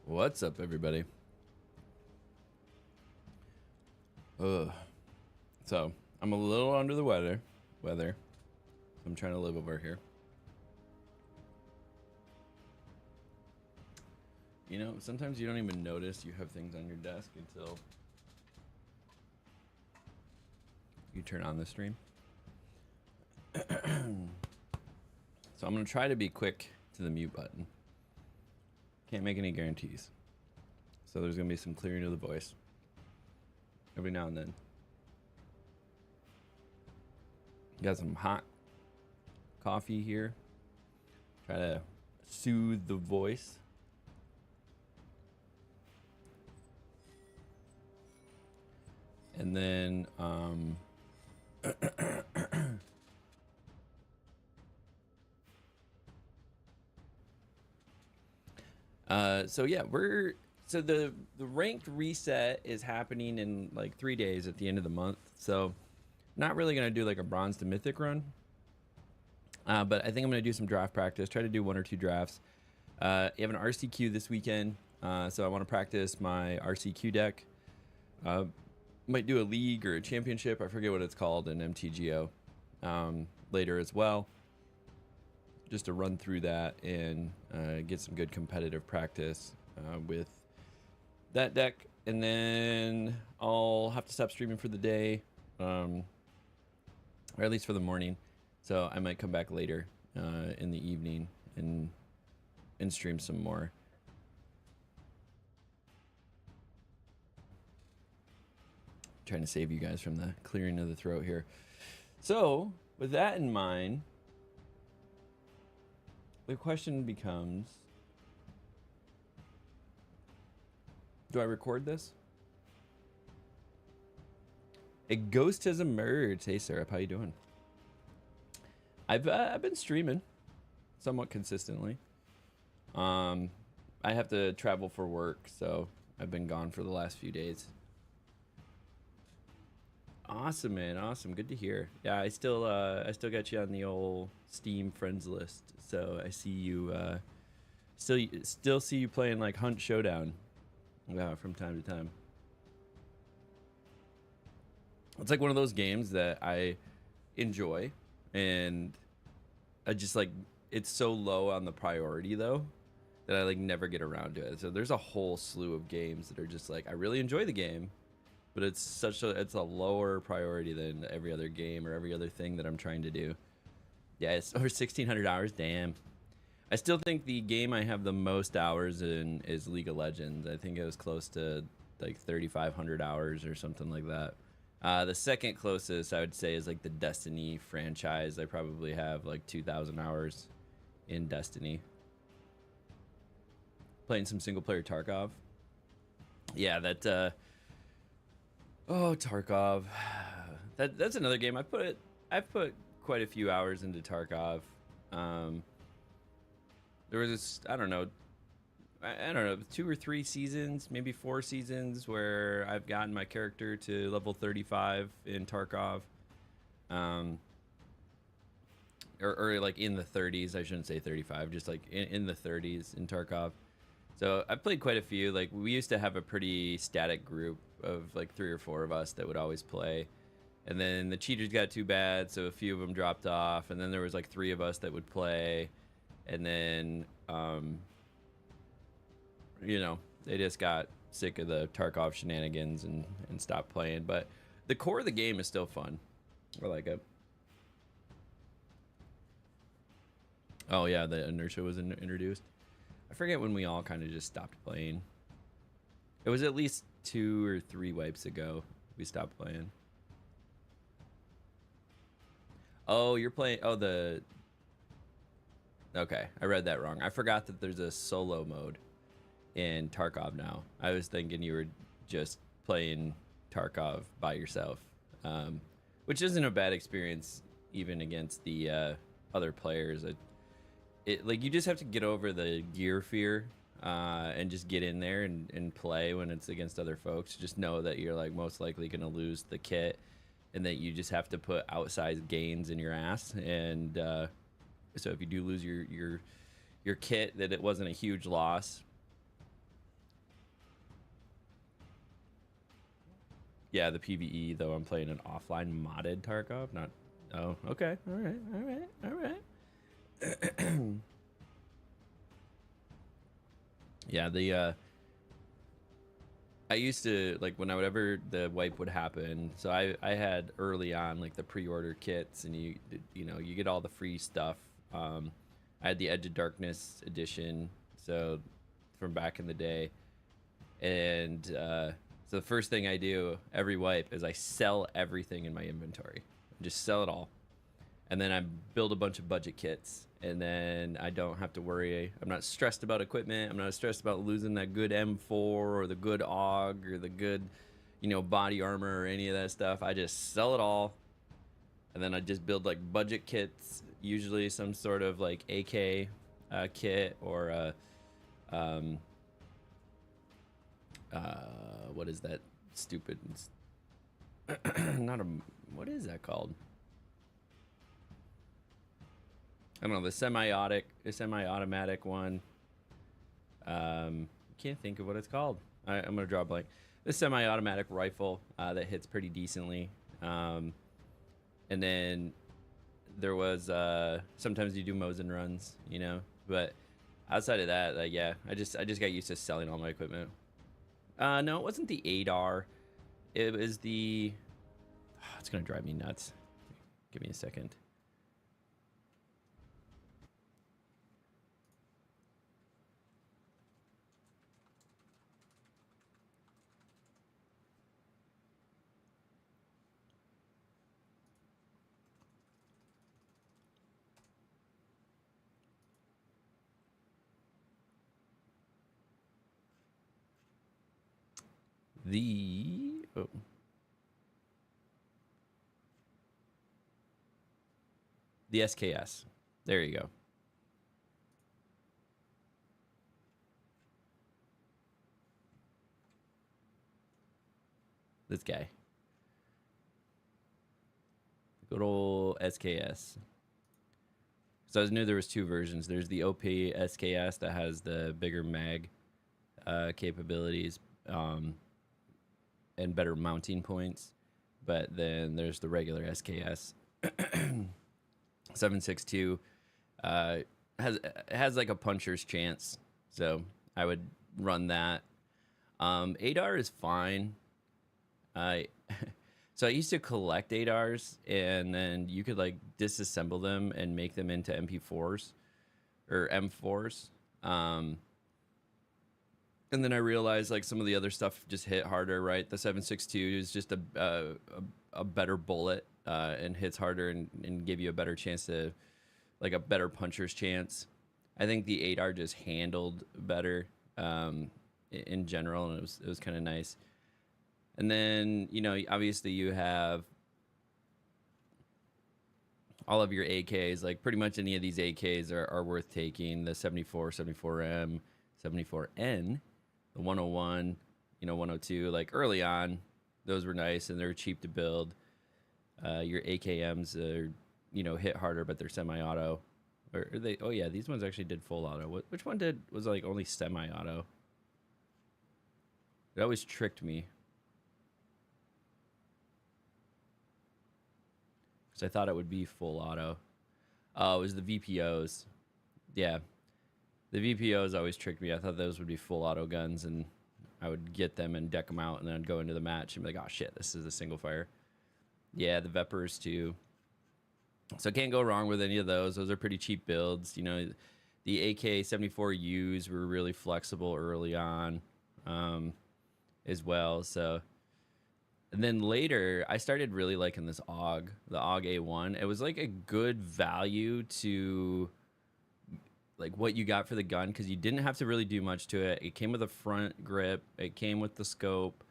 What's up, everybody? So I'm a little under the weather. I'm trying to live over here. You know, sometimes you don't even notice you have things on your desk until you turn on the stream. So I'm gonna try to be quick to the mute button. Can't make any guarantees. So there's gonna be some clearing of the voice every now and then. Got some hot coffee here. Try to soothe the voice. And then so yeah, the ranked reset is happening in like 3 days at the end of the month. So not really gonna do like a bronze to mythic run. But I think I'm gonna do some draft practice, try to do 1 or 2 drafts. You have an RCQ this weekend, so I want to practice my RCQ deck. Might do a league or a championship, I forget what it's called, in MTGO later as well, just to run through that and get some good competitive practice with that deck. And then I'll have to stop streaming for the day, or at least for the morning. So I might come back later in the evening and stream some more. Trying to save you guys from the clearing of the throat here. So with that in mind, the question becomes, do I record this? A ghost has emerged. Hey Syrup, how you doing? I've been streaming somewhat consistently. I have to travel for work, so I've been gone for the last few days. Awesome, man. Awesome. Good to hear. Yeah, I still got you on the old Steam friends list. So I see you still see you playing like Hunt Showdown from time to time. It's like one of those games that I enjoy, and I just like, it's so low on the priority though that I like never get around to it. So there's a whole slew of games that are just like, I really enjoy the game, but it's a lower priority than every other game or every other thing that I'm trying to do. Yeah, it's over 1,600 hours. Damn. I still think the game I have the most hours in is League of Legends. I think it was close to like 3,500 hours or something like that. The second closest I would say is like the Destiny franchise. I probably have like 2,000 hours in Destiny. Playing some single player Tarkov. Yeah, that oh, Tarkov. That's another game. I've put quite a few hours into Tarkov. There was this, I don't know, 2 or 3 seasons, maybe 4 seasons where I've gotten my character to level 35 in Tarkov. Or like in the 30s, I shouldn't say 35, just like in the 30s in Tarkov. So I've played quite a few. Like we used to have a pretty static group of like 3 or 4 of us that would always play. And then the cheaters got too bad, so a few of them dropped off. And then there was like 3 of us that would play. And then, you know, they just got sick of the Tarkov shenanigans and stopped playing. But the core of the game is still fun. I like it. Oh yeah, the inertia was introduced. I forget when we all kind of just stopped playing. It was at least 2 or 3 wipes ago we stopped playing. Oh, you're playing. Oh, okay, I read that wrong. I forgot that there's a solo mode in Tarkov now. I was thinking you were just playing Tarkov by yourself, which isn't a bad experience even against the other players. Like you just have to get over the gear fear and just get in there and play when it's against other folks. Just know that you're like most likely going to lose the kit, and that you just have to put outsized gains in your ass. And so if you do lose your kit, that it wasn't a huge loss. Yeah, the PvE though. I'm playing an offline modded Tarkov. Not. Oh, okay. All right. All right. All right. Yeah, the I used to like whenever the wipe would happen. So I had early on like the pre-order kits, and you know you get all the free stuff. I had the Edge of Darkness edition, so from back in the day, and so the first thing I do every wipe is I sell everything in my inventory, just sell it all, and then I build a bunch of budget kits, and then I don't have to worry. I'm not stressed about equipment. I'm not stressed about losing that good M4 or the good AUG or the good, you know, body armor or any of that stuff. I just sell it all, and then I just build like budget kits, usually some sort of like AK kit or um, what is that stupid? Not a, what is that called? I don't know, the semi-automatic one. Can't think of what it's called. I'm gonna draw a blank. The semi-automatic rifle that hits pretty decently. And then there was sometimes you do Mosin runs, you know. But outside of that, like, yeah, I just got used to selling all my equipment. No, it wasn't the ADAR. It was the. Oh, it's gonna drive me nuts. Give me a second. The the SKS. There you go. This guy. Good old SKS. So I knew there was two versions. There's the OP SKS that has the bigger mag capabilities and better mounting points. But then there's the regular SKS. 762 has like a puncher's chance. So I would run that. ADAR is fine. So I used to collect ADARs, and then you could like disassemble them and make them into MP4s or M4s. And then I realized like some of the other stuff just hit harder, right? The 762 is just a better bullet and hits harder and give you a better chance to, like a better puncher's chance. I think the 8R just handled better in general, and it was kind of nice. And then, you know, obviously you have all of your AKs. Like pretty much any of these AKs are worth taking. The 74, 74M, 74N, the 101, you know, 102. Like early on, those were nice and they're cheap to build. Your AKMs are, you know, hit harder, but they're semi-auto. Or they? Oh yeah, these ones actually did full auto. Which one was like only semi-auto? It always tricked me. I thought it would be full auto. Oh, it was the VPOs. Yeah. The VPOs always tricked me. I thought those would be full auto guns, and I would get them and deck them out, and then I'd go into the match and be like, oh shit, this is a single fire. Yeah, the Vepers too. So can't go wrong with any of those. Those are pretty cheap builds. You know, the AK-74Us were really flexible early on as well. So. And then later, I started really liking this AUG, the AUG A1. It was like a good value to like what you got for the gun, because you didn't have to really do much to it. It came with a front grip. It came with the scope.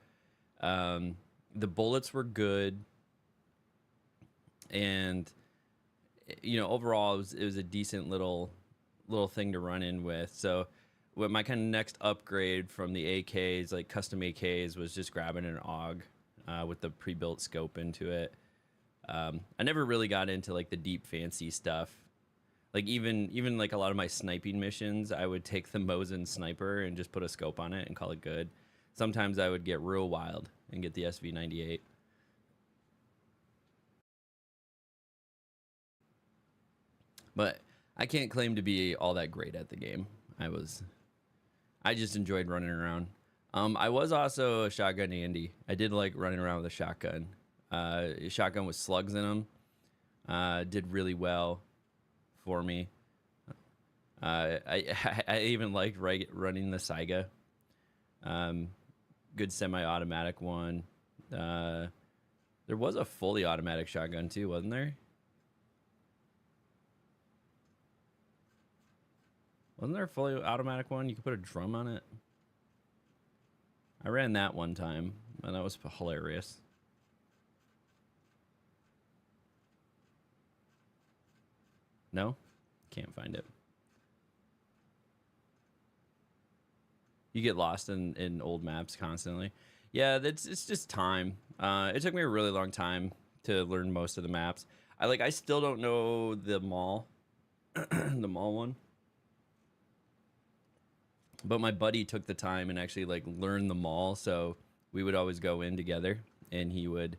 The bullets were good. And, you know, overall, it was a decent little thing to run in with. So what my kind of next upgrade from the AKs, like custom AKs, was just grabbing an AUG. With the pre-built scope into it. I never really got into like the deep fancy stuff. Like even like a lot of my sniping missions, I would take the Mosin sniper and just put a scope on it and call it good. sometimes I would get real wild and get the SV98. But I can't claim to be all that great at the game. I just enjoyed running around. I was also a shotgun Andy. I did like running around with a shotgun. A shotgun with slugs in them. Did really well for me. I even liked running the Saiga. Good semi-automatic one. There was a fully automatic shotgun too, wasn't there? Wasn't there a fully automatic one? You could put a drum on it. I ran that one time, and that was hilarious. No? Can't find it. You get lost in old maps constantly. Yeah, it's just time. It took me a really long time to learn most of the maps. I still don't know the mall, the mall one. But my buddy took the time and actually like learned the mall, so we would always go in together, and he would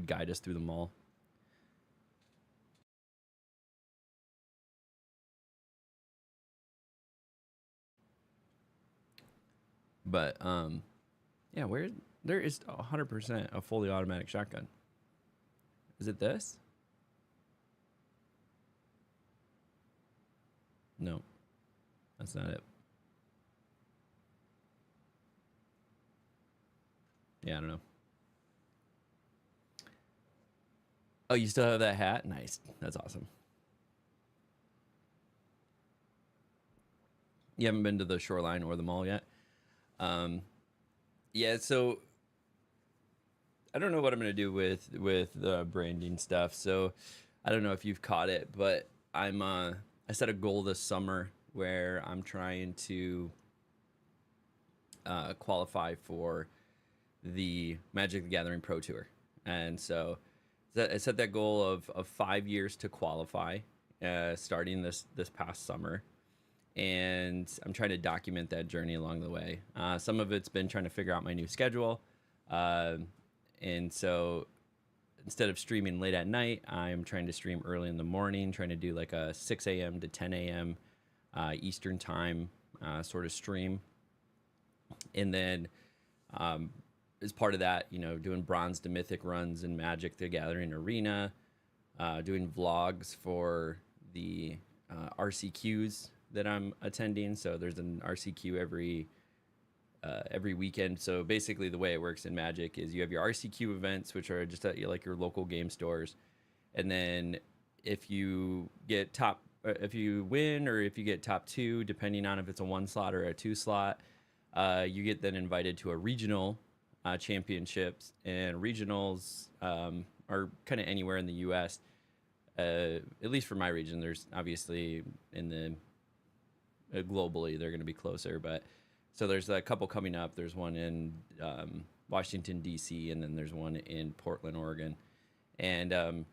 guide us through the mall. But yeah, there is 100% a fully automatic shotgun. Is it this? No, that's not it. Yeah, I don't know. Oh, you still have that hat? Nice. That's awesome. You haven't been to the Shoreline or the mall yet? Yeah, so I don't know what I'm gonna do with the branding stuff. So I don't know if you've caught it, but I set a goal this summer where I'm trying to qualify for the Magic the Gathering Pro Tour, and so I set that goal of 5 years to qualify, starting this past summer. And I'm trying to document that journey along the way. Some of it's been trying to figure out my new schedule. And so instead of streaming late at night, I'm trying to stream early in the morning, trying to do like a 6 a.m. to 10 a.m. Eastern time sort of stream. And then as part of that, doing bronze to mythic runs in Magic the Gathering Arena, doing vlogs for the RCQs that I'm attending. So there's an RCQ every weekend. So basically the way it works in Magic is you have your RCQ events, which are just at like your local game stores. And then if you win, or if you get top 2, depending on if it's a 1 slot or a 2 slot, you get then invited to a regional championships. And regionals are kind of anywhere in the US. At least for my region. There's obviously globally they're going to be closer, but so there's a couple coming up. There's one in Washington DC, and then there's one in Portland, Oregon. And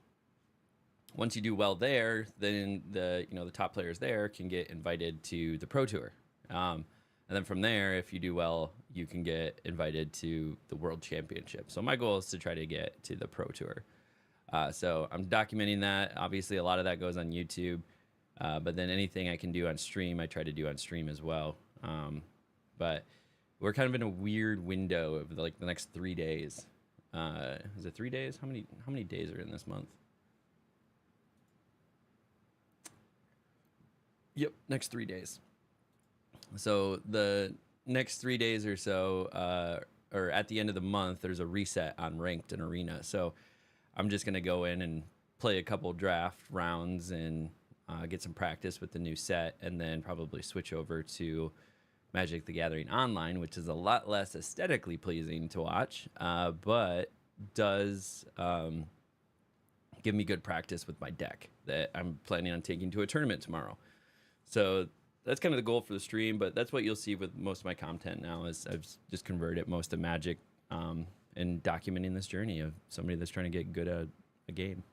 once you do well there, then the top players there can get invited to the Pro Tour. And then from there, if you do well, you can get invited to the World Championship. So my goal is to try to get to the Pro Tour. So I'm documenting that. Obviously, a lot of that goes on YouTube. But then anything I can do on stream, I try to do on stream as well. But we're kind of in a weird window of like the next 3 days. Is it 3 days? How many days are in this month? Yep, next 3 days. So the next 3 days or so, or at the end of the month, there's a reset on ranked and arena. So I'm just gonna go in and play a couple draft rounds and get some practice with the new set, and then probably switch over to Magic the Gathering Online, which is a lot less aesthetically pleasing to watch, but does give me good practice with my deck that I'm planning on taking to a tournament tomorrow. So that's kind of the goal for the stream, but that's what you'll see with most of my content now, is I've just converted most of Magic and documenting this journey of somebody that's trying to get good at a game.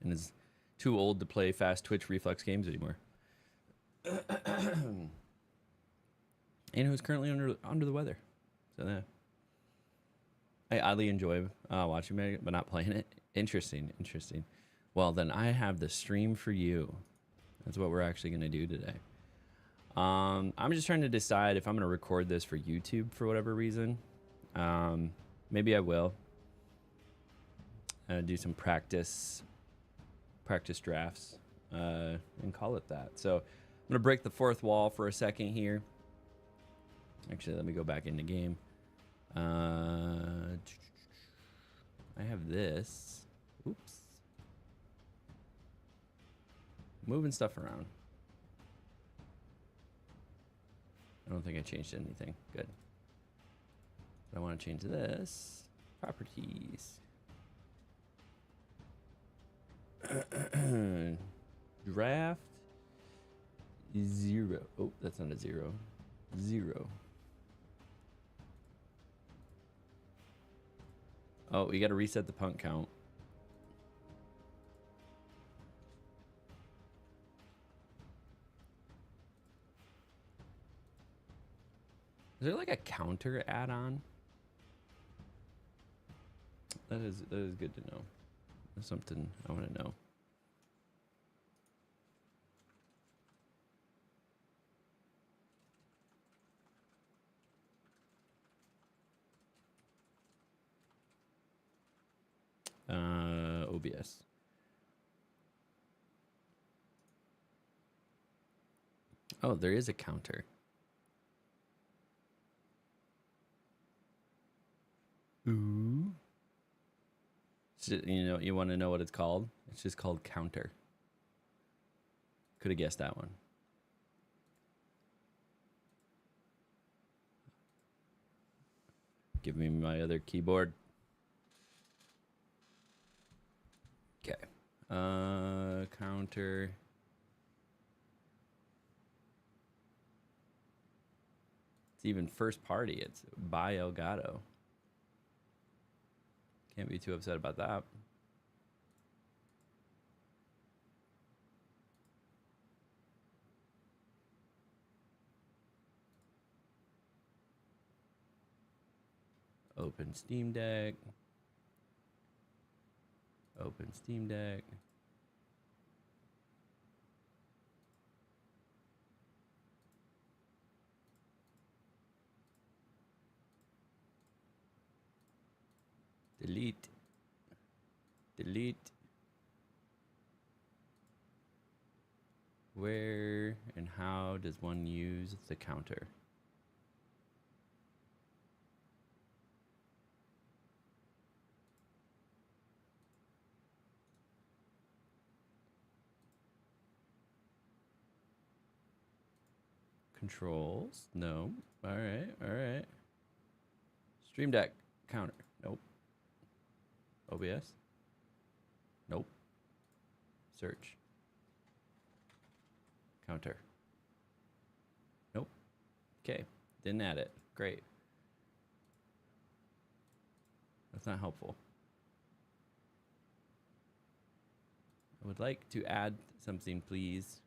And is too old to play fast Twitch reflex games anymore. And who's currently under the weather. So yeah. I oddly enjoy watching it, but not playing it. Interesting. Well, then I have the stream for you. That's what we're actually going to do today. I'm just trying to decide if I'm going to record this for YouTube for whatever reason. Maybe I will. Do some practice drafts and call it that. So I'm going to break the fourth wall for a second here. Actually, let me go back into game. I have this. Oops. Moving stuff around. I don't think I changed anything. Good. But I want to change this. Properties. Draft 0. Oh, that's not a 0. 0. Oh, we got to reset the punt count. Is there like a counter add-on? That is good to know. That's something I want to know. OBS. Oh, there is a counter. Ooh. So, you want to know what it's called? It's just called counter. Could have guessed that one. Give me my other keyboard. Okay. Counter. It's even first party. It's by Elgato. Can't be too upset about that. Open Steam Deck. Open Steam Deck. Delete. Delete. Where and how does one use the counter? Controls? No. All right. All right. Stream Deck counter. Nope. OBS? Nope. Search. Counter. Nope. Okay. Didn't add it. Great. That's not helpful. I would like to add something, please.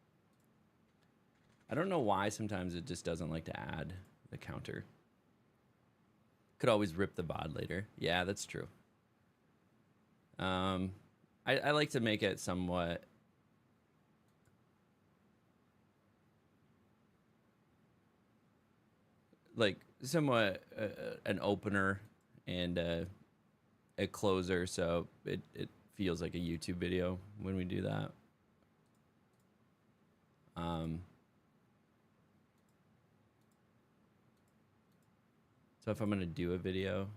I don't know why sometimes it just doesn't like to add the counter. Could always rip the VOD later. Yeah, that's true. I like to make it somewhat an opener and a closer, so it feels like a YouTube video when we do that. So if I'm gonna do a video,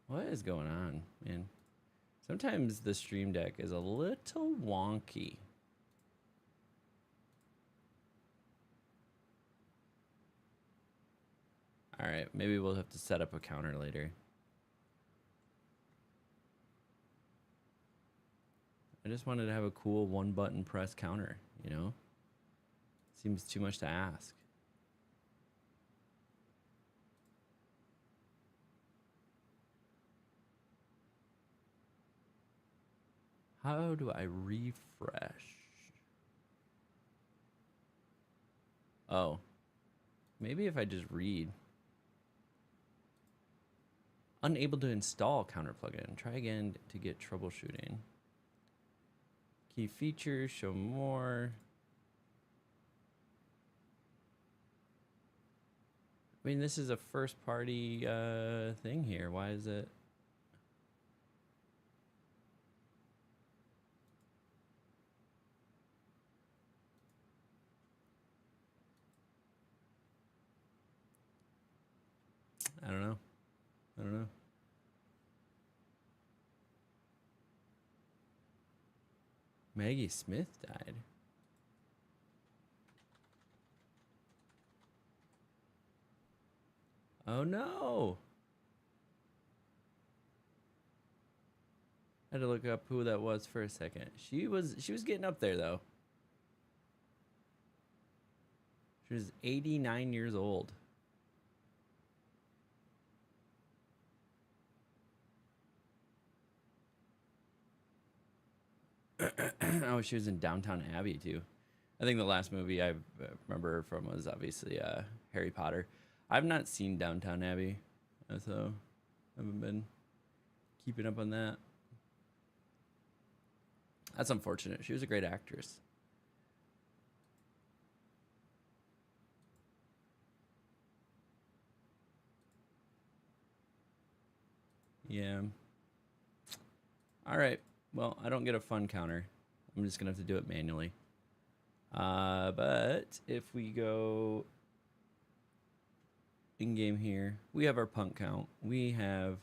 what is going on, man? Sometimes the Stream Deck is a little wonky. All right, maybe we'll have to set up a counter later. I just wanted to have a cool one-button press counter, you know? Seems too much to ask. How do I refresh? Oh, maybe if I just read. Unable to install counter plugin. Try again to get troubleshooting. Key features, show more. I mean, this is a first party thing here. Why is it? I don't know. I don't know. Maggie Smith died. Oh no. I had to look up who that was for a second. She was getting up there though. She was 89 years old. Oh, she was in Downtown Abbey too. I think the last movie I remember her from was obviously Harry Potter. I've not seen Downtown Abbey, so I haven't been keeping up on that. That's unfortunate. She was a great actress. Yeah. All right. Well, I don't get a fun counter. I'm just going to have to do it manually. But if we go in-game here, we have our punt count. We have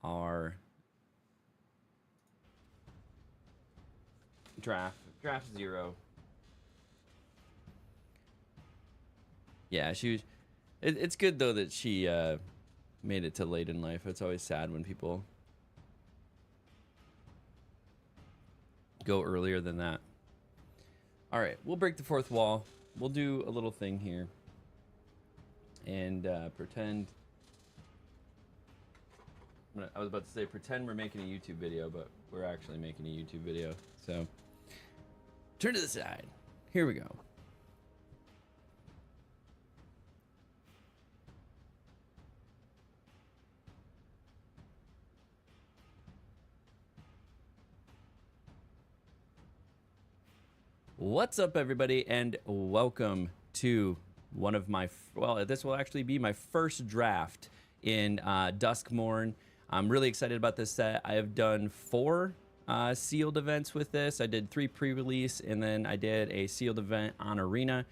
our draft 0. Yeah, she was. It's good though that she made it to late in life. It's always sad when people go earlier than that. All right, we'll break the fourth wall. We'll do a little thing here and pretend. I was about to say pretend we're making a YouTube video, but we're actually making a YouTube video. So turn to the side. Here we go. What's up, everybody, and welcome to one of my, well, this will actually be my first draft in Duskmorn. I'm really excited about this set. I have done 4 sealed events with this. I did 3 pre-release, and then I did a sealed event on Arena.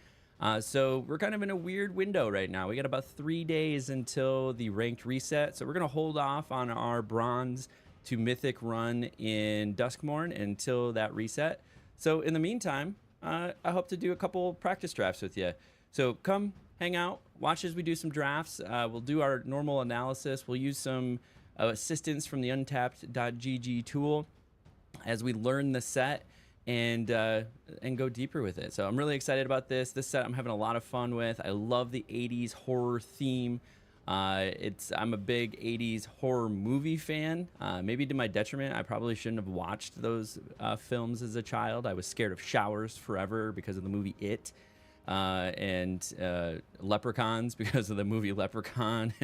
So we're kind of in a weird window right now. We got about 3 days until the ranked reset. So we're going to hold off on our bronze to mythic run in Duskmorn until that reset. So in the meantime, I hope to do a couple practice drafts with you. So come hang out, watch as we do some drafts. We'll do our normal analysis. We'll use some assistance from the untapped.gg tool as we learn the set and go deeper with it. So I'm really excited about this. This set I'm having a lot of fun with. I love the 80s horror theme. I'm a big 80s horror movie fan, maybe to my detriment. I probably shouldn't have watched those films as a child. I was scared of showers forever because of the movie It, and leprechauns because of the movie Leprechaun.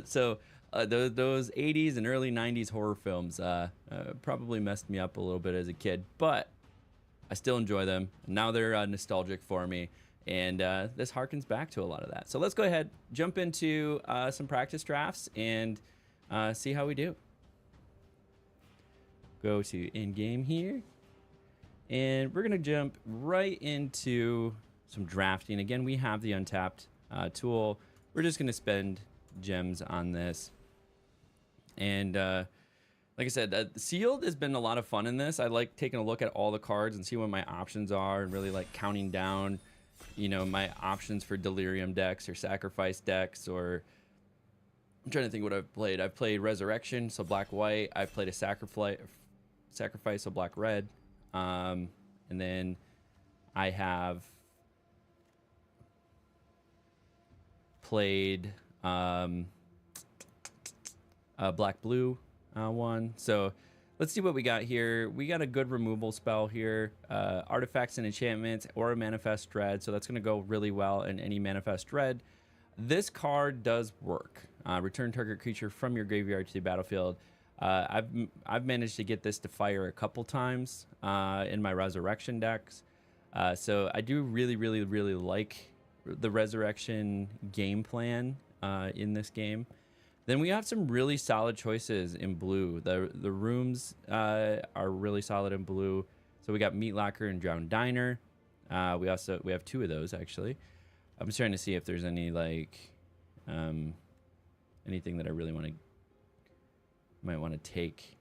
So those 80s and early 90s horror films probably messed me up a little bit as a kid, but I still enjoy them. Now they're nostalgic for me. And this harkens back to a lot of that. So let's go ahead, jump into some practice drafts and see how we do. Go to in-game here. And we're going to jump right into some drafting. Again, we have the untapped tool. We're just going to spend gems on this. And like I said, sealed has been a lot of fun in this. I like taking a look at all the cards and see what my options are and really like counting down, you know, my options for delirium decks or sacrifice decks, or I'm trying to think what I've played. I've played resurrection, so black white. I've played a sacrifice, so black red, and then I have played a black blue one. So Let's see what we got here. We got a good removal spell here. Artifacts and enchantments or a Manifest Dread. So that's going to go really well in any Manifest Dread. This card does work. Return target creature from your graveyard to the battlefield. I've managed to get this to fire a couple times in my Resurrection decks. So I do really like the Resurrection game plan in this game. Then we have some really solid choices in blue. The rooms are really solid in blue. So we got Meat Locker and Drowned Diner. We have 2 of those actually. I'm just trying to see if there's any like anything that I really might want to take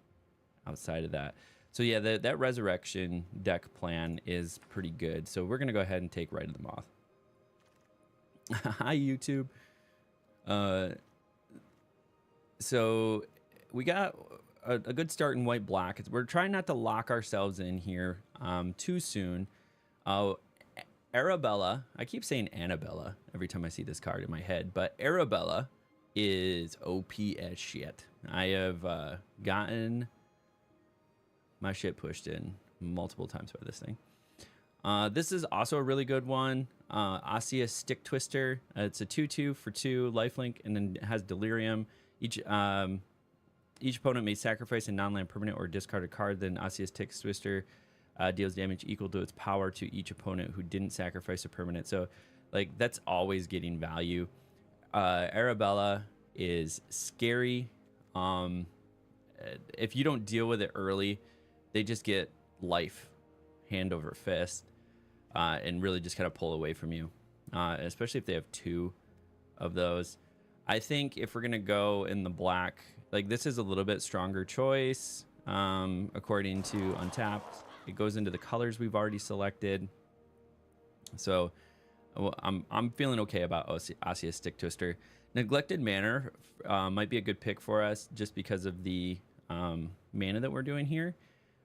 outside of that. So yeah, that Resurrection deck plan is pretty good. So we're gonna go ahead and take Rite of the Moth. Hi YouTube. So we got a good start in white black. We're trying not to lock ourselves in here too soon. Arabella, I keep saying Annabella every time I see this card in my head, but Arabella is OP as shit. I have gotten my shit pushed in multiple times by this thing. This is also a really good one. Osseous Stick Twister. It's a 2/2 for 2 lifelink, and then it has Delirium. Each opponent may sacrifice a non-land permanent or discard a card. Then Osseous Stick Twister deals damage equal to its power to each opponent who didn't sacrifice a permanent. So, like, that's always getting value. Arabella is scary. If you don't deal with it early, they just get life hand over fist and really just kind of pull away from you, especially if they have 2 of those. I think if we're gonna go in the black, like, this is a little bit stronger choice according to Untapped. It goes into the colors we've already selected, so I'm feeling okay about Osseous Stick Twister. Neglected Manor might be a good pick for us just because of the mana that we're doing here.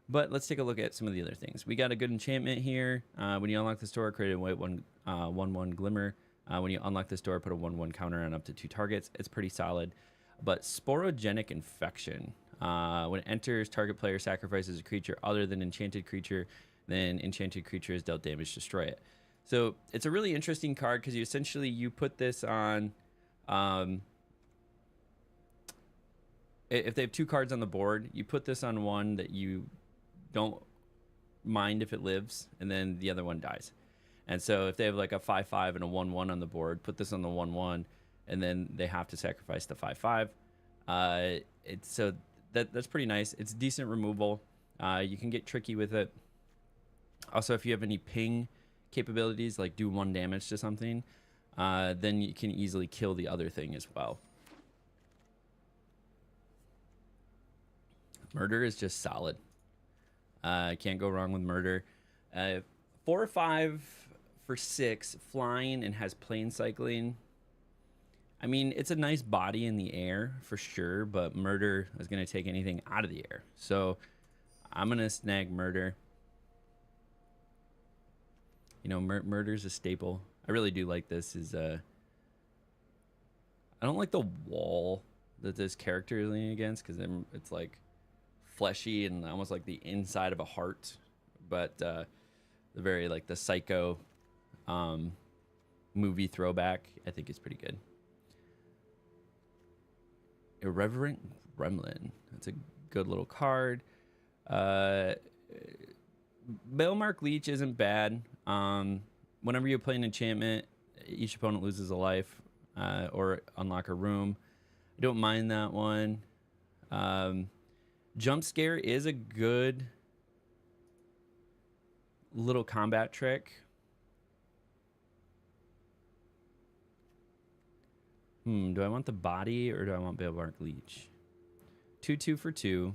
But let's take a look at some of the other things. We got a good enchantment here. When you unlock this door, create a white 1/1 Glimmer. When you unlock this door, put a 1/1 counter on up to 2 targets. It's pretty solid. But Sporogenic Infection. When it enters, target player sacrifices a creature other than enchanted creature. Then enchanted creature is dealt damage, destroy it. So it's a really interesting card because you put this on... if they have 2 cards on the board, you put this on one that you don't mind if it lives, and then the other one dies. And so if they have like a 5/5 and a 1/1 on the board, put this on the 1/1, and then they have to sacrifice the 5/5. So that's pretty nice. It's decent removal. You can get tricky with it. Also, if you have any ping capabilities, like do 1 damage to something, then you can easily kill the other thing as well. Murder is just solid. Can't go wrong with Murder. 4 or 5 for 6, flying, and has plane cycling. I mean, it's a nice body in the air for sure, but Murder is going to take anything out of the air. So I'm going to snag Murder. You know, Murder's a staple. I really do like this. I don't like the wall that this character is leaning against because it's like fleshy and almost like the inside of a heart. But the very, like, the Psycho movie throwback, I think is pretty good. Irreverent Gremlin. That's a good little card. Balemark Leech isn't bad. Whenever you play an enchantment, each opponent loses a life or unlock a room. I don't mind that one. Jump Scare is a good little combat trick. Do I want the body or do I want Balemark Leech? 2/2 for 2.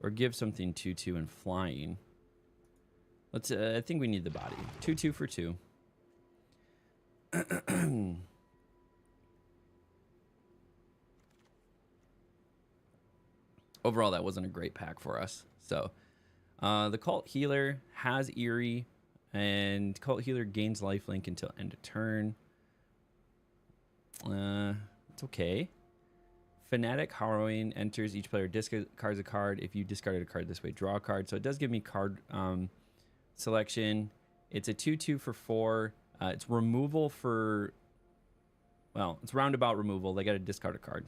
Or give something 2/2 and flying. Let's. I think we need the body. 2/2 for 2. Overall, that wasn't a great pack for us. So, the Cult Healer has Eerie, and Cult Healer gains lifelink until end of turn. It's okay. Fanatic Harrowing enters. Each player discards a card. If you discarded a card this way, draw a card. So it does give me card selection. It's a 2/2 for 4. It's removal for... Well, it's roundabout removal. They got to discard a card.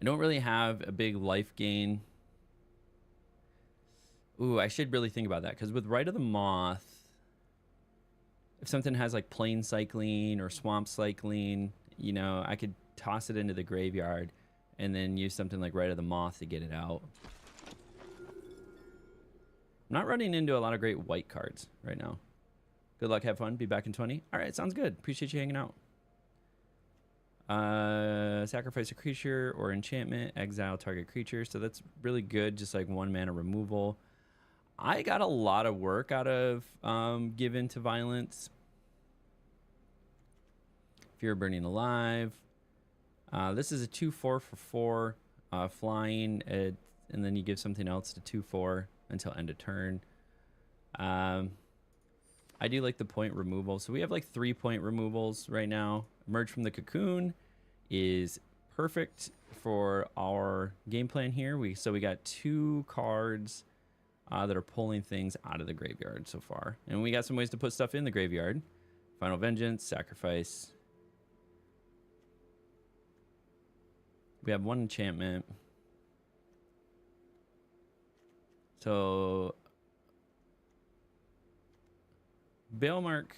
I don't really have a big life gain. Ooh, I should really think about that. Because with Rite of the Moth, if something has like Plane Cycling or Swamp Cycling, you know, I could toss it into the graveyard and then use something like Rite of the Moth to get it out. I'm not running into a lot of great white cards right now. Good luck, have fun, be back in 20. All right, sounds good. Appreciate you hanging out. Sacrifice a creature or enchantment, exile target creature. So that's really good, just like 1 mana removal. I got a lot of work out of Give In to Violence. Fear of Burning Alive. This is a 2/4 for 4, flying, and then you give something else to 2/4 until end of turn. I do like the point removal. So we have like 3-point removals right now. Emerge from the Cocoon is perfect for our game plan here. So we got 2 cards that are pulling things out of the graveyard so far. And we got some ways to put stuff in the graveyard. Final Vengeance, Sacrifice. We have 1 enchantment. So Balemark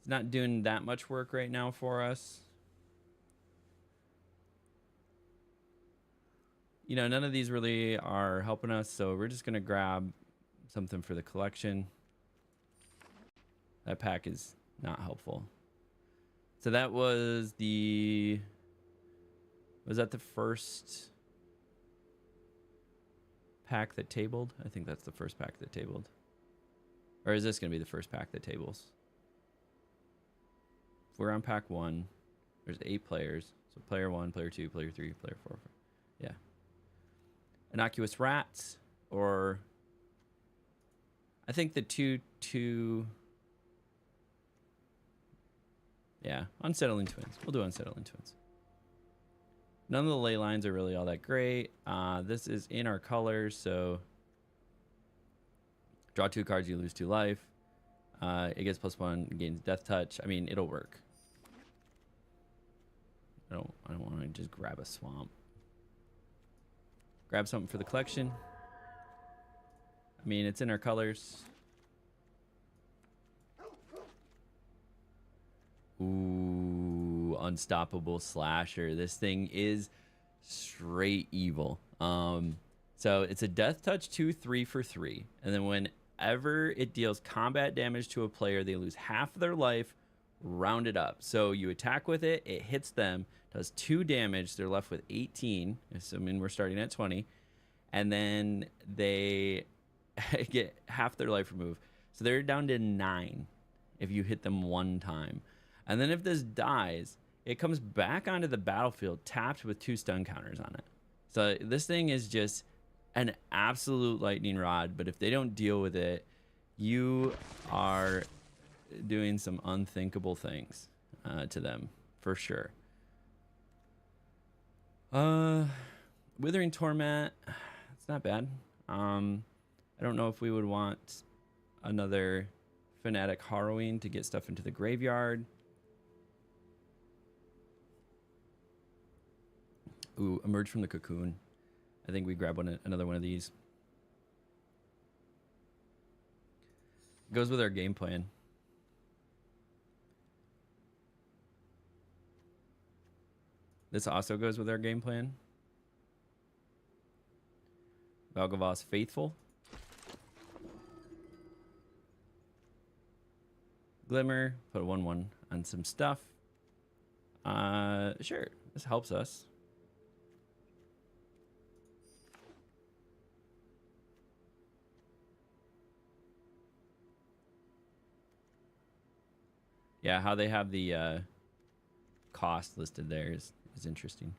is not doing that much work right now for us. You know, none of these really are helping us, so we're just going to grab something for the collection. That pack is not helpful. So that was the... Was that the first pack that tabled? I think that's the first pack that tabled. Or is this going to be the first pack that tables? If we're on pack 1, there's 8 players. So player 1, player 2, player 3, player 4. Yeah. Innocuous Rats, or... I think the 2/2... Yeah, Unsettling Twins. We'll do Unsettling Twins. None of the ley lines are really all that great. This is in our colors, so draw 2 cards, you lose 2 life. It gets +1, gains Death Touch. I mean, it'll work. I don't want to just grab a swamp. Grab something for the collection. I mean, it's in our colors. Ooh, Unstoppable Slasher. This thing is straight evil. So it's a Death Touch 2/3 for 3. And then whenever it deals combat damage to a player, they lose half of their life, rounded up. So you attack with it, it hits them, does 2 damage. They're left with 18, assuming we're starting at 20. And then they get half their life removed. So they're down to 9 if you hit them 1 time. And then if this dies, it comes back onto the battlefield tapped with 2 stun counters on it. So this thing is just an absolute lightning rod. But if they don't deal with it, you are doing some unthinkable things to them, for sure. Withering Torment, it's not bad. I don't know if we would want another Fanatic Harrowing to get stuff into the graveyard. Ooh, Emerge from the Cocoon. I think we grab another one of these. Goes with our game plan. This also goes with our game plan. Valgavas Faithful. Glimmer. Put a 1/1 on some stuff. Sure. This helps us. Yeah, how they have the cost listed there is interesting.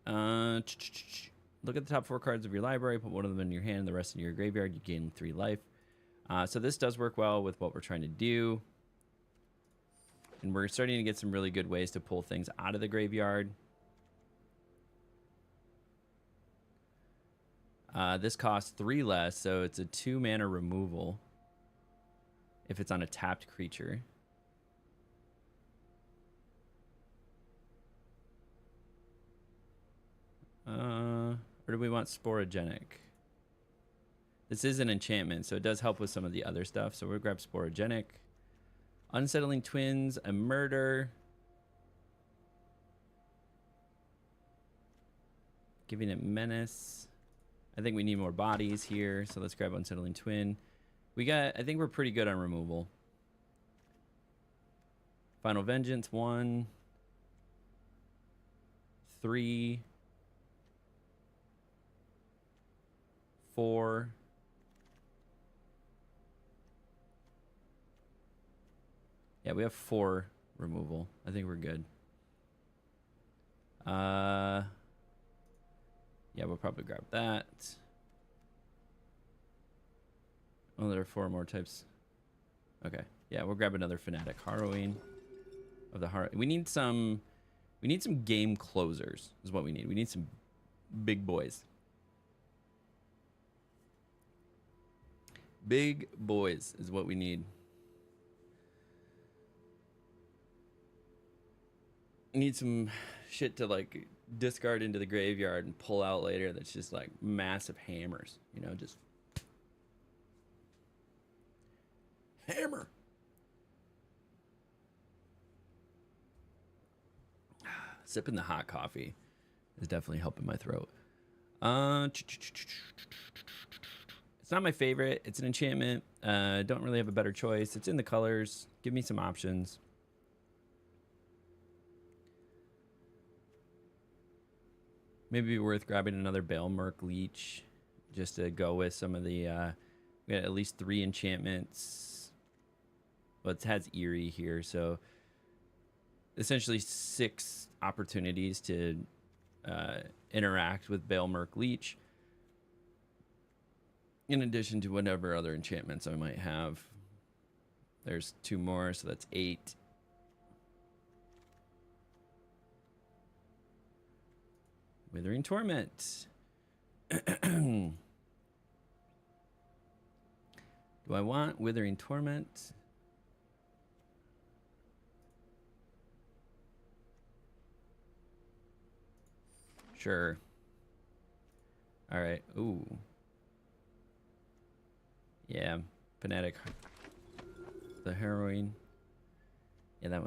Look at the top 4 cards of your library, put one of them in your hand, the rest in your graveyard, you gain 3 life. So this does work well with what we're trying to do. And we're starting to get some really good ways to pull things out of the graveyard. This costs 3 less, so it's a 2 mana removal if it's on a tapped creature. Or do we want Sporogenic? This is an enchantment, so it does help with some of the other stuff. So we'll grab Sporogenic. Unsettling Twins, a murder. Giving it Menace. I think we need more bodies here, so let's grab Unsettling Twin. I think we're pretty good on removal. Final Vengeance, 1, 3, 4. Yeah, we have 4 removal. I think we're good. Yeah, we'll probably grab that. Oh, there are 4 more types. Okay. Yeah, we'll grab another Fanatic Harrowing of the heart. We need some game closers is what we need. We need some big boys. Big boys is what we need. Need some shit to like discard into the graveyard and pull out later that's just like massive hammers, you know, just hammer. Sipping the hot coffee is definitely helping my throat. It's not my favorite. It's an enchantment. Don't really have a better choice. It's in the colors. Give me some options. Maybe worth grabbing another Baelmerk Leech just to go with some of the... we got at least 3 enchantments. Well, it has Eerie here, so... essentially 6 opportunities to interact with Baelmerk Leech. In addition to whatever other enchantments I might have. There's 2 more, so that's 8. Withering Torment. Do I want Withering Torment? Sure. All right. Ooh. Yeah. Fanatic. The Harrowing. Yeah,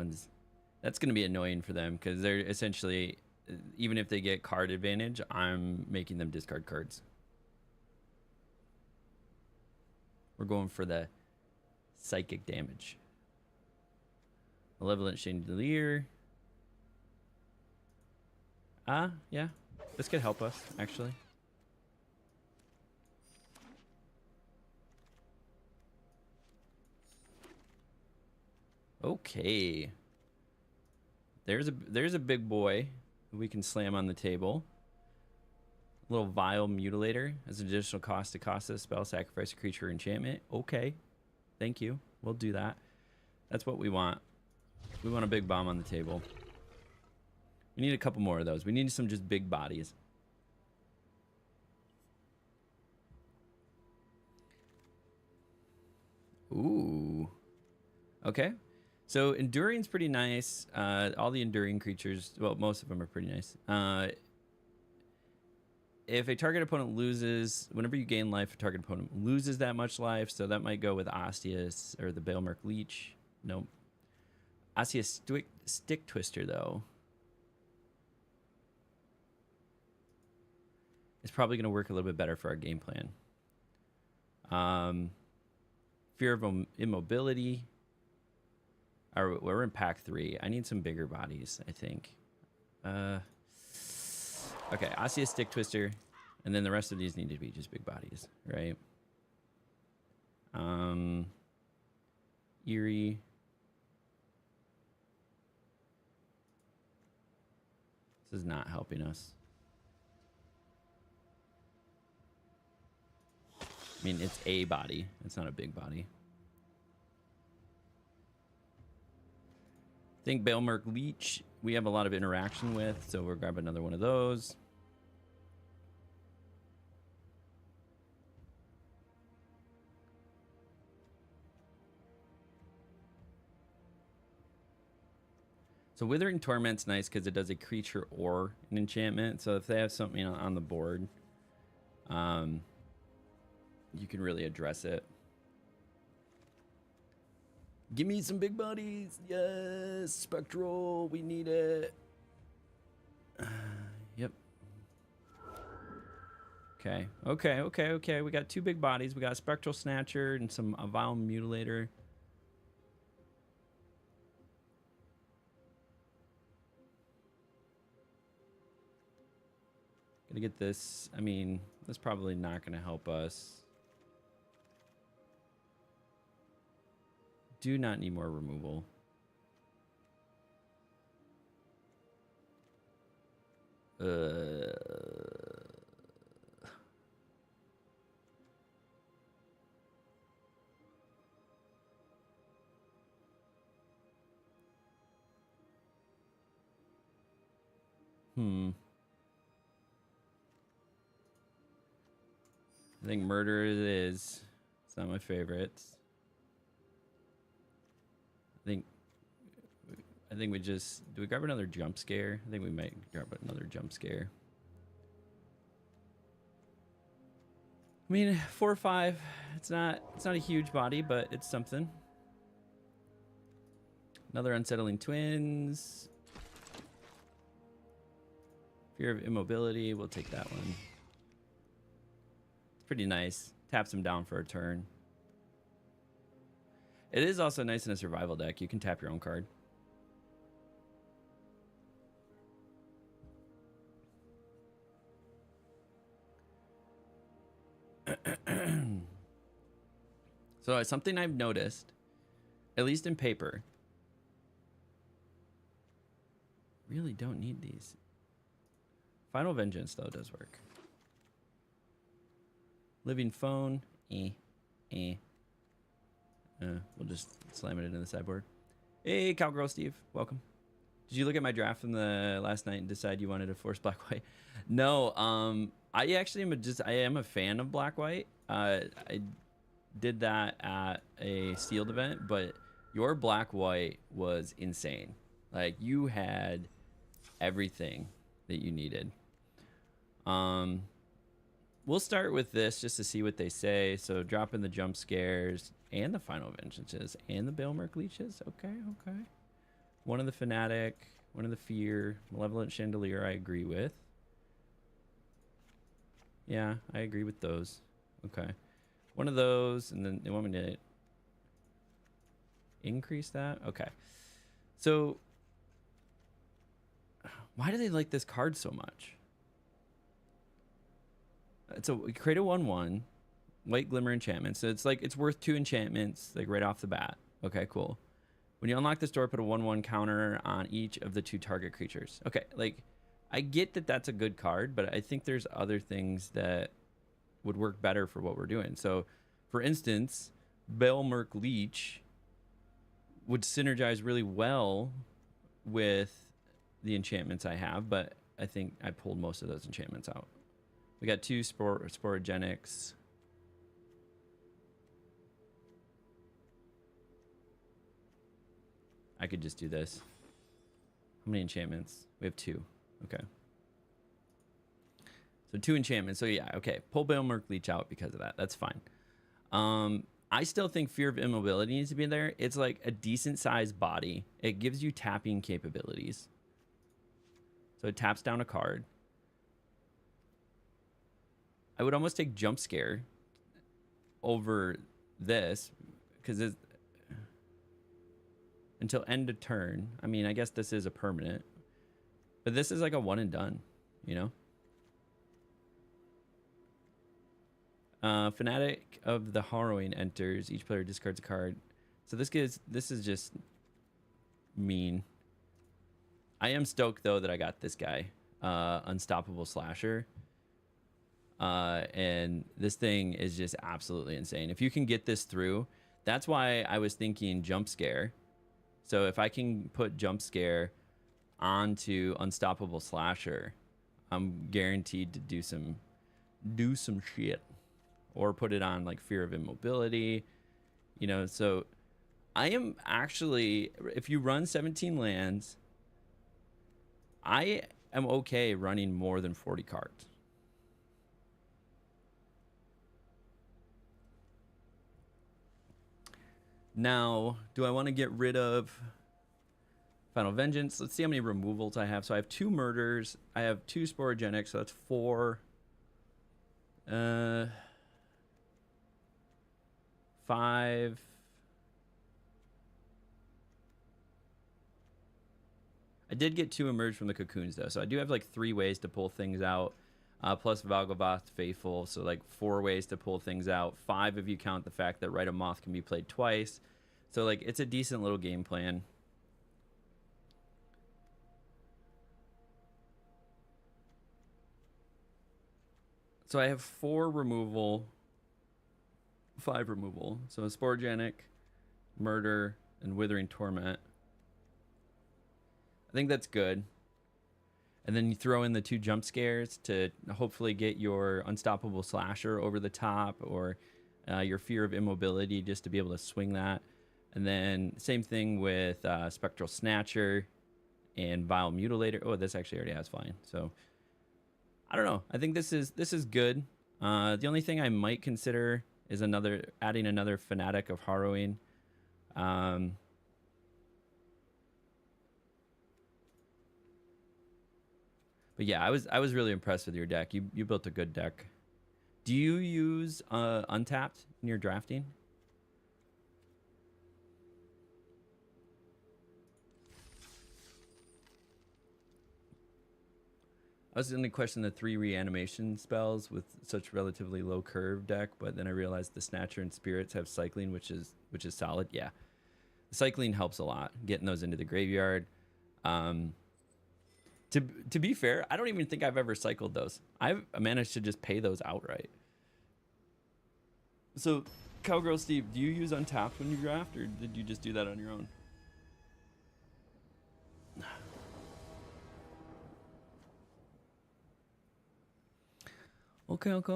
that's going to be annoying for them because they're essentially, even if they get card advantage, I'm making them discard cards. We're going for the psychic damage. Malevolent Chandelier. Yeah. This could help us, actually. Okay. There's a big boy who we can slam on the table. A little Vile Mutilator as an additional cost to cost a spell, sacrifice a creature, enchantment. Okay. Thank you. We'll do that. That's what we want. We want a big bomb on the table. We need a couple more of those. We need some just big bodies. Ooh. Okay. So Enduring's pretty nice. All the Enduring creatures, well, most of them are pretty nice. If a target opponent loses, whenever you gain life, a target opponent loses that much life. So that might go with Osteus or the Baelmerk Leech. Nope. Osteus Stick Twister, though. It's probably going to work a little bit better for our game plan. Fear of Immobility. We're in pack 3. I need some bigger bodies, I think. Okay, Osteus Stick Twister. And then the rest of these need to be just big bodies, right? Eerie. This is not helping us. I mean, it's a body. It's not a big body. I think Bailmerk Leech we have a lot of interaction with, so we'll grab another one of those. So Withering Torment's nice because it does a creature or an enchantment. So if they have something on the board, you can really address it. Give me some big bodies. Yes, Spectral, we need it. Yep. Okay. We got 2 big bodies. We got a Spectral Snatcher and some Vile Mutilator. Gonna get this. I mean, that's probably not gonna help us. Do not need more removal. I think Murder it is. It's not my favorites. I think we just... Do we grab another jump scare? I think we might grab another jump scare. I mean, 4 or 5. It's not a huge body, but it's something. Another Unsettling Twins. Fear of Immobility. We'll take that one. It's pretty nice. Taps them down for a turn. It is also nice in a survival deck. You can tap your own card. So something I've noticed, at least in paper, really don't need these. Final Vengeance, though, does work. Living Phone, we'll just slam it into the sideboard. Hey, Cowgirl Steve, welcome. Did you look at my draft from the last night and decide you wanted to force black-white? No, I actually am a fan of black-white. I did that at a sealed event, but your black-white was insane. Like, you had everything that you needed. We'll start with this just to see what they say. So drop in the jump scares and the Final Vengeances and the Bailmerk Leeches. Okay. One of the Fanatic, one of the Fear, Malevolent Chandelier I agree with. Yeah, I agree with those. Okay. One of those, and then they want me to increase that? Okay. So why do they like this card so much? So we create a 1/1 White Glimmer enchantment. So it's like it's worth 2 enchantments like right off the bat. Okay, cool. When you unlock this door, put a 1/1 counter on each of the 2 target creatures. Okay, like I get that that's a good card, but I think there's other things that would work better for what we're doing. So, for instance, Bailmerk Leech would synergize really well with the enchantments I have, but I think I pulled most of those enchantments out. We got 2 Sporogenics. I could just do this. How many enchantments? We have 2. Okay. So 2 enchantments. So yeah, okay. Pull Bailmerk Leech out because of that. That's fine. I still think Fear of Immobility needs to be there. It's like a decent sized body. It gives you tapping capabilities. So it taps down a card. I would almost take Jump Scare over this because it's until end of turn. I mean, I guess this is a permanent, but this is like a one and done, you know? Fanatic of the Harrowing enters. Each player discards a card. So this is just mean. I am stoked though that I got this guy, Unstoppable Slasher. And this thing is just absolutely insane. If you can get this through, that's why I was thinking Jump Scare. So if I can put Jump Scare onto Unstoppable Slasher, I'm guaranteed to do some shit. Or put it on like Fear of Immobility, you know. So I am actually, if you run 17 lands, I am okay running more than 40 cards. Now, do I want to get rid of Final Vengeance? Let's see how many removals I have. So I have 2 murders. I have 2 sporogenics, so that's 4. 5. I did get 2 emerge from the cocoons though, so I do have like 3 ways to pull things out, plus Valgavoth Faithful, so like 4 ways to pull things out. 5 if you count the fact that Rite of Moth can be played twice, so like it's a decent little game plan. So I have 4 removal, 5 removal, so a Sporogenic, Murder, and Withering Torment. I think that's good. And then you throw in the 2 jump scares to hopefully get your Unstoppable Slasher over the top, or your Fear of Immobility just to be able to swing that. And then same thing with Spectral Snatcher and Vile Mutilator. Oh, this actually already has flying. So I don't know. I think this is good. The only thing I might consider is adding another Fanatic of Harrowing. But yeah, I was really impressed with your deck. You built a good deck. Do you use Untapped in your drafting? I was going to question the 3 reanimation spells with such relatively low curve deck, but then I realized the Snatcher and Spirits have cycling, which is solid. Yeah, the cycling helps a lot, getting those into the graveyard. To be fair, I don't even think I've ever cycled those. I've managed to just pay those outright. So, Cowgirl Steve, do you use Untapped when you draft, or did you just do that on your own? Okay. It's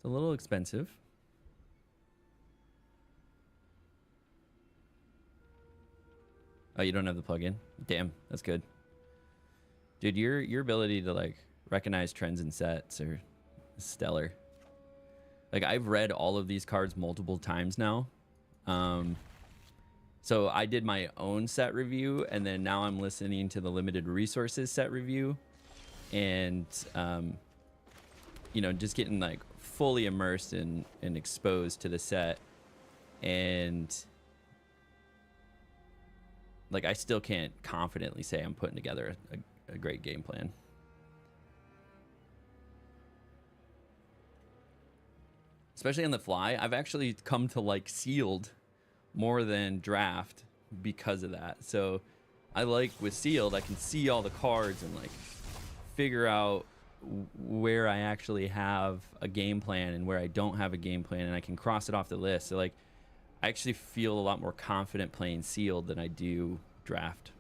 a little expensive. Oh, you don't have the plugin? Damn, that's good. Dude, your ability to like recognize trends and sets are stellar. Like, I've read all of these cards multiple times now. So I did my own set review, and then now I'm listening to the Limited Resources set review, and you know, just getting like fully immersed and exposed to the set, and like I still can't confidently say I'm putting together a great game plan. Especially on the fly, I've actually come to like Sealed more than Draft because of that. So I like with Sealed, I can see all the cards and like figure out where I actually have a game plan and where I don't have a game plan, and I can cross it off the list. So like I actually feel a lot more confident playing Sealed than I do Draft.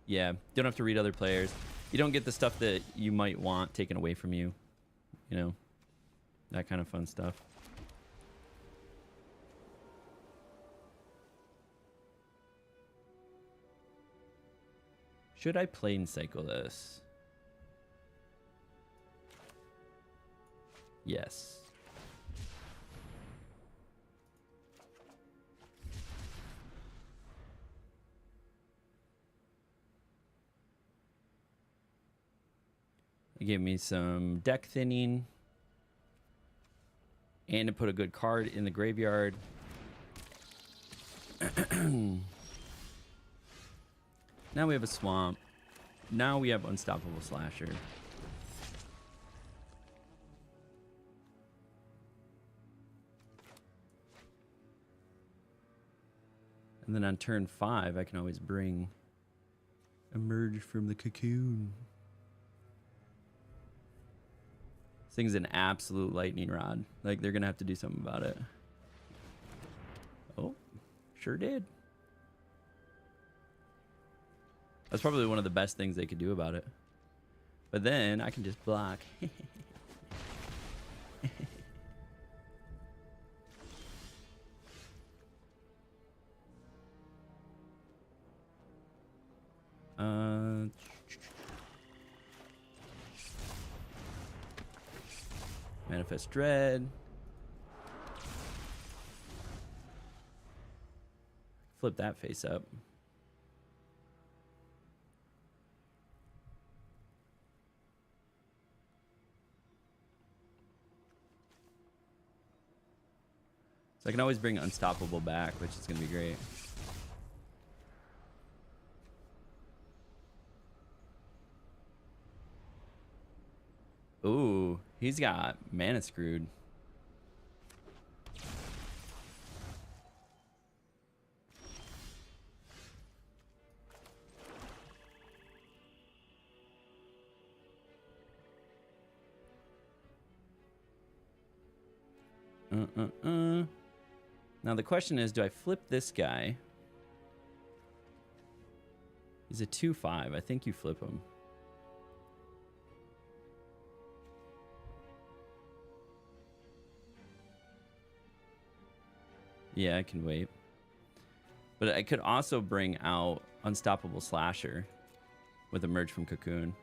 Yeah, don't have to read other players. You don't get the stuff that you might want taken away from you. You know, that kind of fun stuff. Should I plane cycle this? Yes. It gave me some deck thinning, and to put a good card in the graveyard. Now we have a swamp. Now we have Unstoppable Slasher. And then on turn 5, I can always bring Emerge from the Cocoon. This thing's an absolute lightning rod. Like, they're going to have to do something about it. Sure did. That's probably one of the best things they could do about it. But then I can just block. Manifest Dread. Flip that face up. So I can always bring Unstoppable back, which is going to be great. Ooh, he's got mana screwed. Now the question is, do I flip this guy? He's a 2/5. I think you flip him. Yeah, I can wait. But I could also bring out Unstoppable Slasher with Emerge from Cocoon.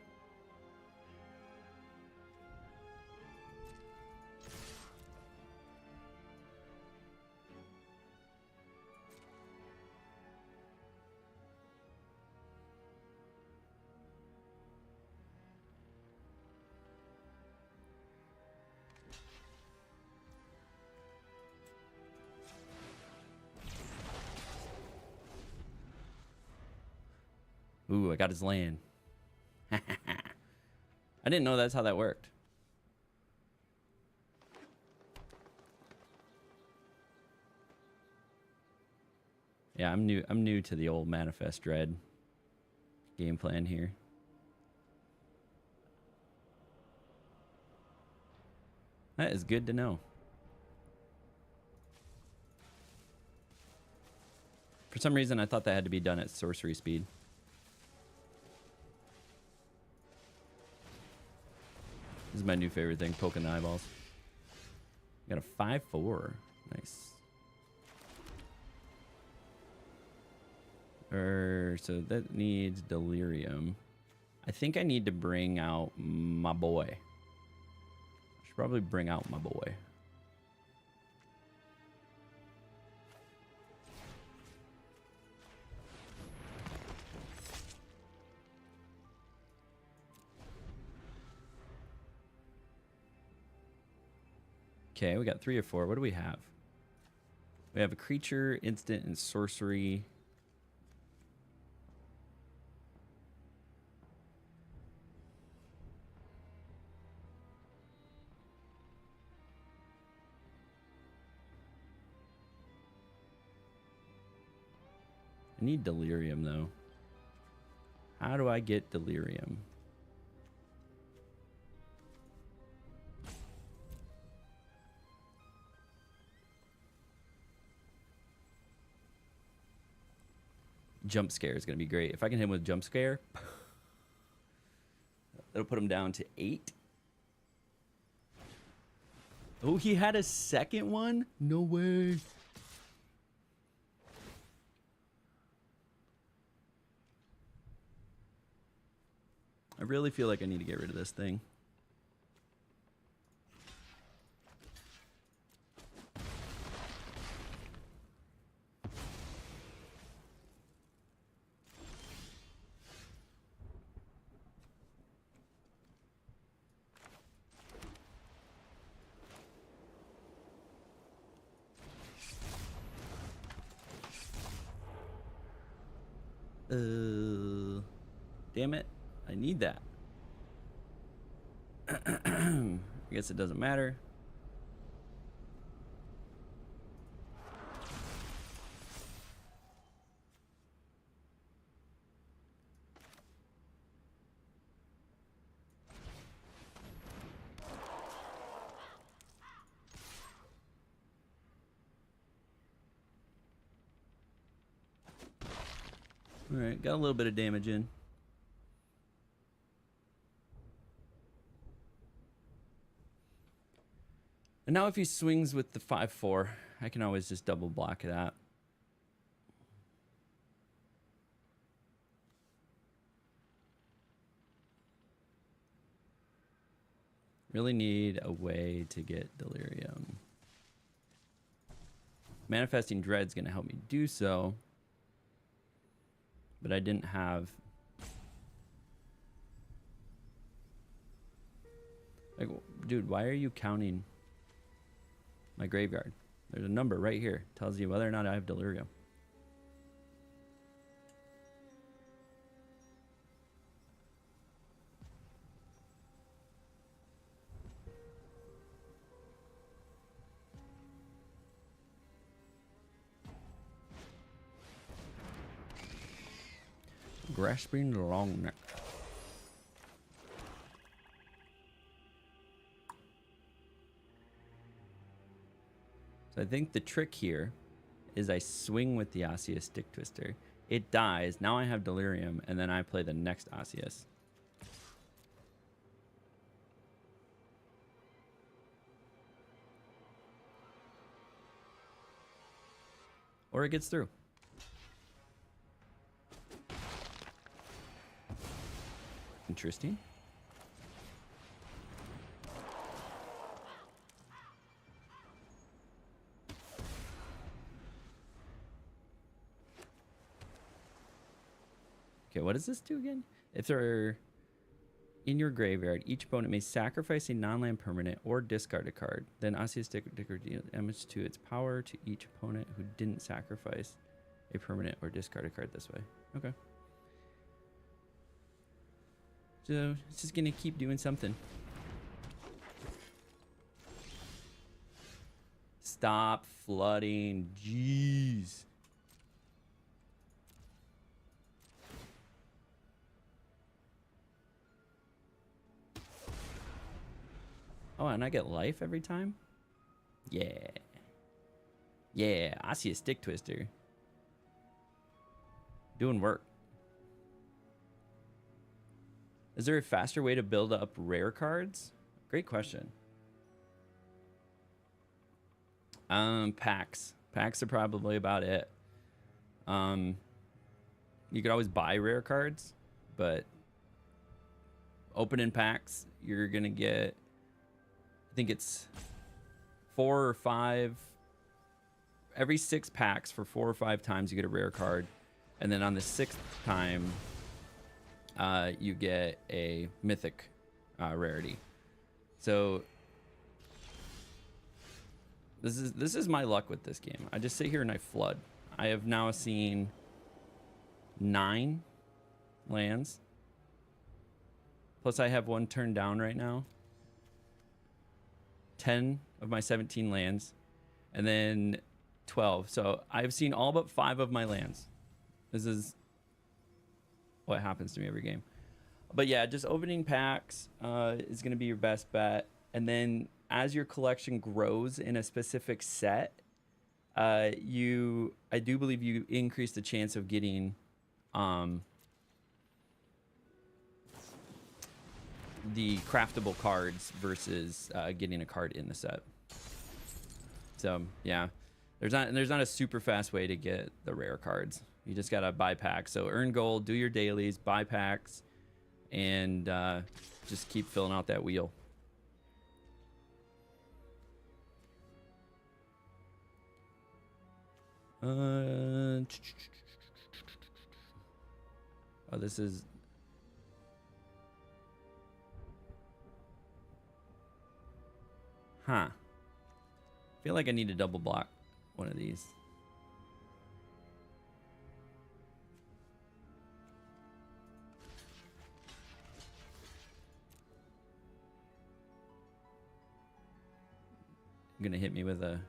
Ooh, I got his land. I didn't know that's how that worked. Yeah, I'm new to the old Manifest Dread game plan here. That is good to know. For some reason, I thought that had to be done at sorcery speed. This is my new favorite thing, poking the eyeballs. Got a 5/4. Nice. So that needs Delirium. I think I need to bring out my boy. I should probably bring out my boy. Okay, we got 3 or 4. What do we have? We have a creature, instant, and sorcery. I need Delirium, though. How do I get Delirium? Jump Scare is going to be great. If I can hit him with Jump Scare, that'll put him down to 8. Oh, he had a second one? No way. I really feel like I need to get rid of this thing. Damn it. I need that. I guess it doesn't matter. All right, got a little bit of damage in. And now if he swings with the 5/4, I can always just double block that. Really need a way to get Delirium. Manifesting Dread's gonna help me do so. But I didn't have... Like, dude, why are you counting my graveyard? There's a number right here. Tells you whether or not I have Delirium. Grasping the long neck. So I think the trick here is I swing with the Osseous Stick Twister. It dies. Now I have Delirium, and then I play the next Osseous. Or it gets through. Interesting. Okay, what does this do again? If they're in your graveyard, each opponent may sacrifice a non-land permanent or discard a card. Then Osseous Stick Twister deals damage to its power to each opponent who didn't sacrifice a permanent or discard a card this way. Okay. So it's just gonna keep doing something. Stop flooding. Jeez. Oh, and I get life every time? Yeah. Yeah, I see a Stick Twister. Doing work. Is there a faster way to build up rare cards? Great question. Packs. Packs are probably about it. You could always buy rare cards, but opening packs, you're gonna get, I think it's 4 or 5, every 6 packs for 4 or 5 times you get a rare card, and then on the 6th time you get a mythic rarity. So this is my luck with this game. I just sit here and I flood. I have now seen 9 lands, plus I have 1 turned down right now. 10 of my 17 lands, and then 12. So I've seen all but 5 of my lands. This is what happens to me every game. But yeah, just opening packs is going to be your best bet. And then as your collection grows in a specific set, I do believe you increase the chance of getting the craftable cards versus getting a card in the set. So yeah, there's not a super fast way to get the rare cards. You just gotta buy packs. So earn gold, do your dailies, buy packs, and just keep filling out that wheel. Oh, this is... Huh. I feel like I need to double block one of these. You're gonna hit me with a...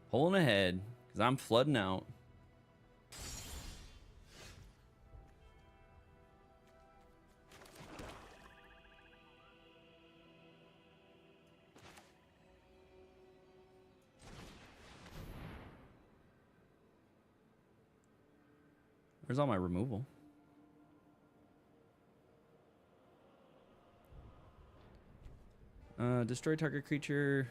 Pulling ahead, because I'm flooding out. Where's all my removal? Destroy target creature.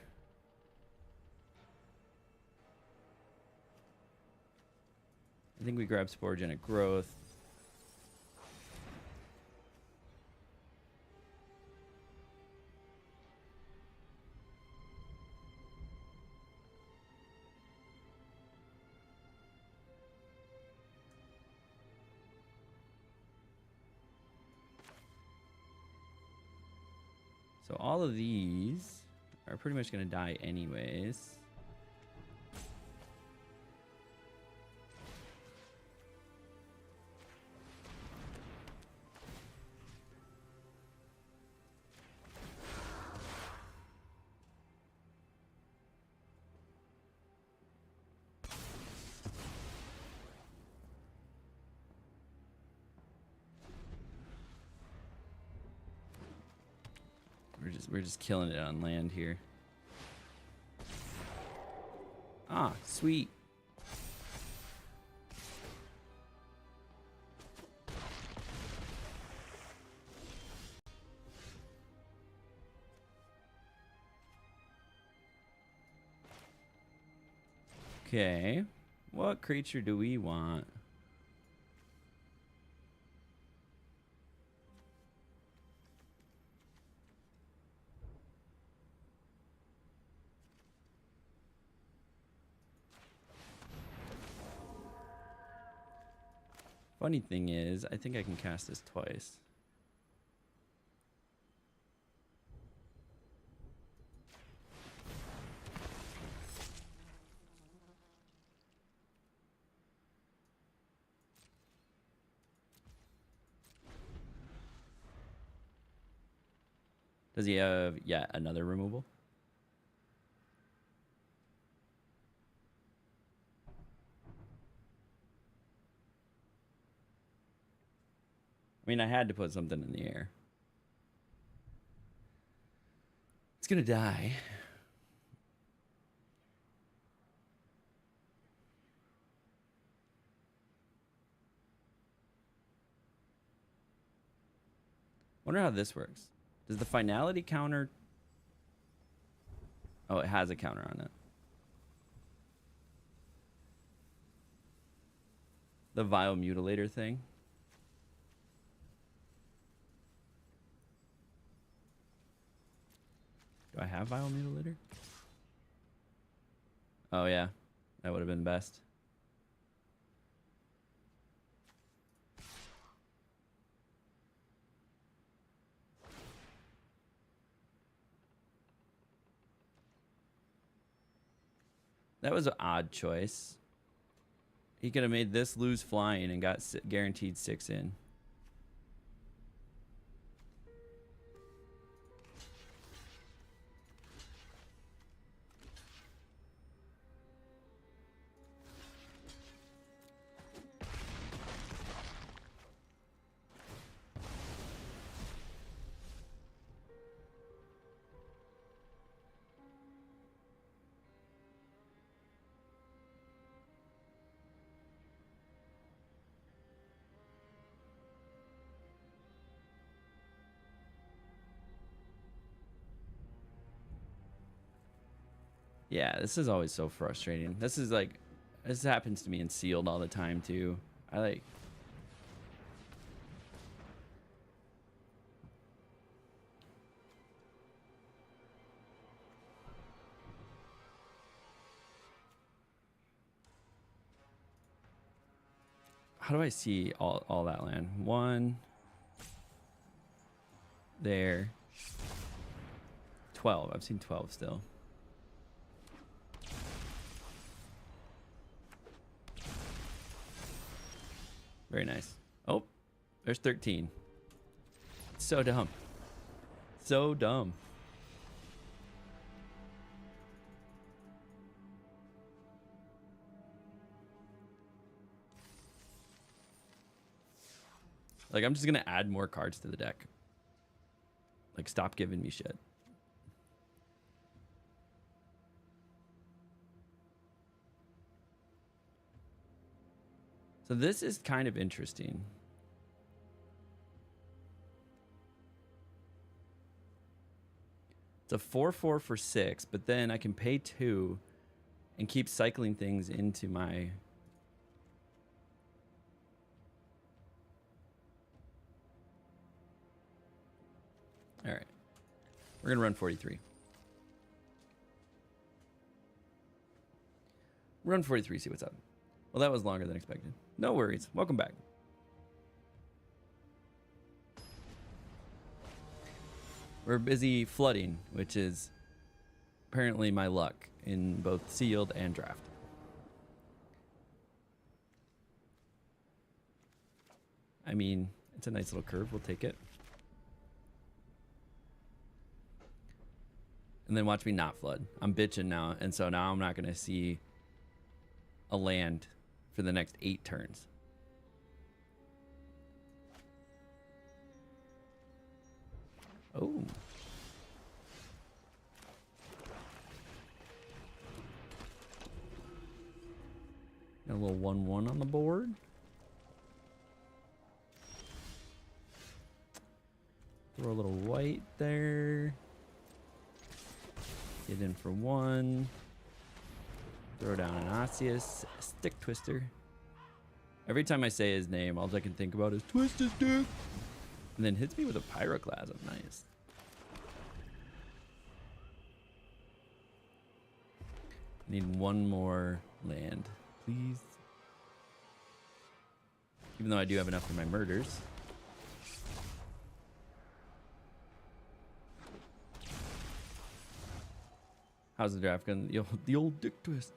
I think we grab Sporogenic Growth. So all of these are pretty much going to die anyways. We're just killing it on land here. Ah, sweet. Okay. What creature do we want? Funny thing is, I think I can cast this twice. Does he have yet another removal? I mean, I had to put something in the air. It's gonna die. Wonder how this works. Does the finality counter... Oh, it has a counter on it. The Vile Mutilator thing. Do I have Vile Mutilator? Oh, yeah. That would have been best. That was an odd choice. He could have made this lose flying and got guaranteed 6 in. Yeah, this is always so frustrating. This is like, this happens to me in Sealed all the time too. I like... How do I see all that land? 1. There. 12. I've seen 12 still. Very nice. Oh, there's 13. So dumb. So dumb. Like, I'm just gonna add more cards to the deck. Like, stop giving me shit. So this is kind of interesting. It's a 4/4 for 6, but then I can pay 2 and keep cycling things into my... All right. We're going to run 43. Run 43, see what's up. Well, that was longer than expected. No worries. Welcome back. We're busy flooding, which is apparently my luck in both sealed and draft. I mean, it's a nice little curve. We'll take it. And then watch me not flood. I'm bitching now, and so now I'm not going to see a land for the next 8 turns. Oh. Got a little 1/1 on the board. Throw a little white there. Get in for 1. Throw down an Osseous Stick Twister. Every time I say his name, all I can think about is Twist his dick. And then hits me with a Pyroclasm. Nice. Need 1 more land, please. Even though I do have enough for my murders. How's the draft gun? The old dick twist.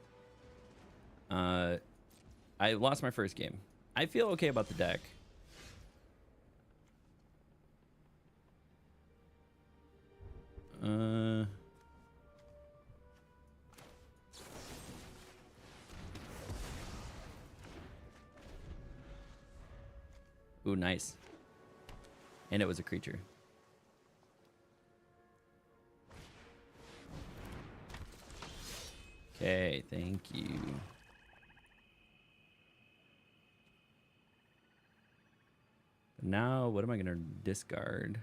I lost my first game. I feel okay about the deck. Ooh, nice. And it was a creature. Okay, thank you. Now, what am I going to discard?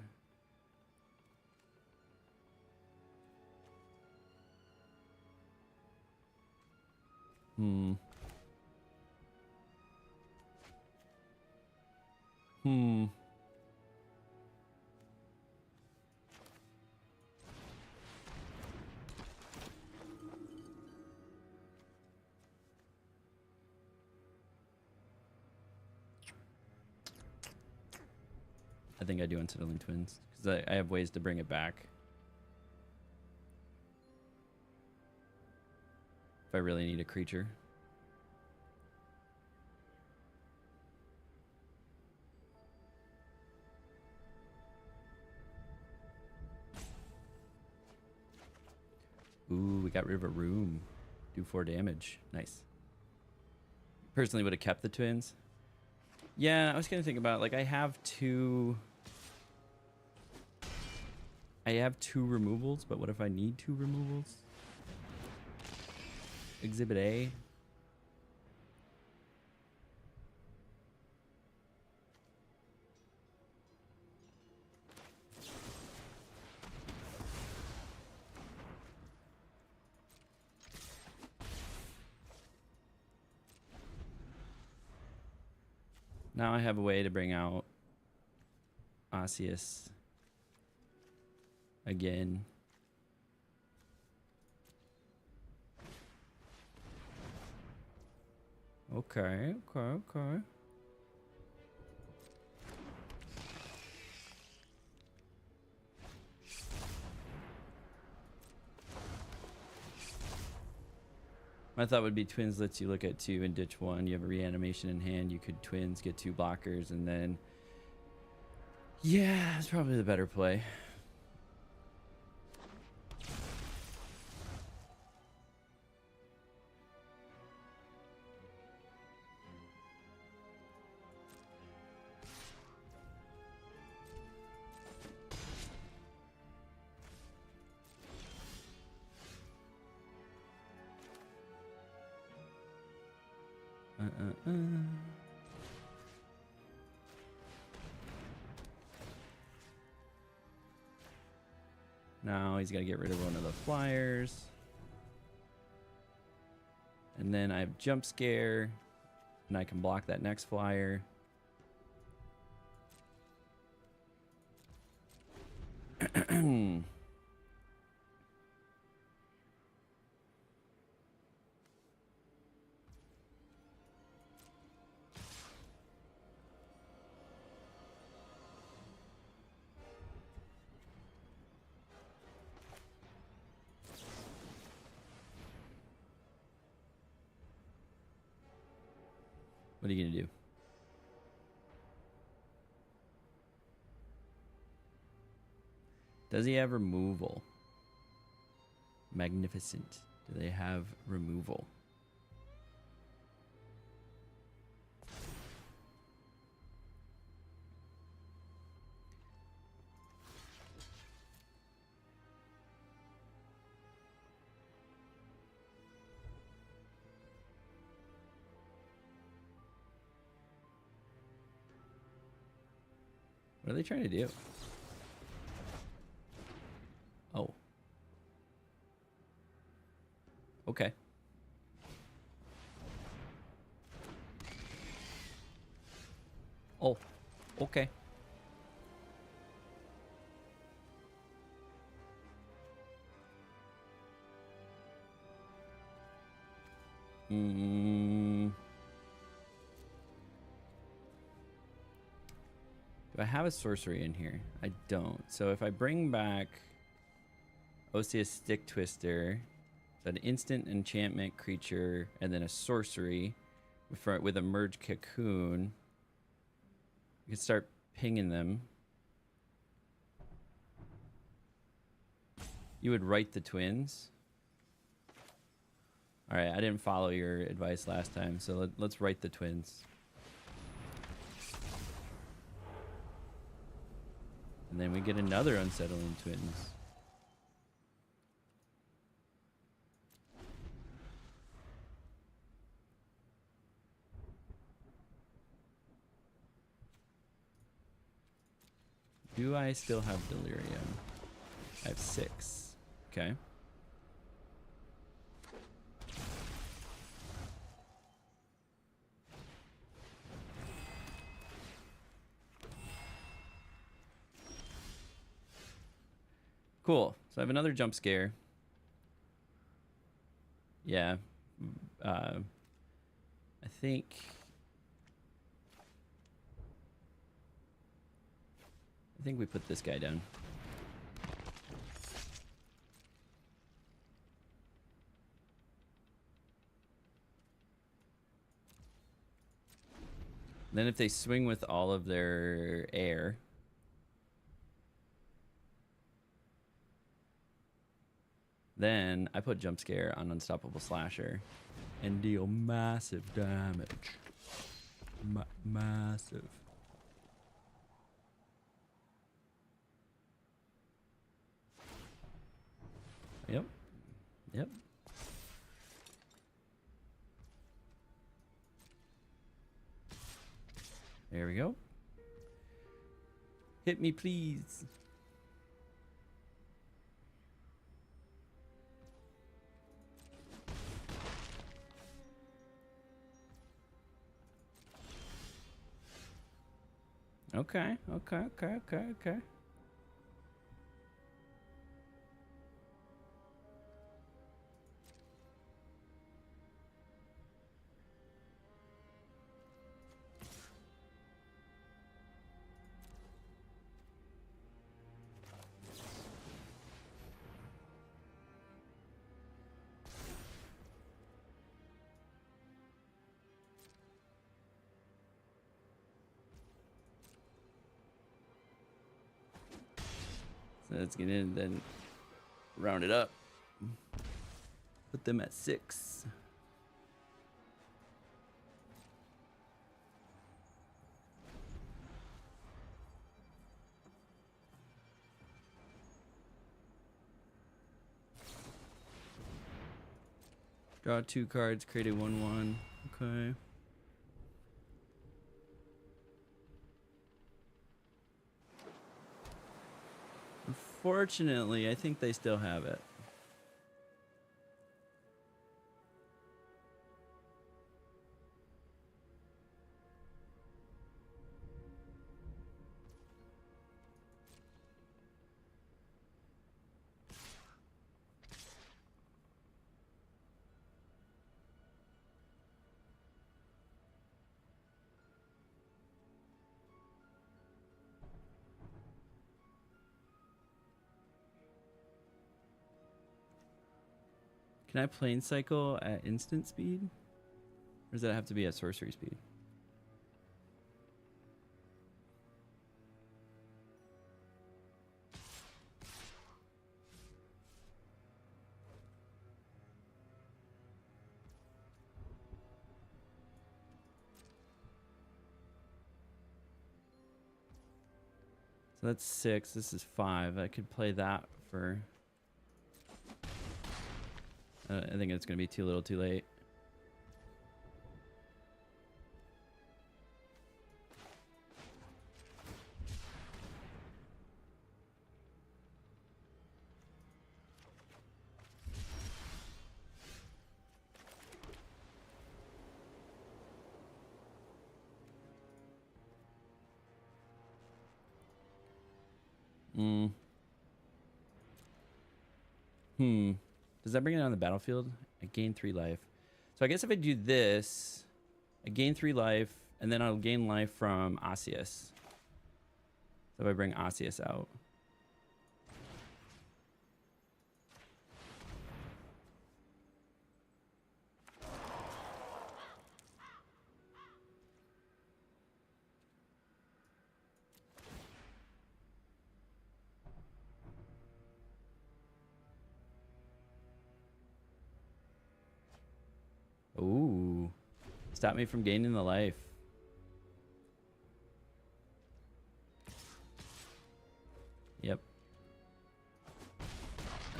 I think I do Unsettling Twins because I have ways to bring it back if I really need a creature. Ooh, we got River Room. Do 4 damage. Nice. Personally would have kept the twins. Yeah, I was gonna think about, like, I have two removals, but what if I need 2 removals? Exhibit A. Now I have a way to bring out Osseous again. Okay. My thought would be twins lets you look at 2 and ditch 1. You have a reanimation in hand. You could twins, get 2 blockers, and then... Yeah, it's probably the better play. Now he's got to get rid of one of the flyers. And then I have jump scare, and I can block that next flyer. What are you gonna do? Does he have removal? Magnificent. Do they have removal? What are they trying to do? Oh. Okay. Oh. Okay. Do I have a sorcery in here? I don't. So if I bring back Oseous Stick Twister, so an instant enchantment creature, and then a sorcery with a merge cocoon, we can start pinging them. You would write the twins. All right, I didn't follow your advice last time, so let's write the twins. And then we get another unsettling twins. Do I still have delirium? I have 6. Okay. Cool. So I have another jump scare. Yeah. I think we put this guy down. Then if they swing with all of their air, then I put jump scare on Unstoppable Slasher and deal massive damage. Massive. Yep. Yep. There we go. Hit me, please. Okay. So let's get in, then round it up. Put them at 6. Draw 2 cards, create a 1/1. Okay. Unfortunately, I think they still have it. Can I plane cycle at instant speed? Or does that have to be at sorcery speed? So that's 6. This is 5. I could play that for... I think it's going to be too little too late. Does that bring it on the battlefield? I gain 3 life. So I guess if I do this, I gain 3 life, and then I'll gain life from Osseous. So if I bring Osseous out. Ooh. Stop me from gaining the life. Yep.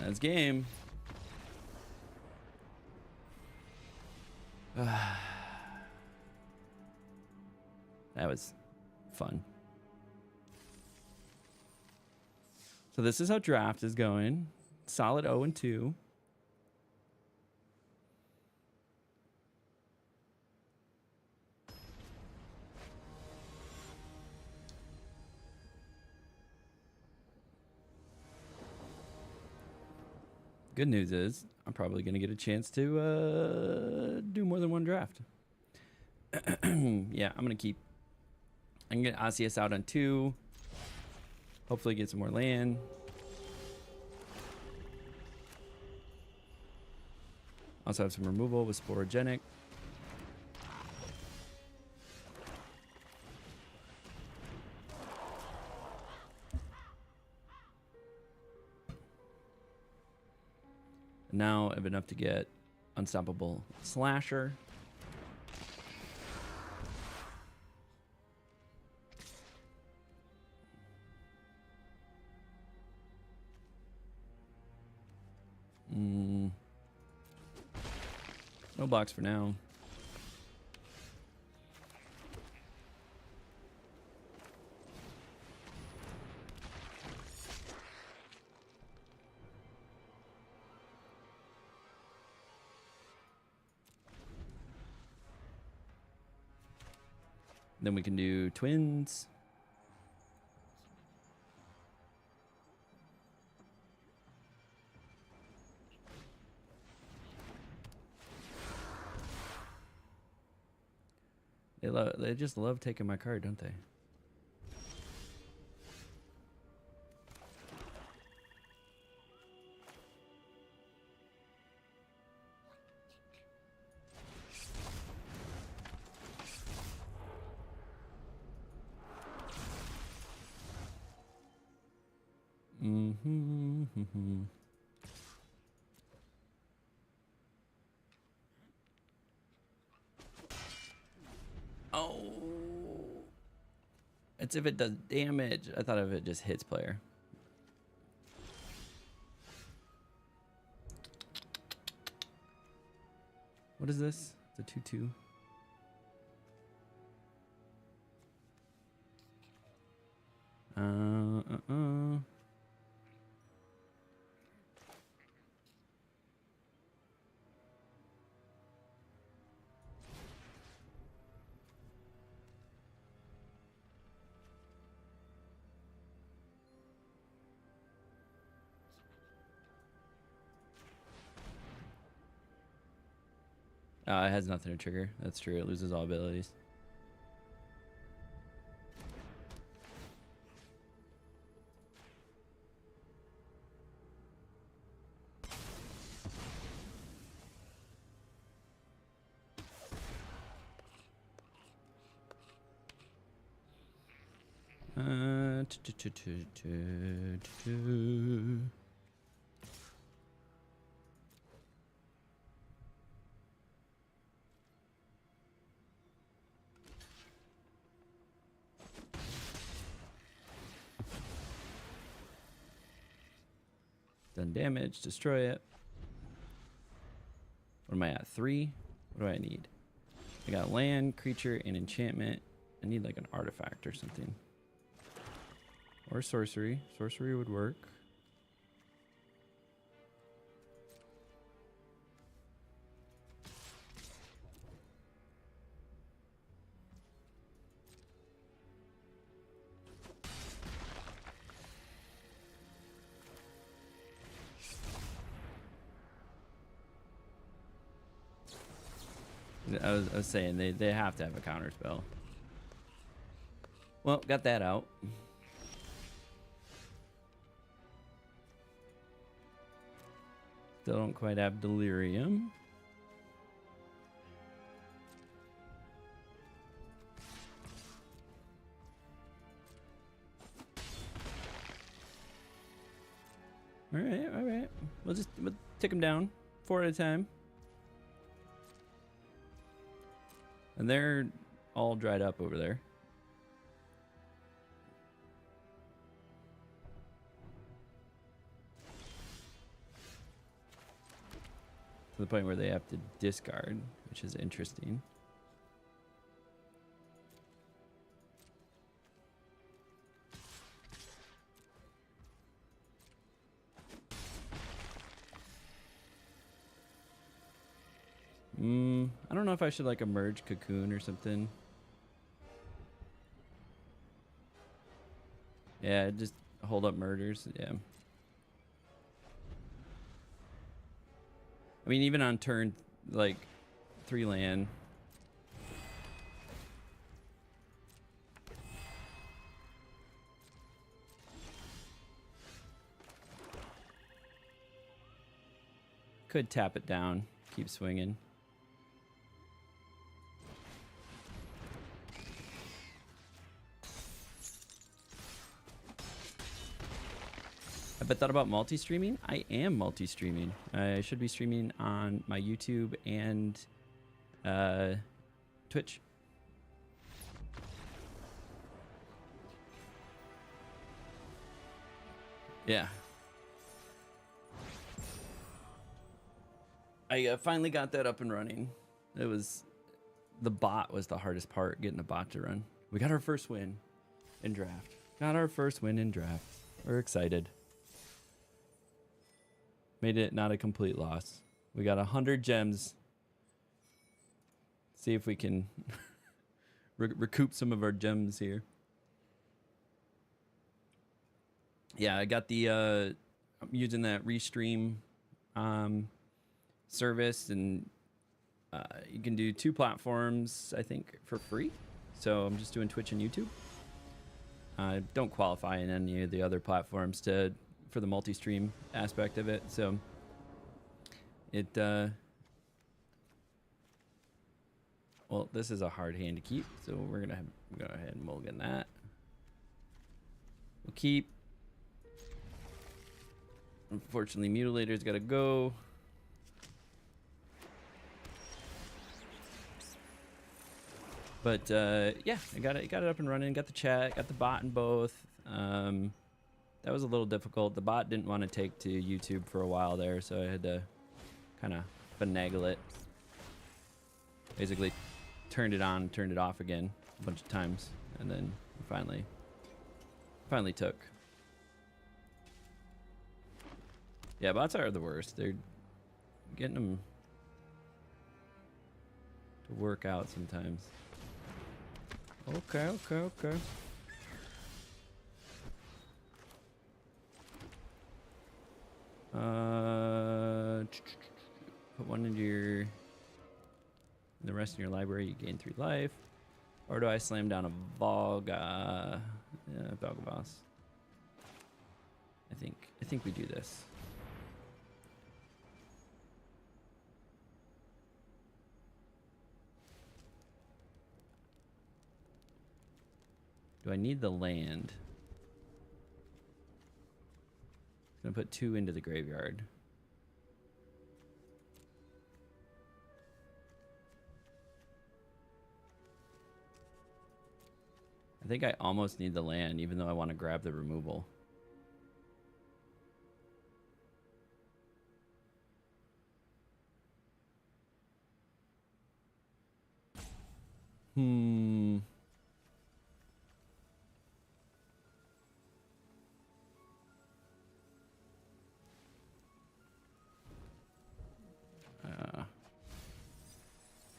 That's game. That was fun. So this is how draft is going. Solid 0-2. Good news is I'm probably going to get a chance to do more than one draft. Yeah, I'm going to keep... I can get Osseous out on 2. Hopefully get some more land. Also have some removal with Sporogenic. Now I have enough to get Unstoppable Slasher. No blocks for now. Then we can do twins. They just love taking my card, don't they? Oh, it's if it does damage. I thought if it just hits player. What is this? It's a 2/2. It has nothing to trigger. That's true. It loses all abilities. Done damage, destroy it. What am I at? 3? What do I need? I got land, creature, and enchantment. I need like an artifact or something. Or sorcery. Sorcery would work. I was saying they have to have a counter spell. Well, got that out. Still don't quite have delirium. All right. We'll take them down 4 at a time. And they're all dried up over there. To the point where they have to discard, which is interesting. I don't know if I should like emerge cocoon or something. Yeah, just hold up murders. Yeah. I mean, even on turn like 3 land. Could tap it down, keep swinging. Have I thought about multi-streaming? I am multi-streaming. I should be streaming on my YouTube and Twitch. Yeah. I finally got that up and running. The bot was the hardest part, getting the bot to run. We got our first win in draft. We're excited. Made it not a complete loss. We got 100 gems. See if we can recoup some of our gems here. Yeah, I got the I'm using that Restream service, and you can do 2 platforms, I think, for free. So I'm just doing Twitch and YouTube. I don't qualify in any of the other platforms for the multi-stream aspect of it, so it well, this is a hard hand to keep, so we're gonna go ahead and mulligan that. We'll keep. Unfortunately, Mutilator's gotta go. But yeah, I got it up and running. Got the chat, got the bot in both. That was a little difficult. The bot didn't want to take to YouTube for a while there, so I had to kind of finagle it. Basically, turned it on, turned it off again a bunch of times, and then finally took. Yeah, bots are the worst. They're getting them to work out sometimes. Okay. Put one into your the rest in your library, you gain 3 life. Or do I slam down a Volga? Yeah, Volgavoss. I think we do this. Do I need the land? I'm gonna put 2 into the graveyard. I think I almost need the land, even though I want to grab the removal.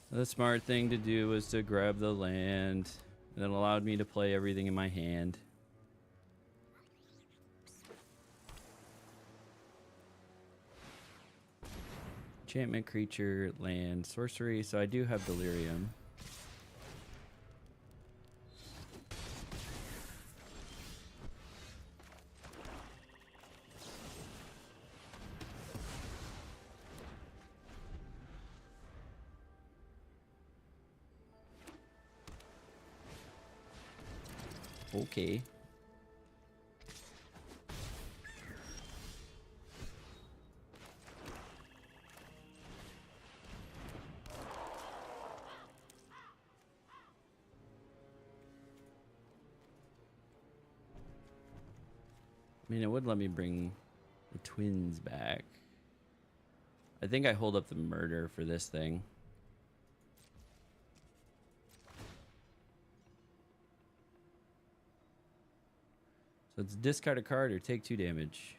The smart thing to do was to grab the land. And it allowed me to play everything in my hand. Enchantment, creature, land, sorcery. So I do have Delirium. Okay. I mean, it would let me bring the twins back. I think I hold up the murder for this thing. So it's discard a card or take 2 damage.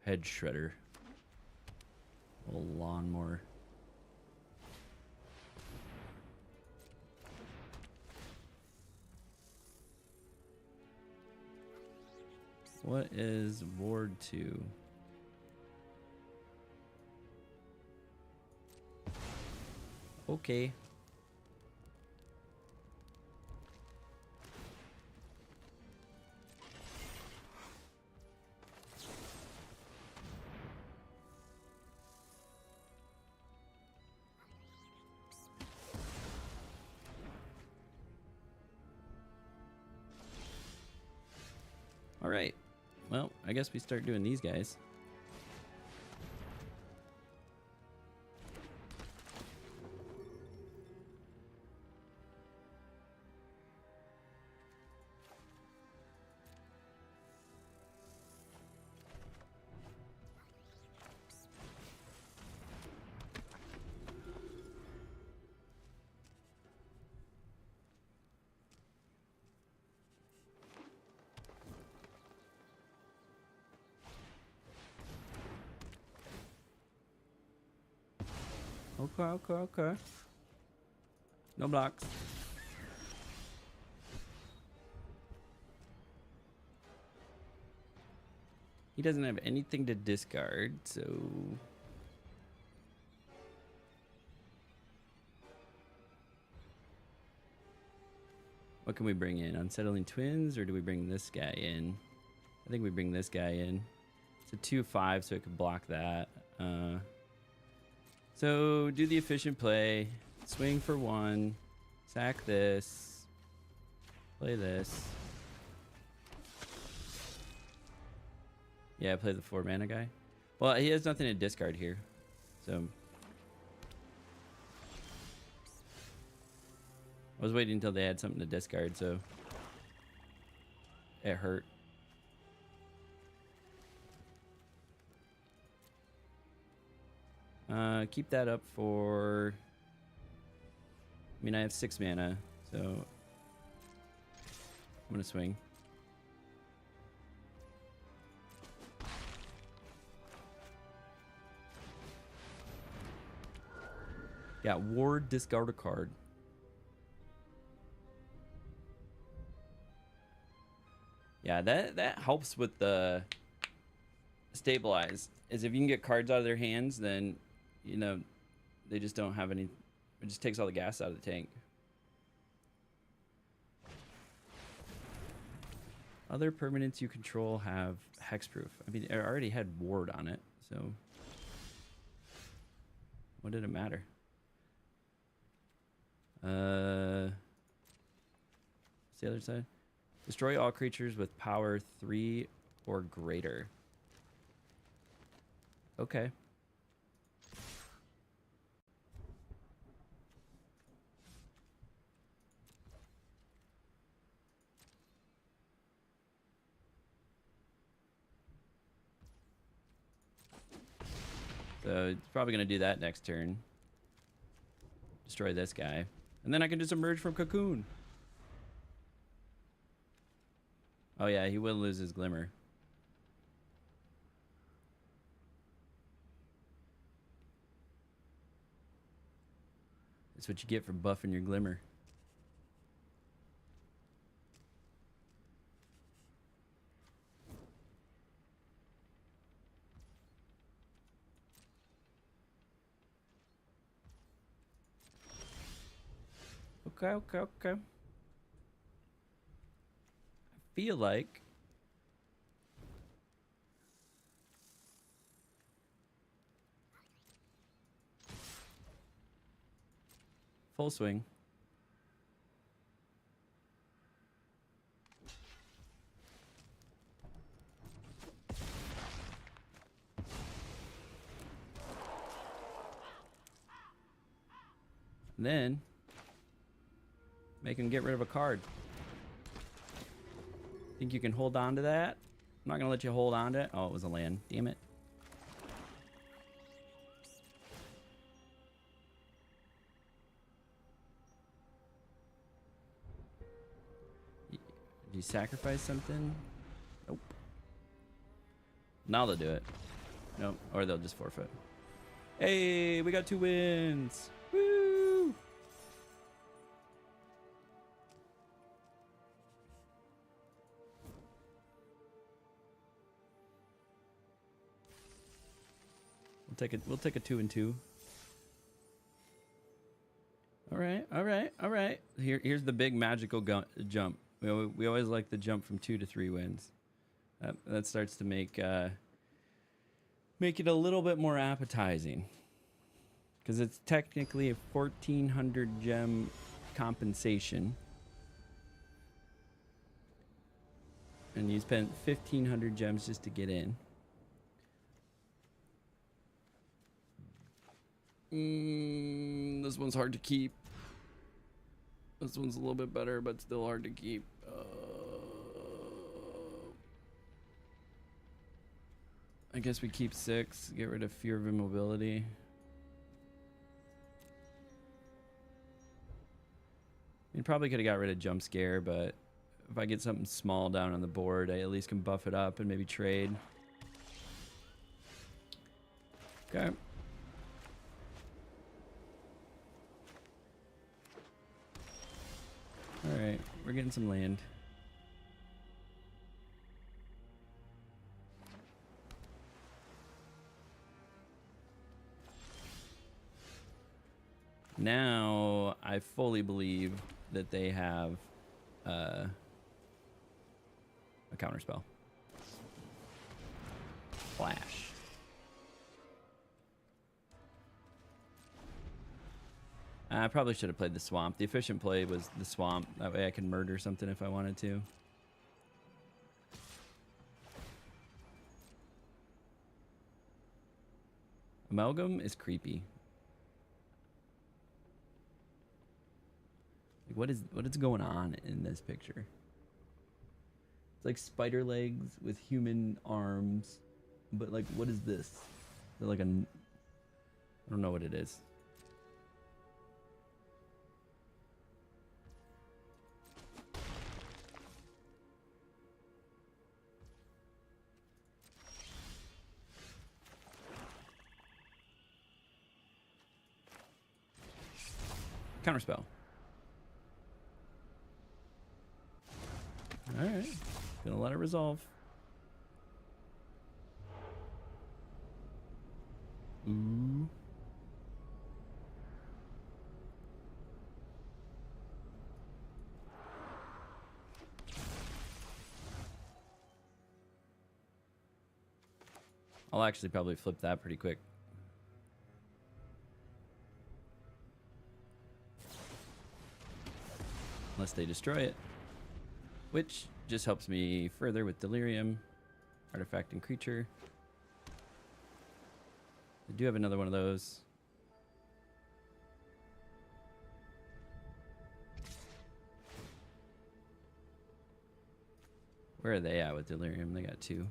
Head shredder. A lawnmower. What is Ward 2? Okay. All right. Well, I guess we start doing these guys. Okay. No blocks. He doesn't have anything to discard, so... What can we bring in? Unsettling Twins, or do we bring this guy in? I think we bring this guy in. It's a 2/5, so it could block that. So do the efficient play, swing for 1, sack this, play this. Yeah, play the 4 mana guy. Well, he has nothing to discard here, so I was waiting until they had something to discard, so it hurt. Keep that up for... I mean, I have 6 mana, so I'm gonna swing. Yeah, Ward, discard a card. Yeah, that helps with the stabilize. Is if you can get cards out of their hands, then you know they just don't have any. It just takes all the gas out of the tank. Other permanents you control have hexproof. I mean, I already had ward on it, so what did it matter? What's the other side? Destroy all creatures with power 3 or greater. Okay. So it's probably going to do that next turn. Destroy this guy. And then I can just emerge from Cocoon. Oh yeah, he will lose his Glimmer. That's what you get for buffing your Glimmer. Okay. I feel like full swing. And then make him get rid of a card. Think you can hold on to that? I'm not gonna let you hold on to it. Oh, it was a land. Damn it. Did you sacrifice something? Nope. Now they'll do it. Nope. Or they'll just forfeit. Hey, we got 2 wins. Woo! We'll take a 2 and 2. All right. Here's the big magical jump. We always like the jump from 2 to 3 wins. That starts to make it a little bit more appetizing, because it's technically a 1,400 gem compensation, and you spent 1,500 gems just to get in. This one's hard to keep. This one's a little bit better, but still hard to keep. I guess we keep 6, get rid of Fear of Immobility. I mean, probably could have got rid of Jump Scare, but if I get something small down on the board, I at least can buff it up and maybe trade. Okay. Alright, we're getting some land. Now, I fully believe that they have a counterspell. Flash. I probably should have played the swamp. The efficient play was the swamp. That way I can murder something if I wanted to. Amalgam is creepy. Like, what is going on in this picture? It's like spider legs with human arms, but like, what is this? They're like I don't know what it is. Counterspell. All right. Gonna let it resolve. Ooh. I'll actually probably flip that pretty quick. Unless they destroy it. Which just helps me further with Delirium, Artifact and Creature. I do have another one of those. Where are they at with Delirium? They got 2.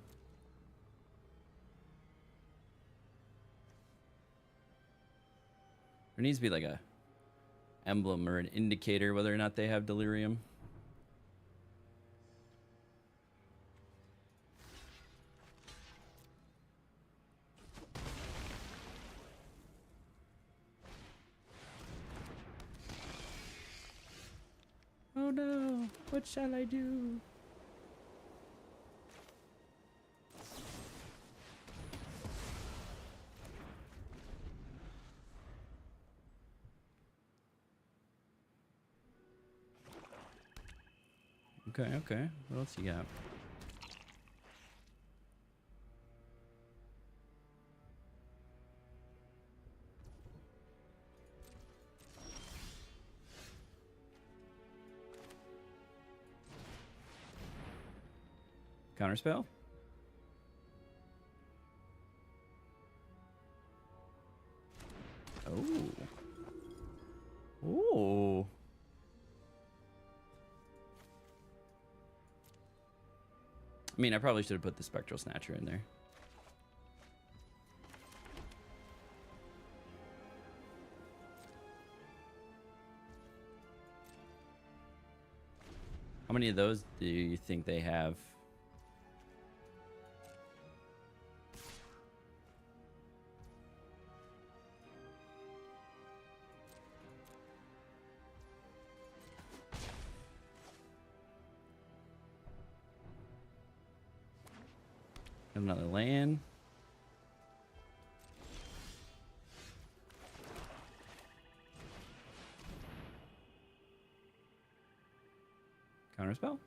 There needs to be like a emblem or an indicator whether or not they have Delirium. Oh no, what shall I do? Okay, okay. What else you got? Counterspell? Oh. Oh. I mean, I probably should have put the Spectral Snatcher in there. How many of those do you think they have? Another land. Counterspell?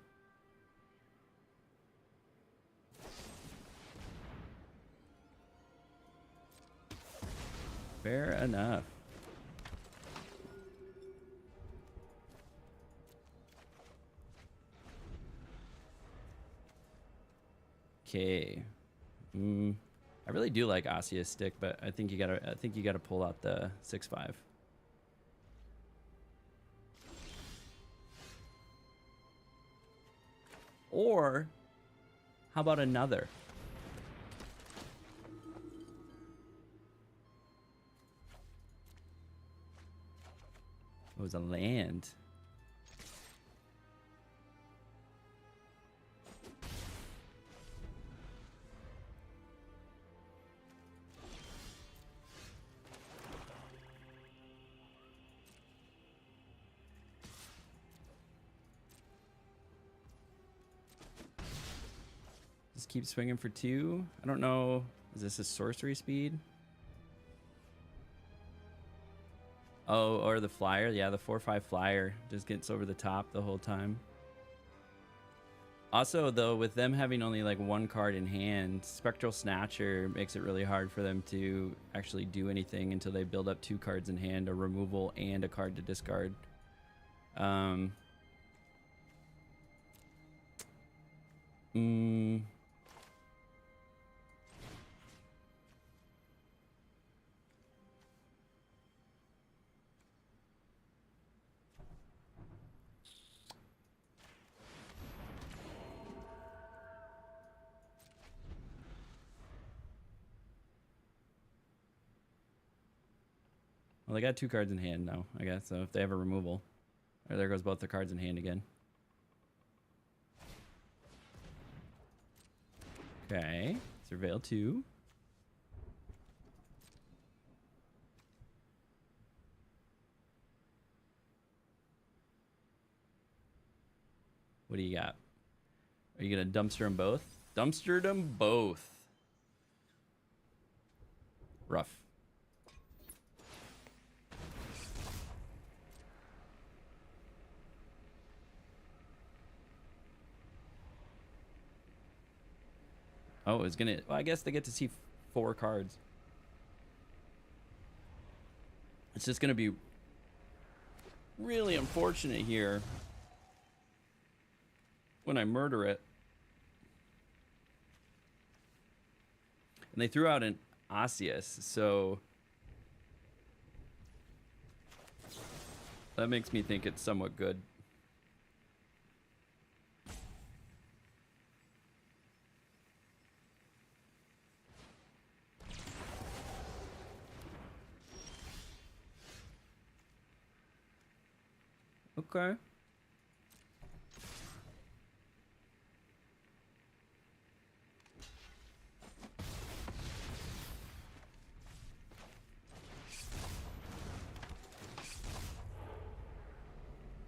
Fair enough. Okay. I really do like Osseous Stick, but I think you gotta pull out the 6/5. Or how about another? It was a land. Just keep swinging for 2. I don't know. Is this a sorcery speed? Oh, or the flyer. Yeah, the 4/5 flyer just gets over the top the whole time. Also, though, with them having only like 1 card in hand, Spectral Snatcher makes it really hard for them to actually do anything until they build up 2 cards in hand, a removal and a card to discard. Well, they got 2 cards in hand now, I guess. So if they have a removal, or there goes both the cards in hand again. Okay, Surveil 2. What do you got? Are you gonna dumpster them both? Dumpster them both. Rough. Oh, it's gonna. Well, I guess they get to see 4 cards. It's just gonna be really unfortunate here when I murder it. And they threw out an Osseous, so that makes me think it's somewhat good. Okay.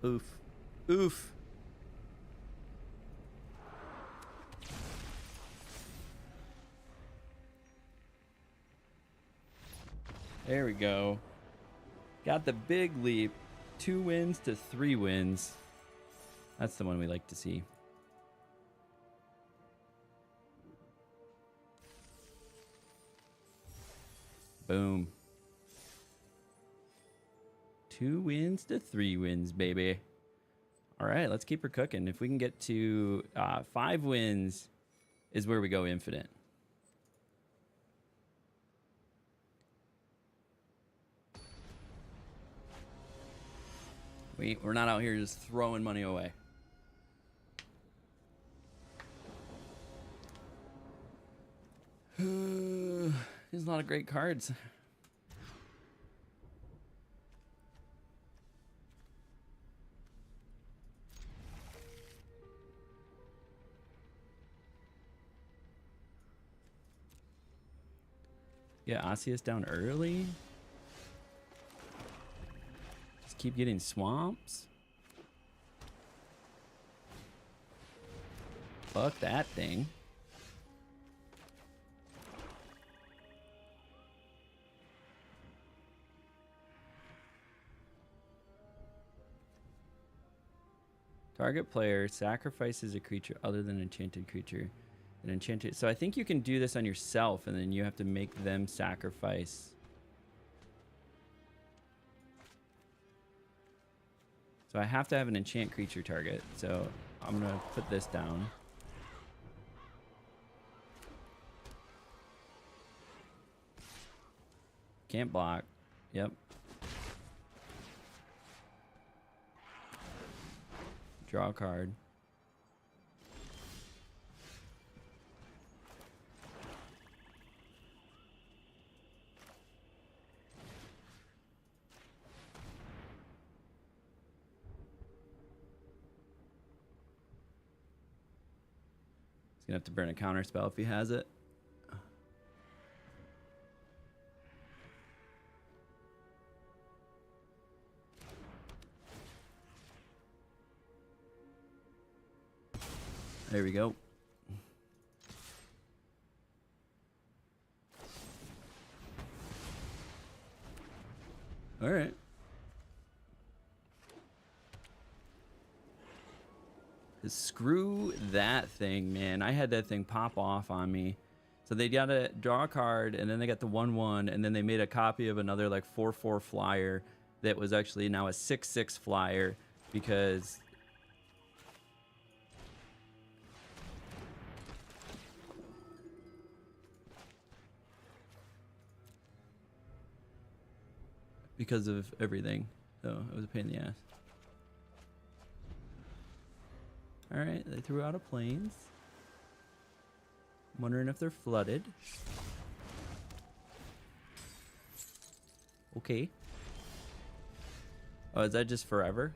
Oof. Oof. There we go. Got the big leap. 2 wins to 3 wins. That's the one we like to see. Boom. 2 wins to 3 wins, baby. All right, let's keep her cooking. If we can get to 5 wins is where we go infinite. We're not out here just throwing money away. There's a lot of great cards. Yeah, Osseous down early. Just keep getting swamps. Fuck that thing. Target player sacrifices a creature other than an enchanted creature. An enchanted. So I think you can do this on yourself, and then you have to make them sacrifice. So I have to have an enchant creature target. So I'm gonna put this down. Can't block. Yep. Draw a card. He's gonna have to burn a counter spell if he has it. There we go. All right. Screw that thing, man. I had that thing pop off on me. So they got to draw a card, and then they got the 1/1, and then they made a copy of another like 4/4 flyer that was actually now a 6/6 flyer because of everything. So it was a pain in the ass. All right, they threw out a plains. I'm wondering if they're flooded. Okay. Oh, is that just forever?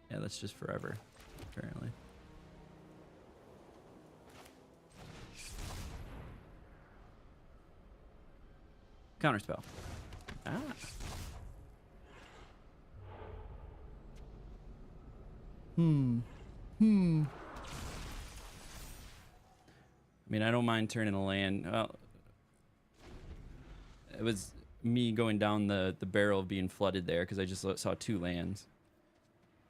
Yeah, that's just forever, apparently. Counterspell. Ah. mean, I don't mind turning a land. Well, it was me going down the barrel of being flooded there because I just saw 2 lands.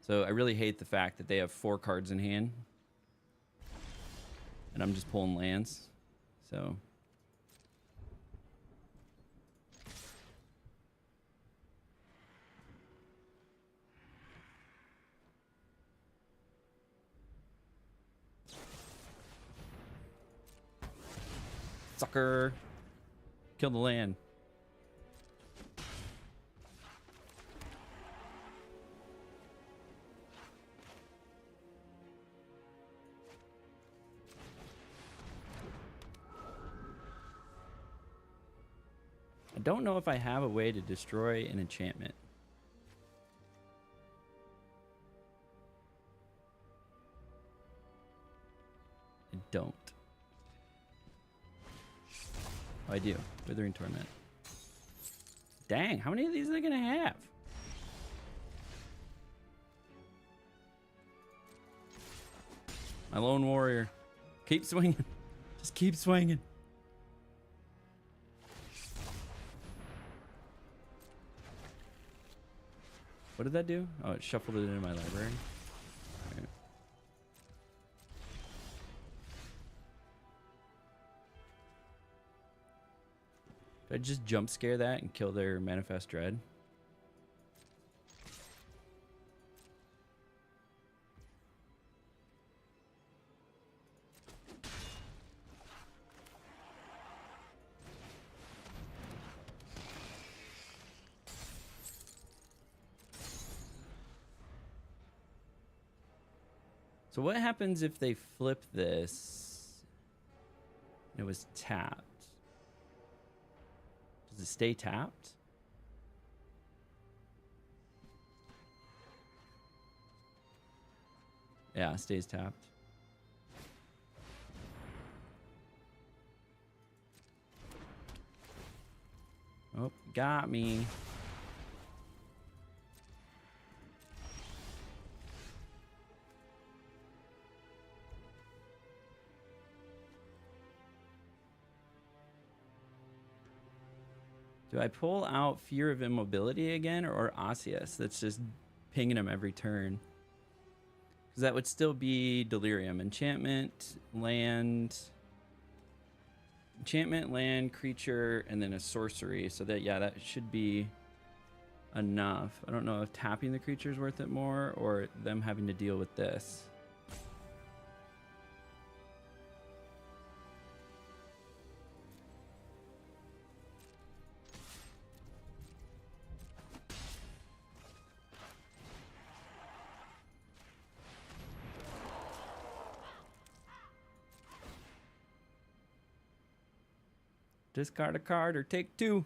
So I really hate the fact that they have 4 cards in hand. And I'm just pulling lands. So... Sucker. Kill the land. I don't know if I have a way to destroy an enchantment. I don't. Oh, I do. Withering Torment. Dang, how many of these are they gonna have? My lone warrior. Keep swinging. Just keep swinging. What did that do? Oh, it shuffled it into my library. Right. Did I just jump scare that and kill their Manifest Dread? So what happens if they flip this? It was tapped. Does it stay tapped? Yeah, it stays tapped. Oh, got me. Do I pull out Fear of Immobility again or Osseous that's just pinging him every turn? Because that would still be Delirium. Enchantment, land, creature, and then a sorcery. So that, yeah, that should be enough. I don't know if tapping the creature is worth it more or them having to deal with this. Discard a card or take 2.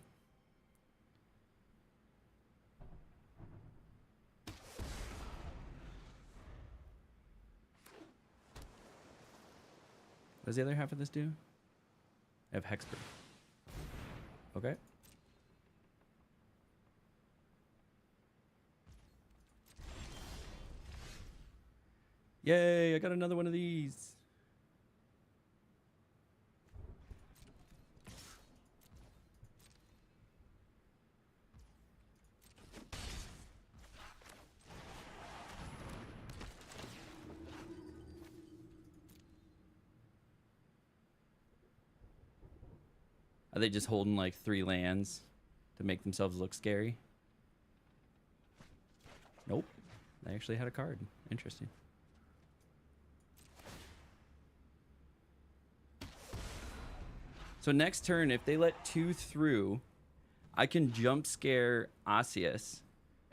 What does the other half of this do? I have Hexproof. Okay. Yay, I got another one of these. Are they just holding like 3 lands to make themselves look scary? Nope. They actually had a card. Interesting. So next turn, if they let 2 through, I can jump scare Osseous,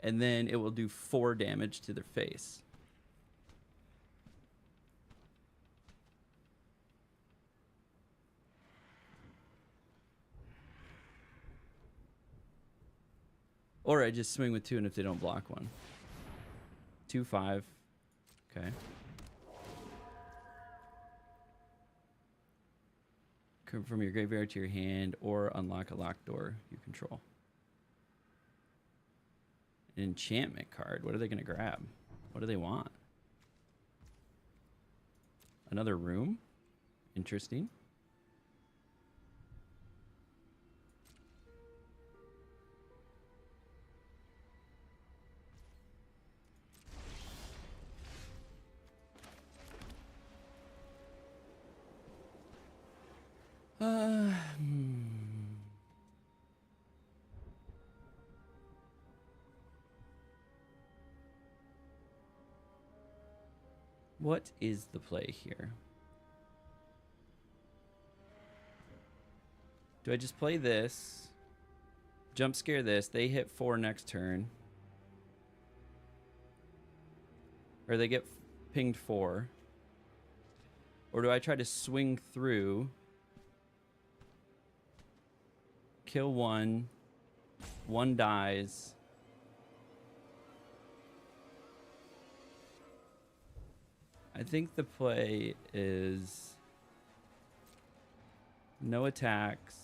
and then it will do 4 damage to their face. Or I just swing with 2, and if they don't block 1. 2, 5. Okay. Come from your graveyard to your hand, or unlock a locked door you control. An enchantment card. What are they going to grab? What do they want? Another room? Interesting. Hmm. What is the play here? Do I just play this? Jump scare this. They hit 4 next turn. Or they get pinged 4. Or do I try to swing through? Kill 1. 1 dies. I think the play is no attacks.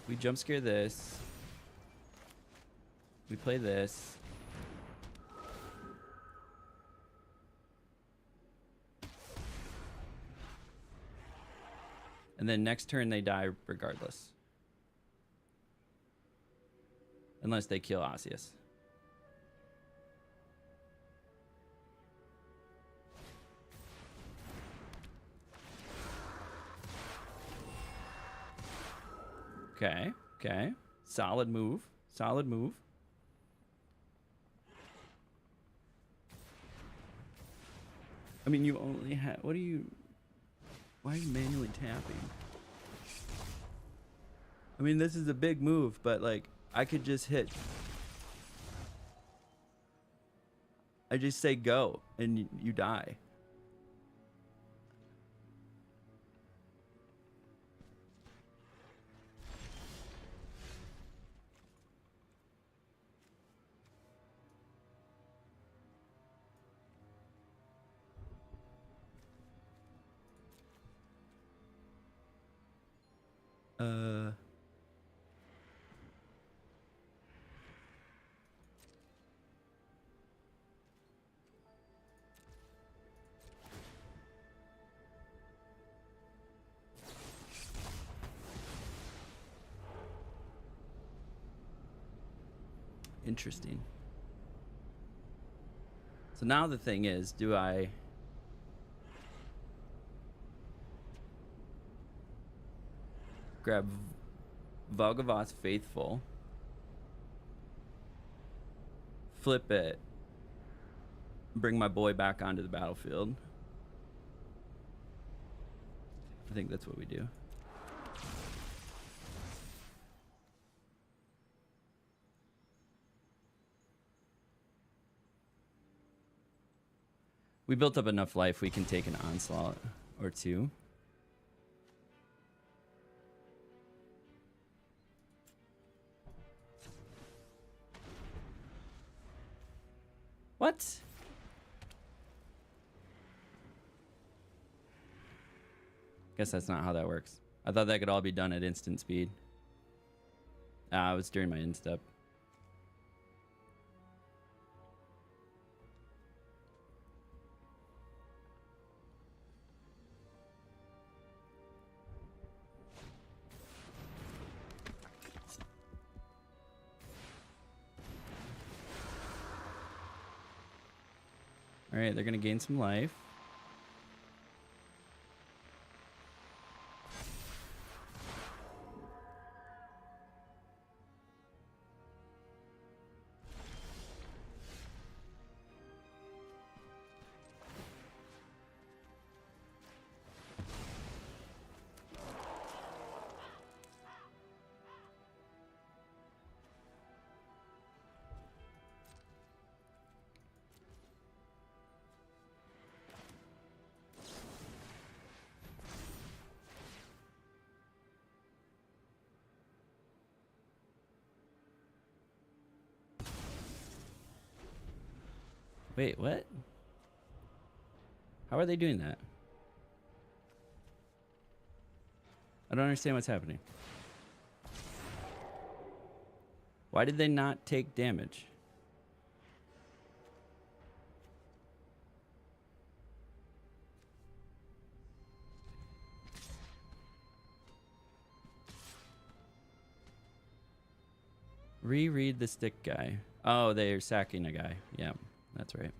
We jump scare this. We play this. And then next turn they die regardless. Unless they kill Osseous. Okay, okay. Solid move. Solid move. I mean, you only have... What are you... Why are you manually tapping? I mean, this is a big move, but, like, I could just hit... I just say go, and you die. Interesting. So now the thing is, do I... grab Valgavoth's Faithful, flip it, bring my boy back onto the battlefield? I think that's what we do. We built up enough life, we can take an onslaught or 2. What? Guess that's not how that works. I thought that could all be done at instant speed. Ah, it was during my end step. All right, they're gonna gain some life. Wait, what? How are they doing that? I don't understand what's happening. Why did they not take damage? Reread the stick guy. Oh, they're sacking a guy. Yeah, that's right.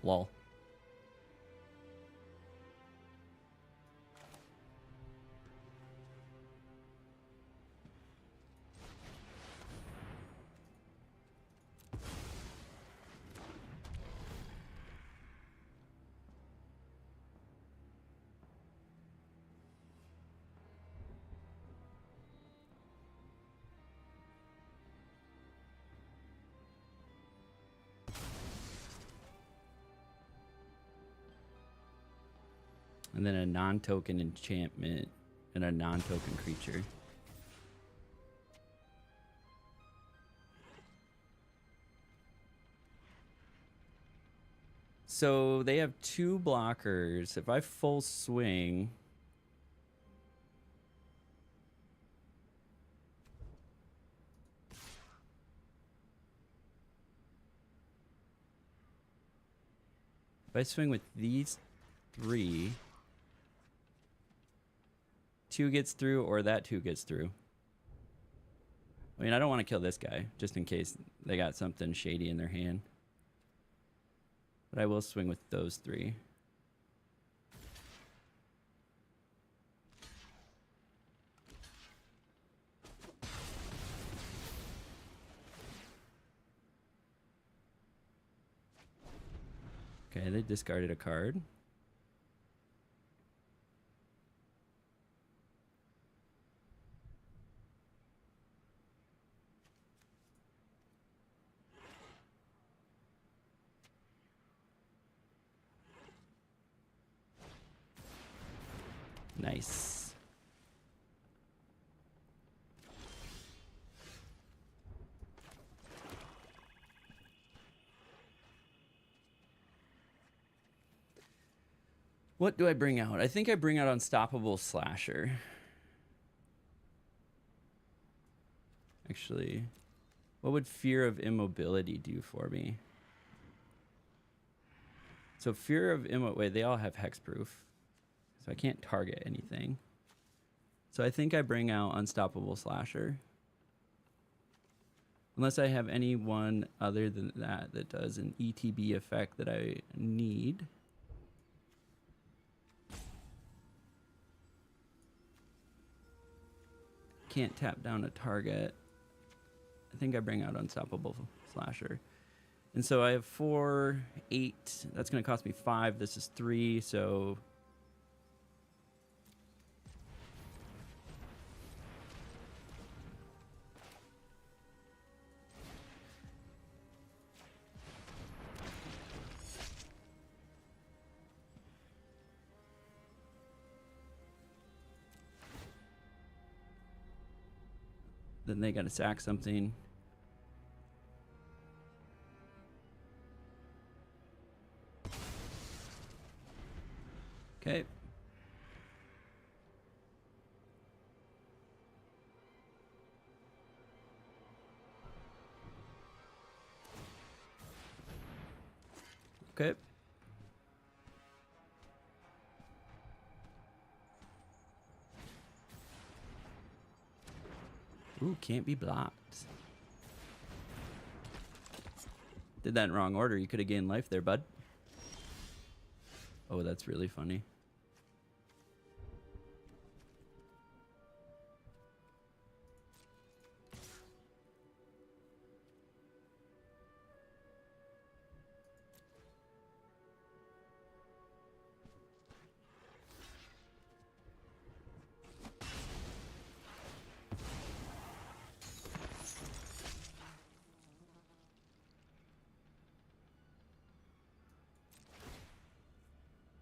Lol. And then a non-token enchantment and a non-token creature. So they have 2 blockers. If I full swing... If I swing with these 3... 2 gets through, or that 2 gets through. I mean, I don't want to kill this guy, just in case they got something shady in their hand. But I will swing with those 3. Okay, they discarded a card. Nice. What do I bring out? I think I bring out Unstoppable Slasher. Actually, what would Fear of Immobility do for me? So Fear of Immobility, wait, they all have hexproof. So I can't target anything. So I think I bring out Unstoppable Slasher. Unless I have anyone other than that that does an ETB effect that I need. Can't tap down a target. I think I bring out Unstoppable Slasher. And so I have 4, 8. That's going to cost me 5. This is 3, so... Then they got to sack something. Okay. Okay. Ooh, can't be blocked. Did that in wrong order. You could have gained life there, bud. Oh, that's really funny.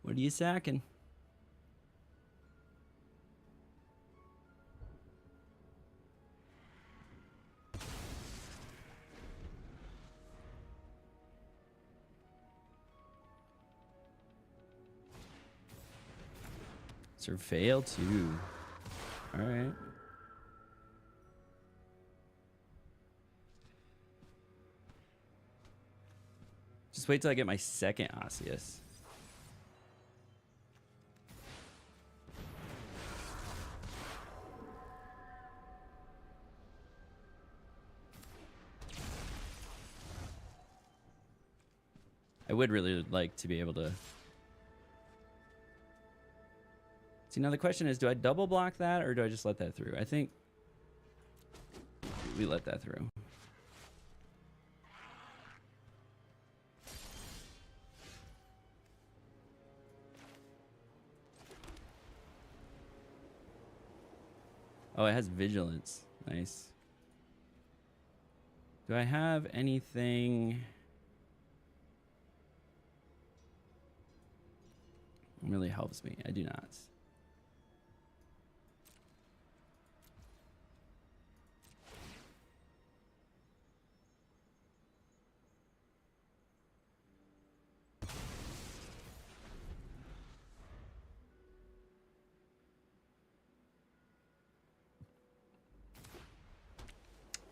What are you sacking? Surveil too. All right. Just wait till I get my second Osseous. I would really like to be able to. See, now the question is, do I double block that or do I just let that through? I think we let that through. Oh, it has vigilance. Nice. Do I have anything? It really helps me. I do not.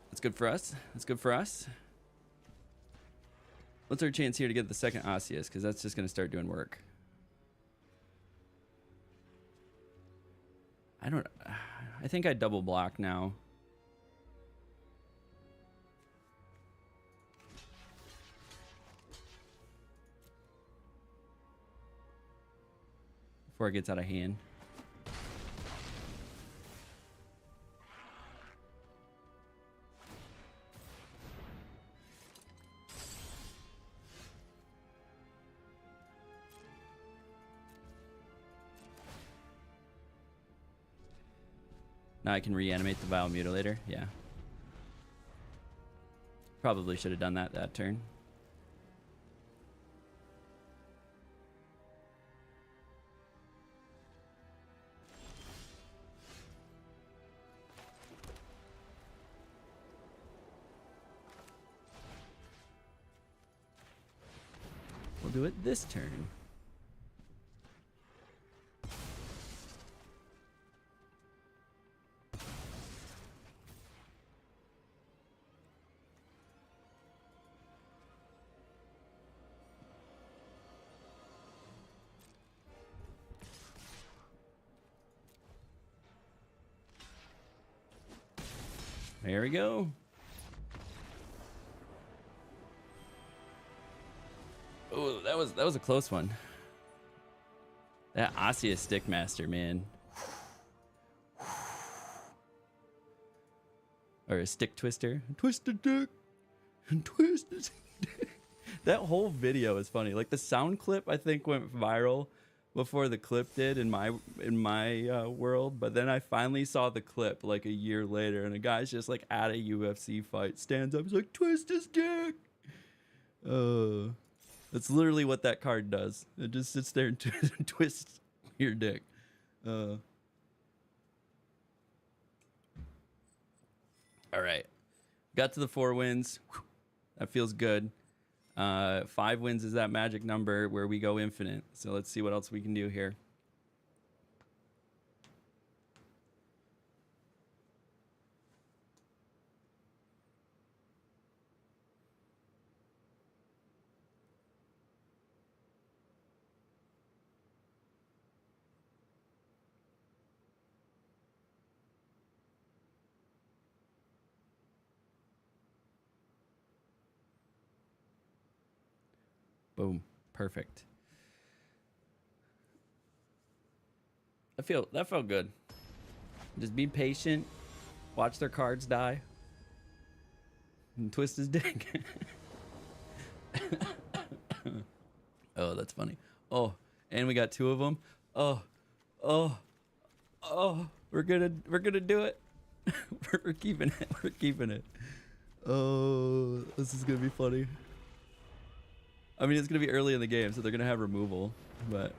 That's good for us. That's good for us. What's our chance here to get the second Osseous? Because that's just going to start doing work. I think I double block now. Before it gets out of hand. Now I can reanimate the Vile Mutilator. Yeah. Probably should have done that turn. We'll do it this turn. There we go. Oh, that was a close one. That Osseous Stickmaster, man. Or a Stick Twister. Twisted dick. Twisted dick. That whole video is funny. Like the sound clip I think went viral before the clip did in my world, but then I finally saw the clip like a year later, and a guy's just like at a UFC fight, stands up, he's like, twist his dick. That's literally what that card does. It just sits there and twists your dick. All right, got to the 4 wins. Whew. That feels good. 5 wins is that magic number where we go infinite. So let's see what else we can do here. Boom. Perfect. That felt good. Just be patient. Watch their cards die. And twist his dick. Oh, that's funny. Oh, and we got 2 of them. Oh. We're gonna do it. We're keeping it. We're keeping it. Oh, this is gonna be funny. I mean, it's going to be early in the game, so they're going to have removal, but...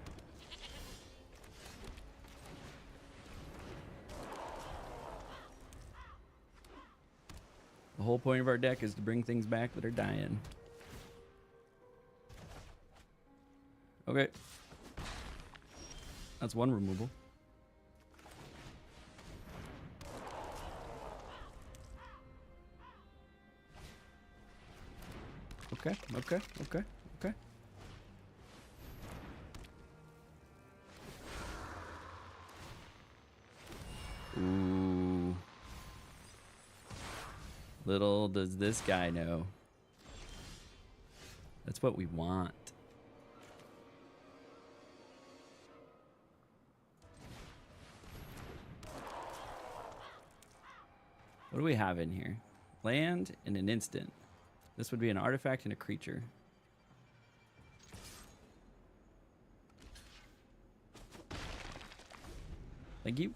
The whole point of our deck is to bring things back that are dying. Okay. That's 1 removal. Okay. Ooh. Little does this guy know. That's what we want. What do we have in here? Land and an instant. This would be an artifact and a creature. Thank you.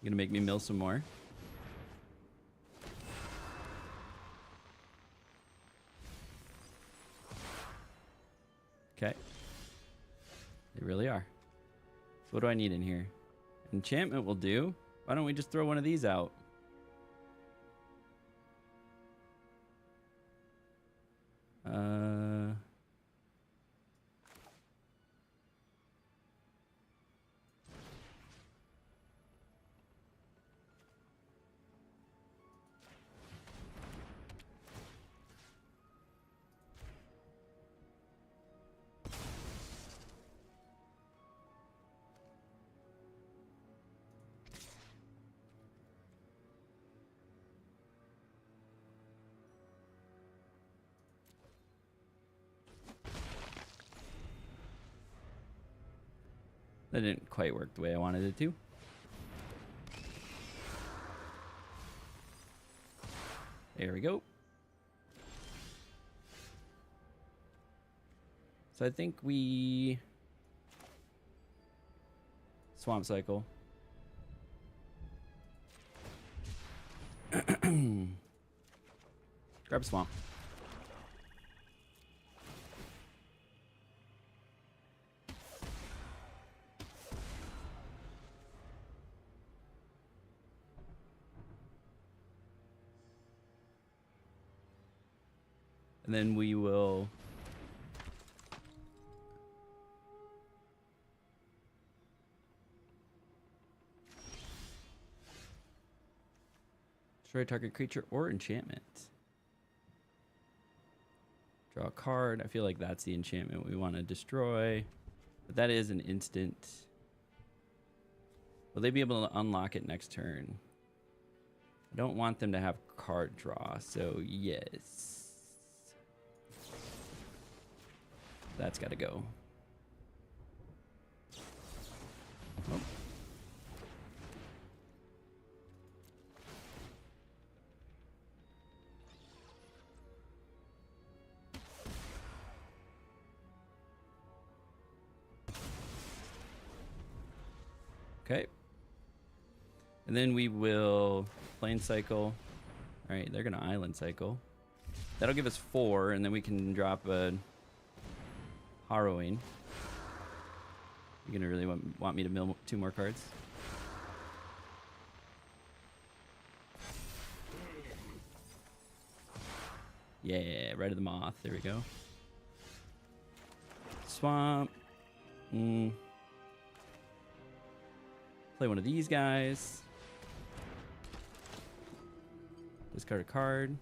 You're gonna make me mill some more. Okay. They really are. So what do I need in here? Enchantment will do. Why don't we just throw one of these out? That didn't quite work the way I wanted it to. There we go. So I think we... Swamp Cycle. Grab Swamp. And then we will destroy target creature or enchantment. Draw a card. I feel like that's the enchantment we want to destroy. But that is an instant. Will they be able to unlock it next turn? I don't want them to have card draw, so yes. That's got to go. Oh. Okay. And then we will plane cycle. All right, they're going to island cycle. That'll give us 4, and then we can drop a Harrowing. You're gonna really want me to mill 2 more cards? Yeah, Red of the Moth. There we go. Swamp. Play one of these guys. Discard a card.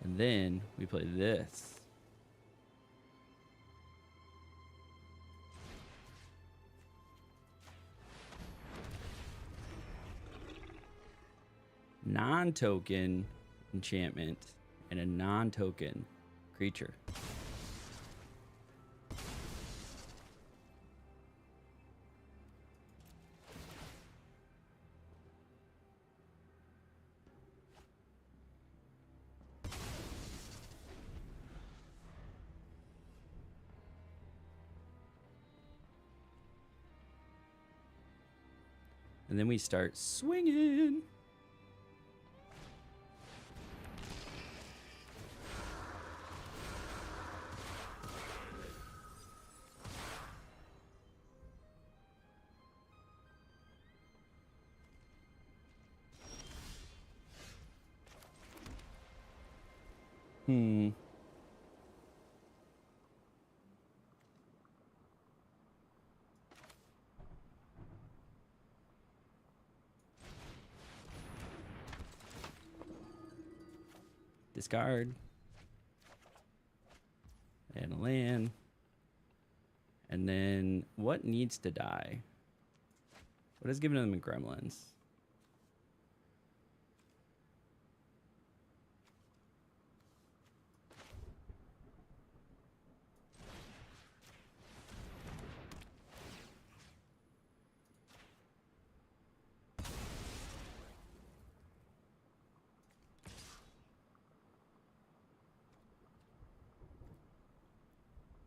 And then we play this. Non-token enchantment and a non-token creature. And then we start swinging. Hmm. Discard. And a land. And then what needs to die? What is giving them in gremlins?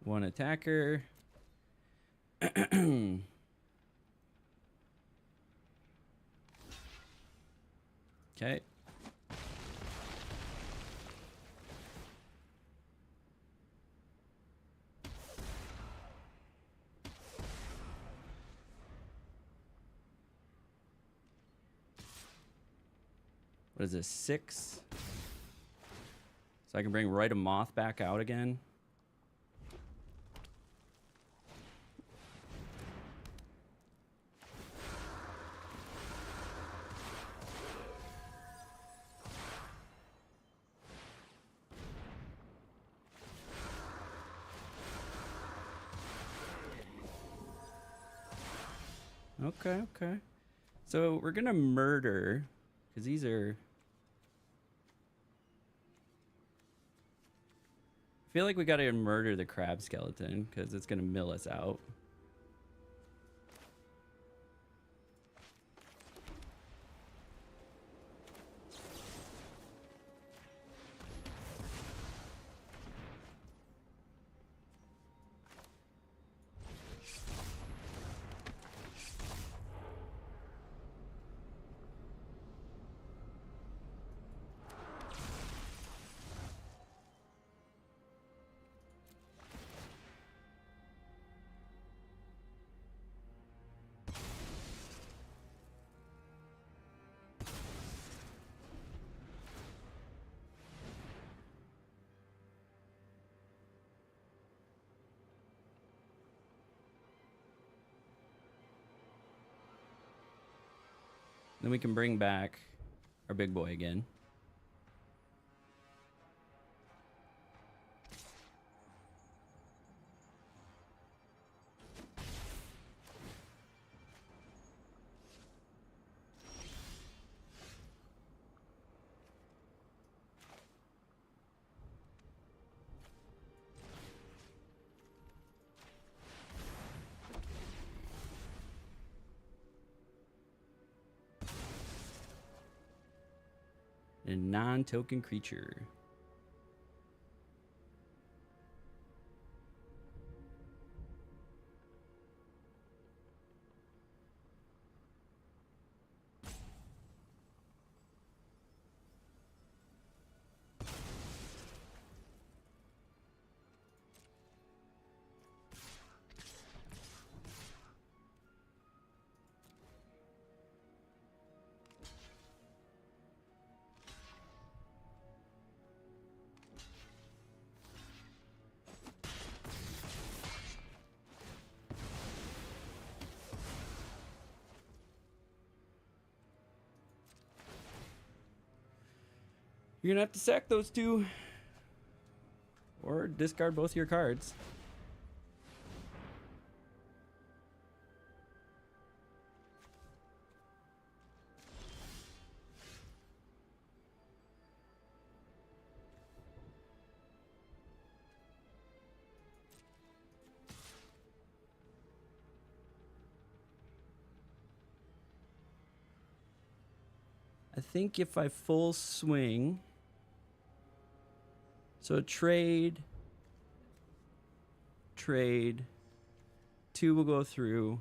One attacker. Okay. What is this? 6. So I can bring Rite of Moth back out again. Okay, okay. So we're gonna murder, because these are... I feel like we gotta murder the crab skeleton, because it's gonna mill us out. Then we can bring back our big boy again. A non-token creature. You're gonna have to sack those two. Or discard both your cards. I think if I full swing, so trade, 2 will go through,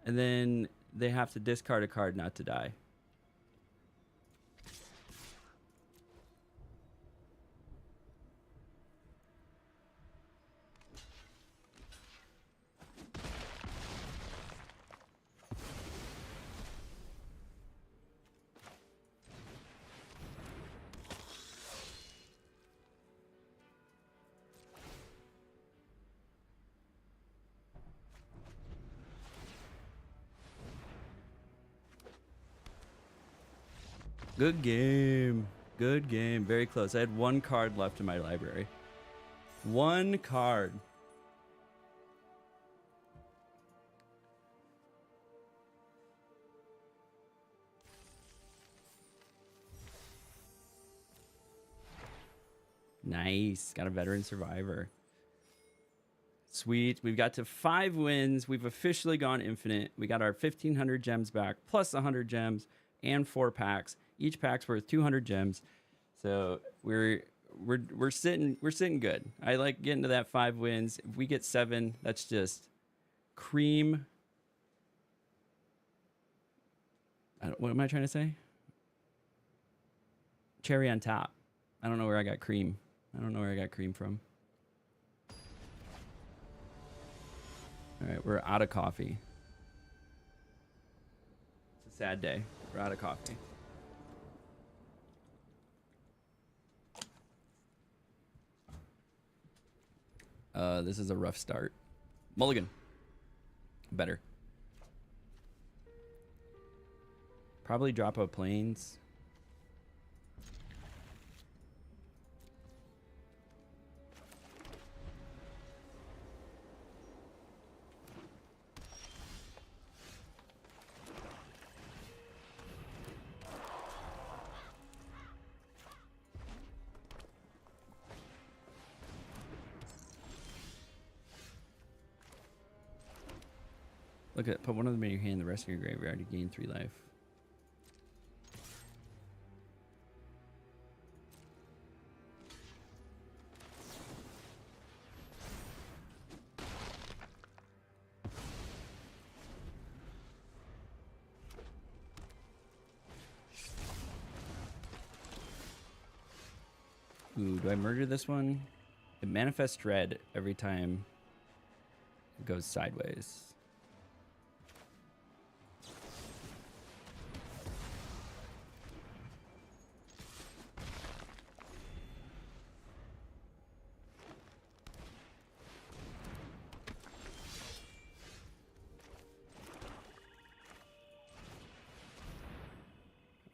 and then they have to discard a card not to die. Good game. Good game. Very close. I had one card left in my library. One card. Nice. Got a veteran survivor. Sweet. We've got to 5 wins. We've officially gone infinite. We got our 1,500 gems back, plus 100 gems and 4 packs. Each pack's worth 200 gems. So we're sitting good. I like getting to that 5 wins. If we get 7, that's just cream. What am I trying to say? Cherry on top. I don't know where I got cream. I don't know where I got cream from. All right, we're out of coffee. It's a sad day. We're out of coffee. This is a rough start. Mulligan. Better. Probably drop out planes. Look at, put one of them in your hand, the rest of your graveyard, you gain 3 life. Ooh, do I murder this one? It manifests dread every time it goes sideways.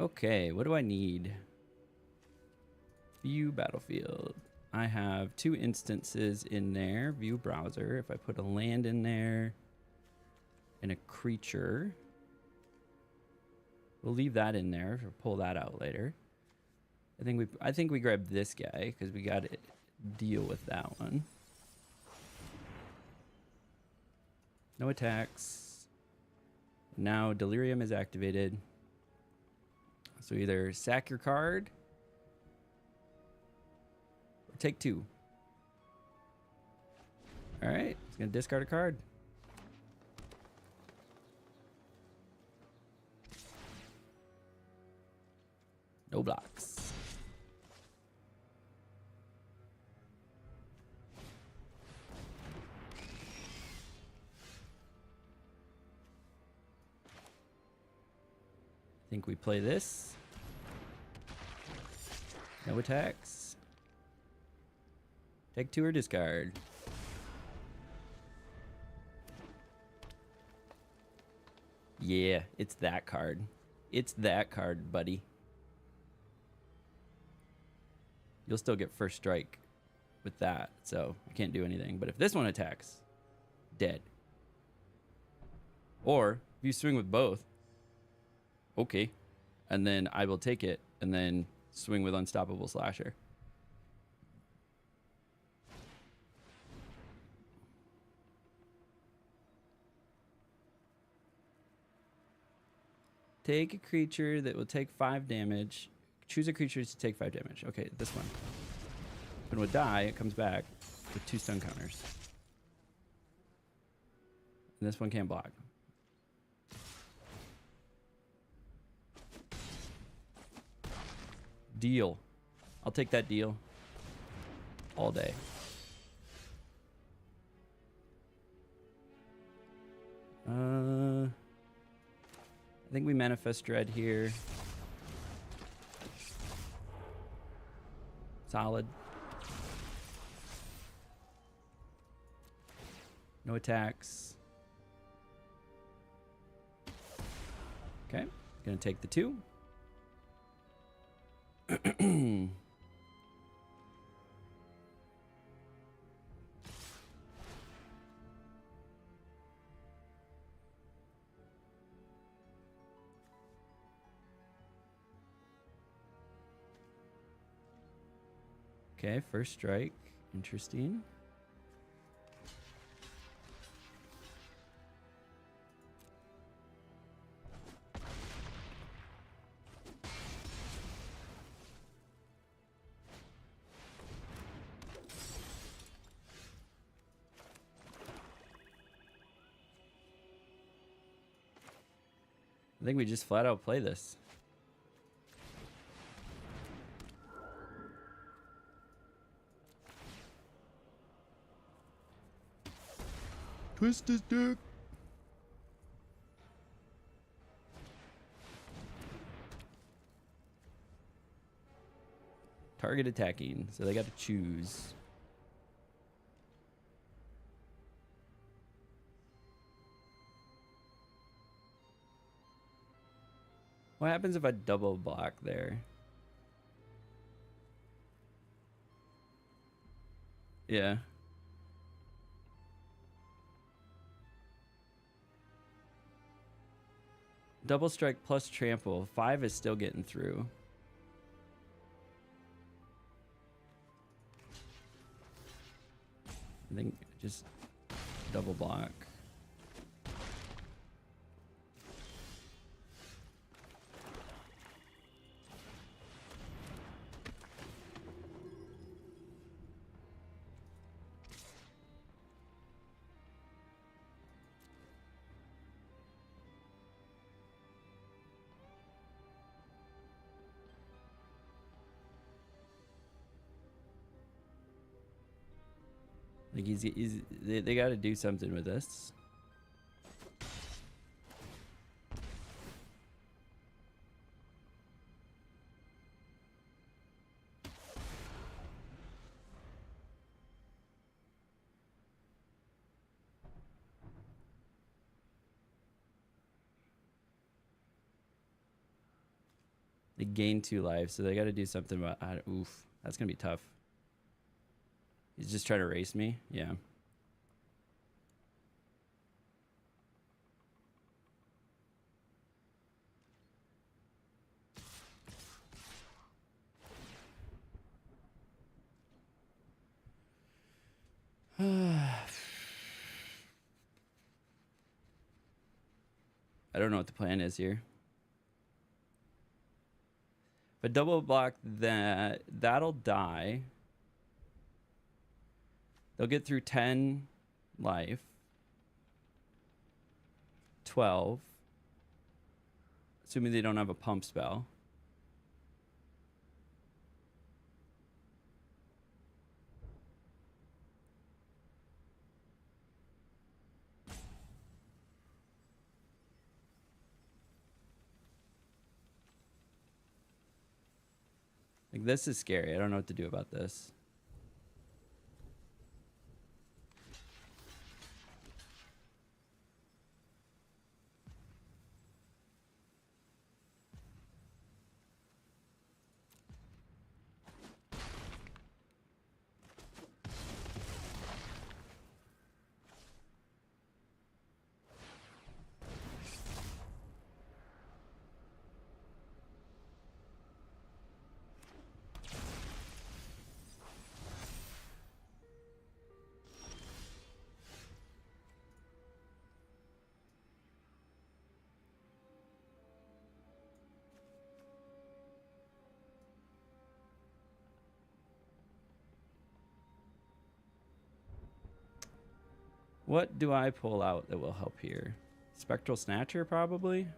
Okay, what do I need? View battlefield. I have 2 instances in there. View browser. If I put a land in there and a creature, we'll leave that in there or pull that out later. I think we grab this guy because we got to deal with that one. No attacks. Now Delirium is activated. So either sack your card or take 2. All right, it's gonna discard a card. No blocks. I think we play this. No attacks. Take 2 or discard. Yeah, it's that card. It's that card, buddy. You'll still get first strike with that, so I can't do anything. But if this one attacks, dead. Or if you swing with both, okay, and then I will take it and then swing with Unstoppable Slasher. Take a creature that will take 5 damage. Choose a creature to take 5 damage. Okay, this one. When it would die, it comes back with 2 stun counters. And this one can't block. Deal. I'll take that deal all day. I think we manifest dread here. Solid. No attacks. Okay, gonna take the 2. Okay, first strike. Interesting. I think we just flat out play this. Twist his dick. Target attacking, so they got to choose. What happens if I double block there? Yeah. Double strike plus trample. 5 is still getting through. I think just double block. Like they got to do something with this. They gain 2 lives, so they got to do something about. Oof, that's gonna be tough. He's just trying to race me. Yeah. I don't know what the plan is here. But double block that, that'll die. They'll get through 10 life. 12. Assuming they don't have a pump spell. Like, this is scary. I don't know what to do about this. What do I pull out that will help here? Spectral Snatcher, probably?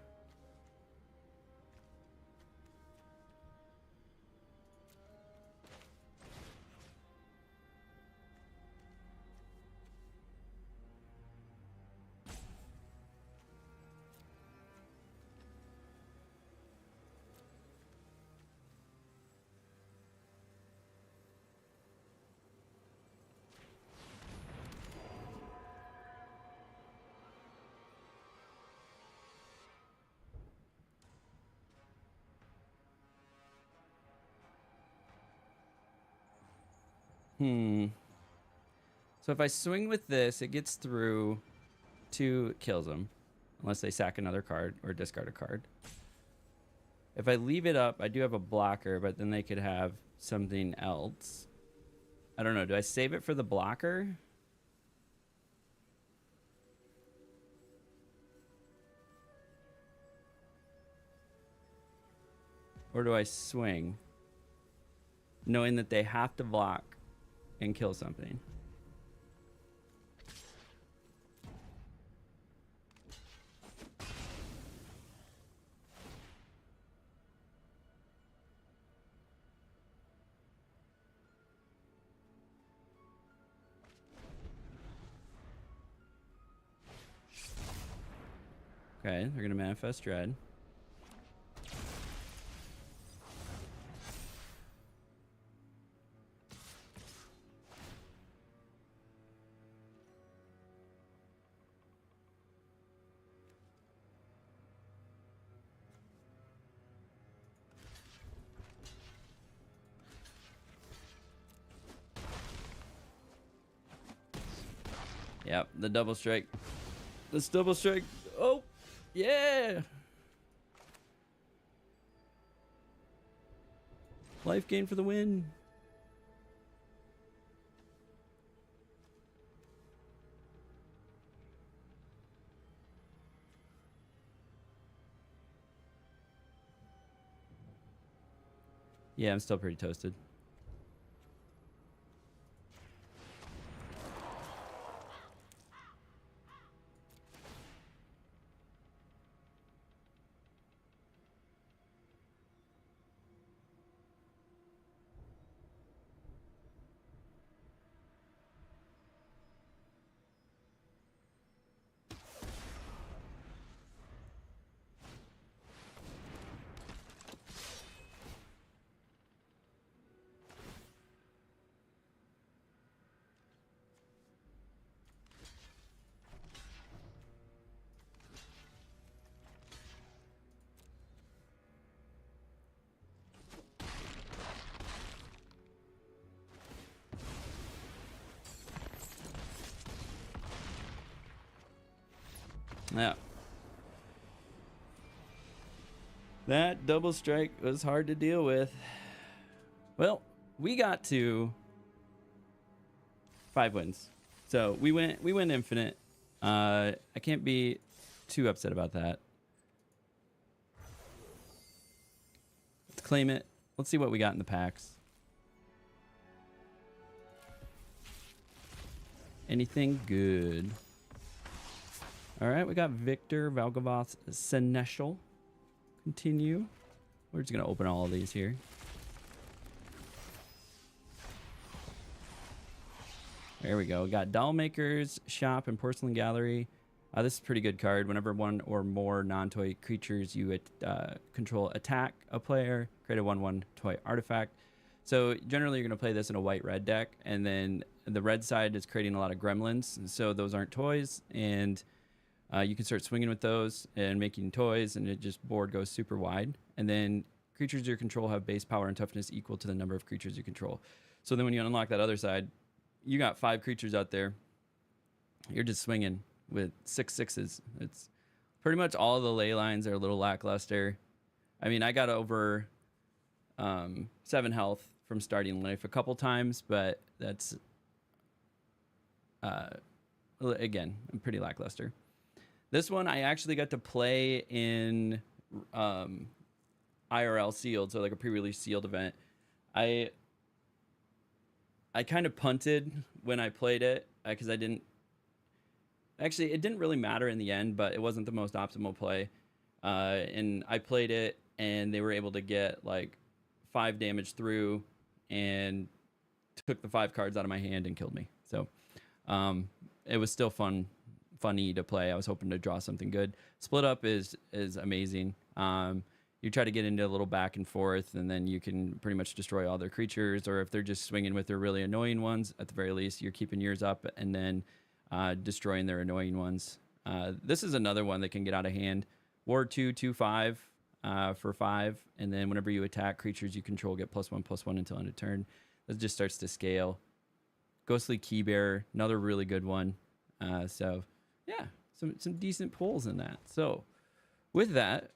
So if I swing with this, it gets through 2, kills them. Unless they sack another card or discard a card. If I leave it up, I do have a blocker, but then they could have something else. I don't know. Do I save it for the blocker? Or do I swing, knowing that they have to block and kill something? Okay, they're going to manifest dread. Yep, the double strike. This double strike. Oh, yeah. Life gain for the win. Yeah, I'm still pretty toasted. Yeah. That double strike was hard to deal with. Well, we got to 5 wins. So we went infinite. I can't be too upset about that. Let's claim it. Let's see what we got in the packs. Anything good? All right, we got Victor Valgavoth Seneschal. Continue. We're just going to open all of these here. There we go. We got Dollmaker's Shop and Porcelain Gallery. This is a pretty good card. Whenever one or more non-toy creatures you control attack a player, create a 1/1 toy artifact. So generally you're going to play this in a white-red deck, and then the red side is creating a lot of gremlins, so those aren't toys, and you can start swinging with those and making toys, and it just board goes super wide. And then creatures you control have base power and toughness equal to the number of creatures you control. So then when you unlock that other side, you got 5 creatures out there. You're just swinging with 6 6s. It's pretty much all the ley lines are a little lackluster. I mean, I got over 7 health from starting life a couple times, but that's again, I'm pretty lackluster. This one I actually got to play in IRL sealed, so like a pre-release sealed event. I kind of punted when I played it because I didn't. Actually, it didn't really matter in the end, but it wasn't the most optimal play. And I played it, and they were able to get like 5 damage through, and took the 5 cards out of my hand and killed me. So it was still funny to play. I was hoping to draw something good. Split up is amazing. You try to get into a little back and forth, and then you can pretty much destroy all their creatures, or if they're just swinging with their really annoying ones, at the very least, you're keeping yours up and then destroying their annoying ones. This is another one that can get out of hand. Ward 2/2/5 for 5, and then whenever you attack creatures you control, get +1/+1 until end of turn. That just starts to scale. Ghostly Keybearer, another really good one. So yeah, some decent pulls in that. So with that,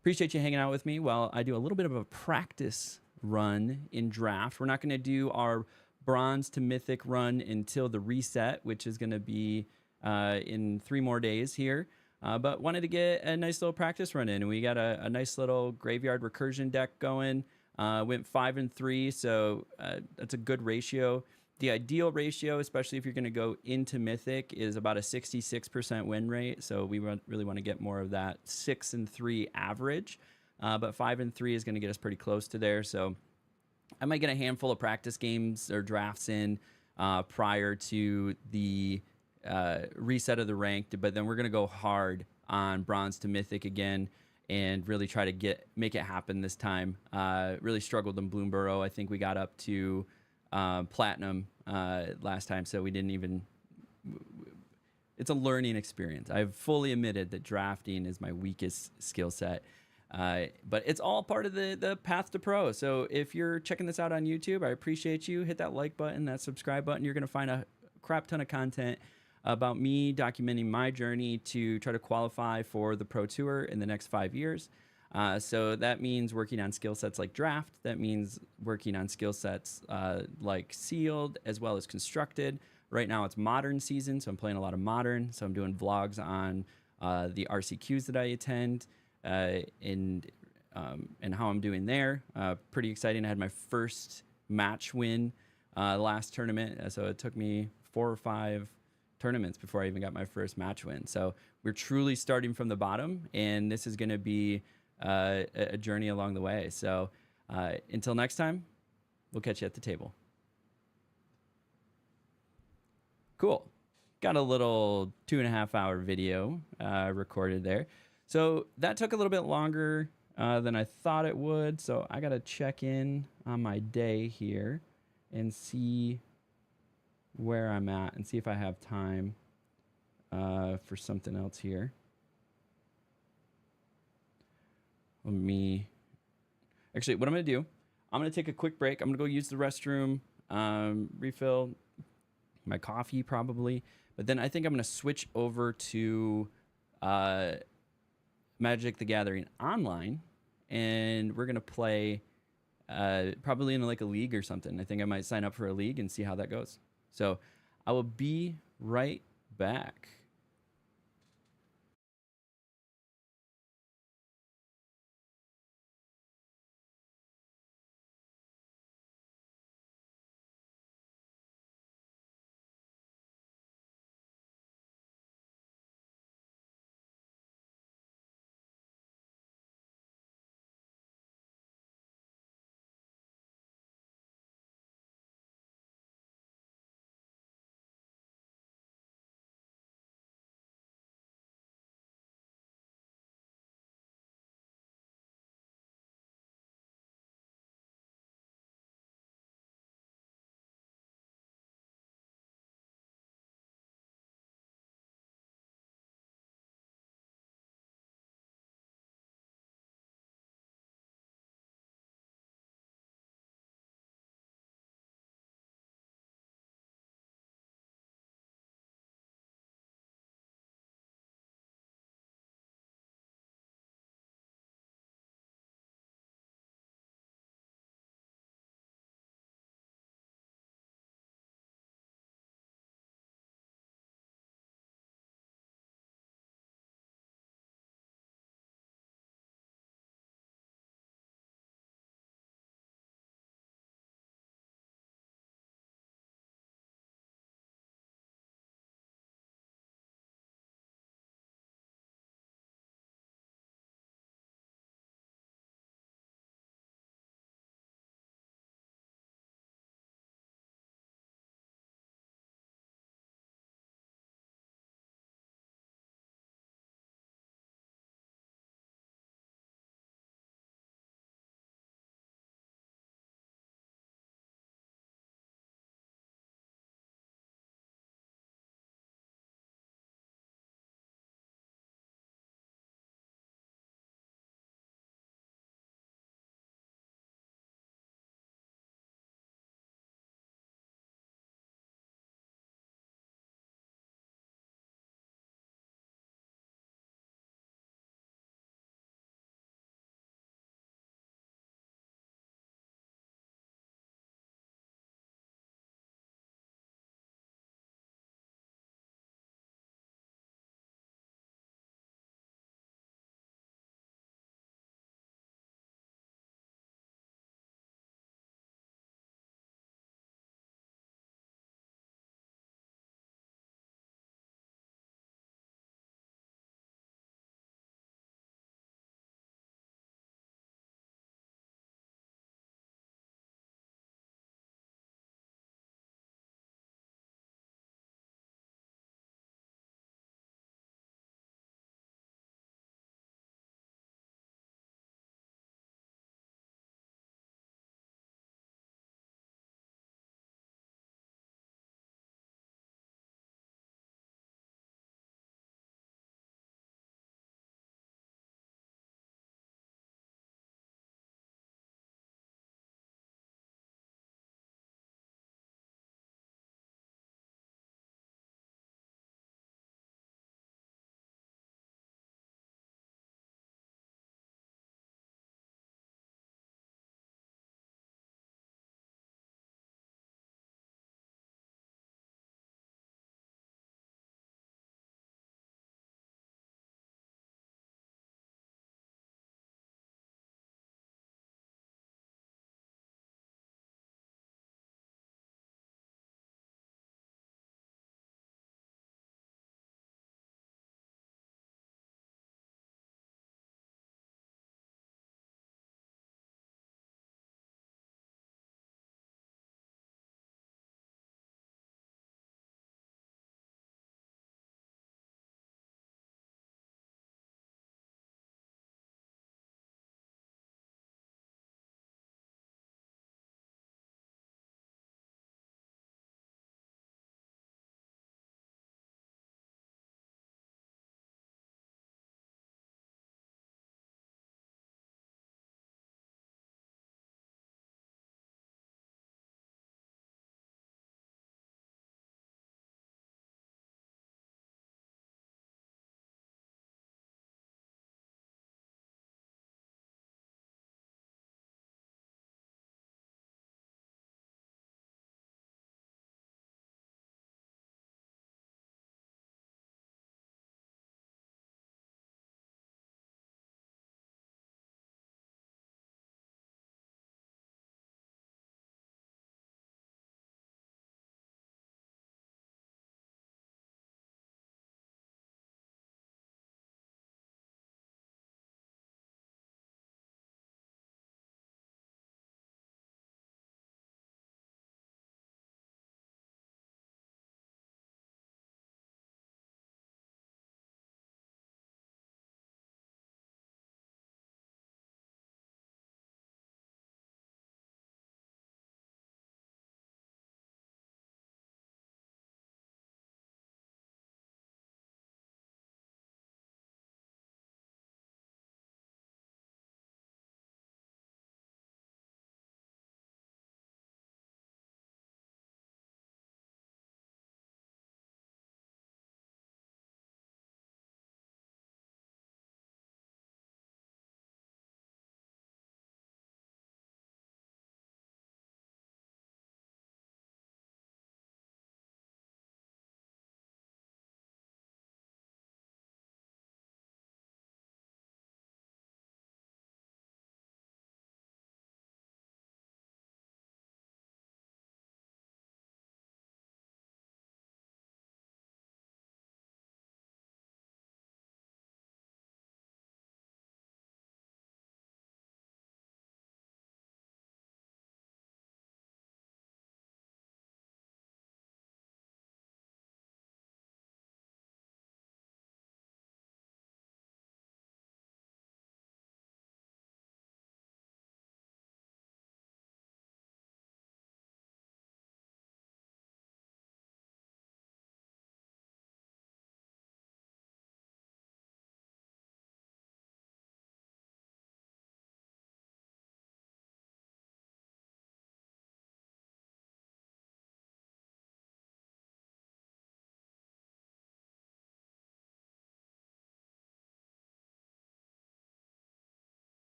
appreciate you hanging out with me while I do a little bit of a practice run in draft. We're not going to do our bronze to mythic run until the reset, which is going to be in 3 more days here. But wanted to get a nice little practice run in, and we got a nice little graveyard recursion deck going. Went 5 and 3, so that's a good ratio. The ideal ratio, especially if you're going to go into mythic, is about a 66% win rate. So we really want to get more of that 6 and 3 average. But 5 and 3 is going to get us pretty close to there. So I might get a handful of practice games or drafts in prior to the reset of the ranked, but then we're going to go hard on bronze to mythic again and really try to make it happen this time. Really struggled in Bloomborough. I think we got up to platinum last time, so we didn't even. It's a learning experience. I've fully admitted that drafting is my weakest skill set. But it's all part of the path to pro. So if you're checking this out on YouTube, I appreciate you. Hit that like button, that subscribe button. You're going to find a crap ton of content about me documenting my journey to try to qualify for the Pro Tour in the next 5 years. So that means working on skill sets like draft. That means working on skill sets like sealed as well as constructed. Right now it's modern season, so I'm playing a lot of modern. So I'm doing vlogs on the RCQs that I attend and how I'm doing there. Pretty exciting. I had my first match win last tournament. So it took me 4 or 5 tournaments before I even got my first match win. So we're truly starting from the bottom, and this is going to be a journey along the way. So until next time, we'll catch you at the table. Cool. Got a little 2.5 hour video recorded there. So that took a little bit longer than I thought it would. So I got to check in on my day here and see where I'm at and see if I have time for something else here. Actually, what I'm going to do, I'm going to take a quick break. I'm going to go use the restroom, refill my coffee probably. But then I think I'm going to switch over to Magic the Gathering online, and we're going to play probably in like a league or something. I think I might sign up for a league and see how that goes. So I will be right back.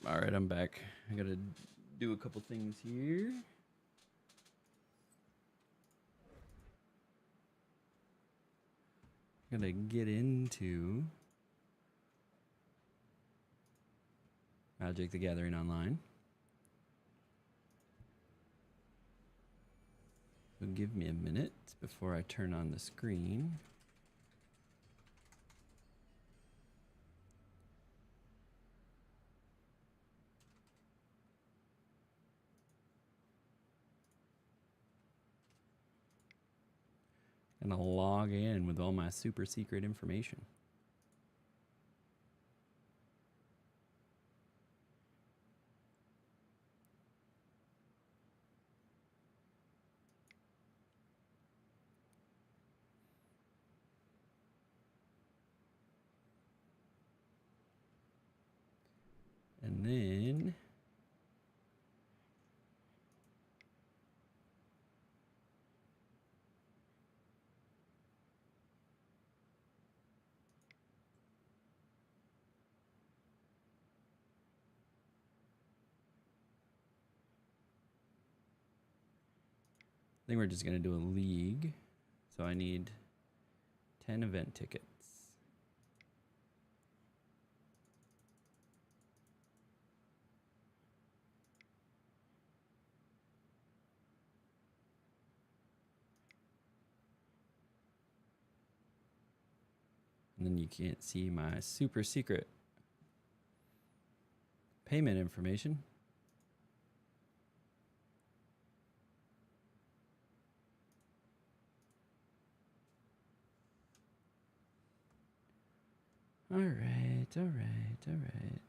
All right, I'm back. I gotta do a couple things here. Gotta get into Magic the Gathering Online. So give me a minute before I turn on the screen. Gonna log in with all my super secret information. And then I think we're just gonna do a league. So I need 10 event tickets. And then you can't see my super secret payment information. All right, all right, all right.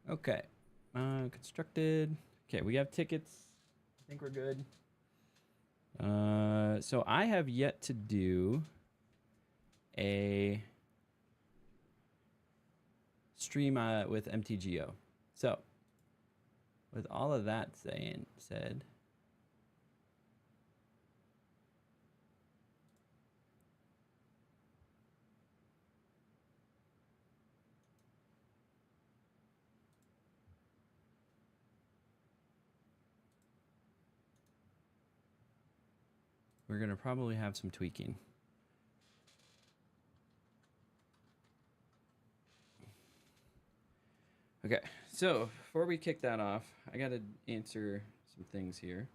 Okay, constructed. Okay, we have tickets. I think we're good. So I have yet to do a stream with MTGO. So with all of that said, we're gonna probably have some tweaking. Okay, so before we kick that off, I gotta answer some things here.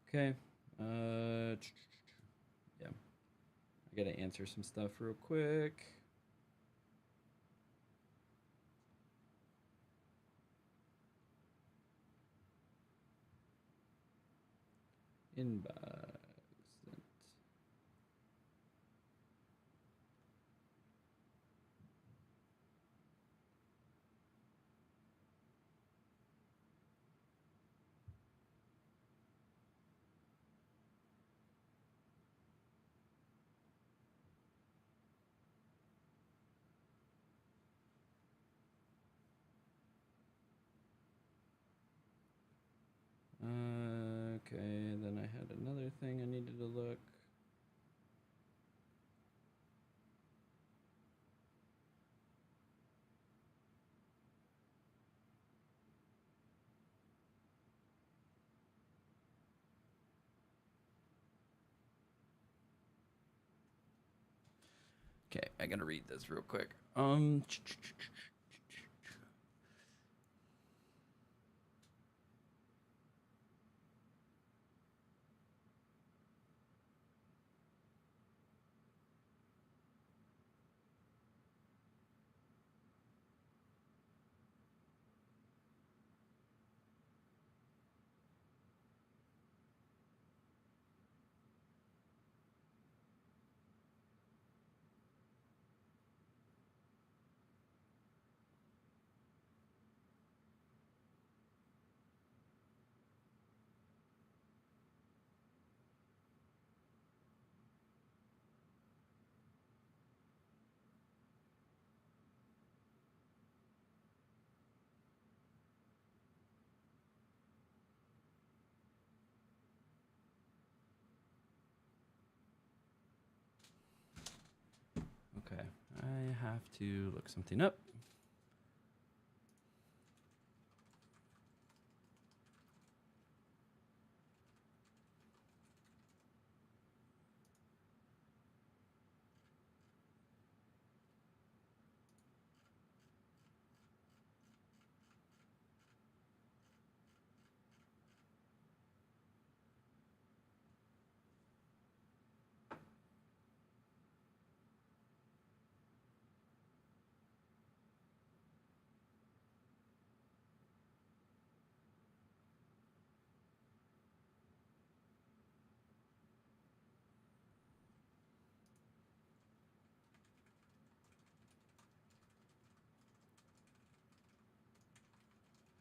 Okay, yeah, I gotta answer some stuff real quick. Inbox. Okay, I gotta read this real quick. Okay, I have to look something up.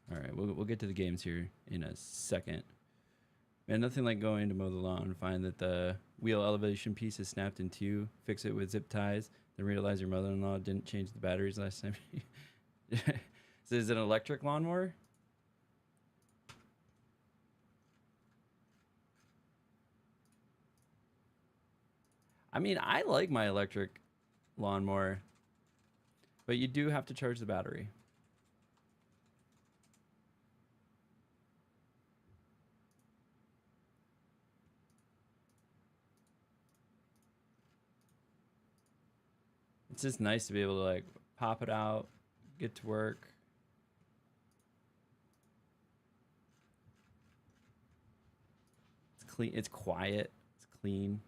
All right, we'll get to the games here in a second. Man, nothing like going to mow the lawn and find that the wheel elevation piece is snapped in two, fix it with zip ties, then realize your mother-in-law didn't change the batteries last time. So is it an electric lawnmower? I mean, I like my electric lawnmower, but you do have to charge the battery. It's just nice to be able to like pop it out, get to work. It's clean, it's quiet, it's clean.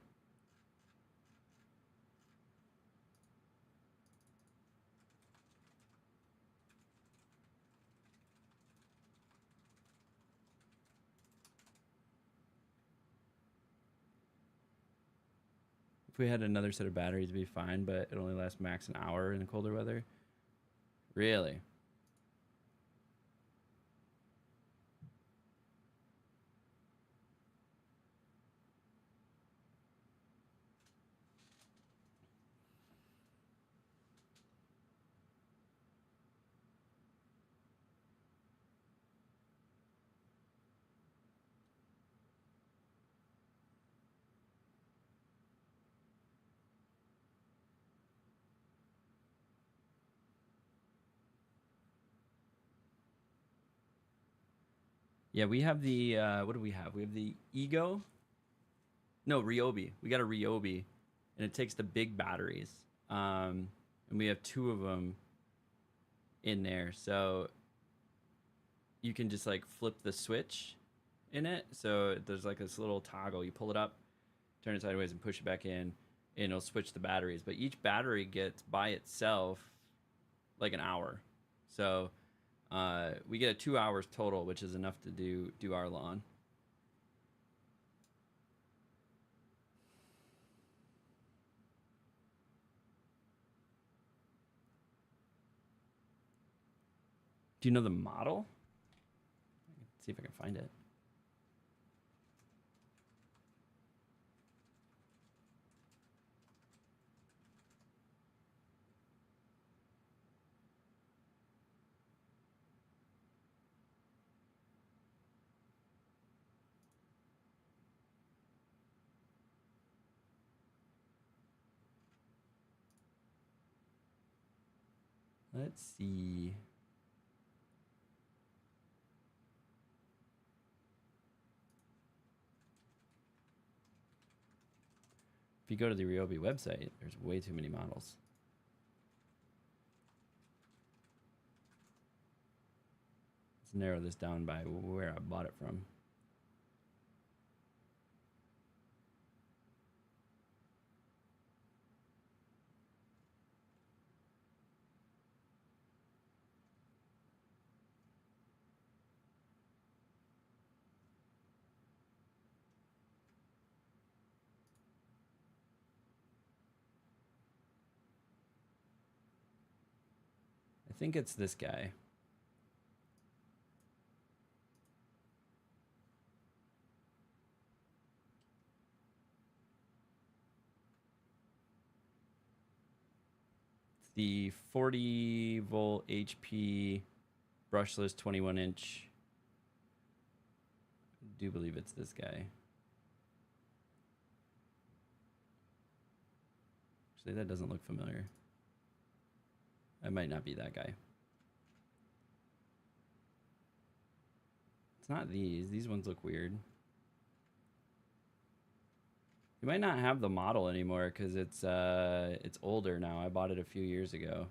If we had another set of batteries, it'd be fine, but it only lasts max an hour in the colder weather. Really? Yeah, we have the what do we have? We have the Ego. No, Ryobi. We got a Ryobi, and it takes the big batteries. And we have two of them in there, so you can just like flip the switch in it. So there's like this little toggle. You pull it up, turn it sideways, and push it back in, and it'll switch the batteries. But each battery gets by itself like an hour. So we get 2 hours total, which is enough to do our lawn. Do you know the model? Let's see if I can find it. Let's see. if you go to the Ryobi website, there's way too many models. Let's narrow this down by where I bought it from. I think it's this guy. It's the 40 volt HP brushless 21-inch. I do believe it's this guy. Actually, that doesn't look familiar. That might not be that guy. It's not these. These ones look weird. You might not have the model anymore because it's older now. I bought it a few years ago.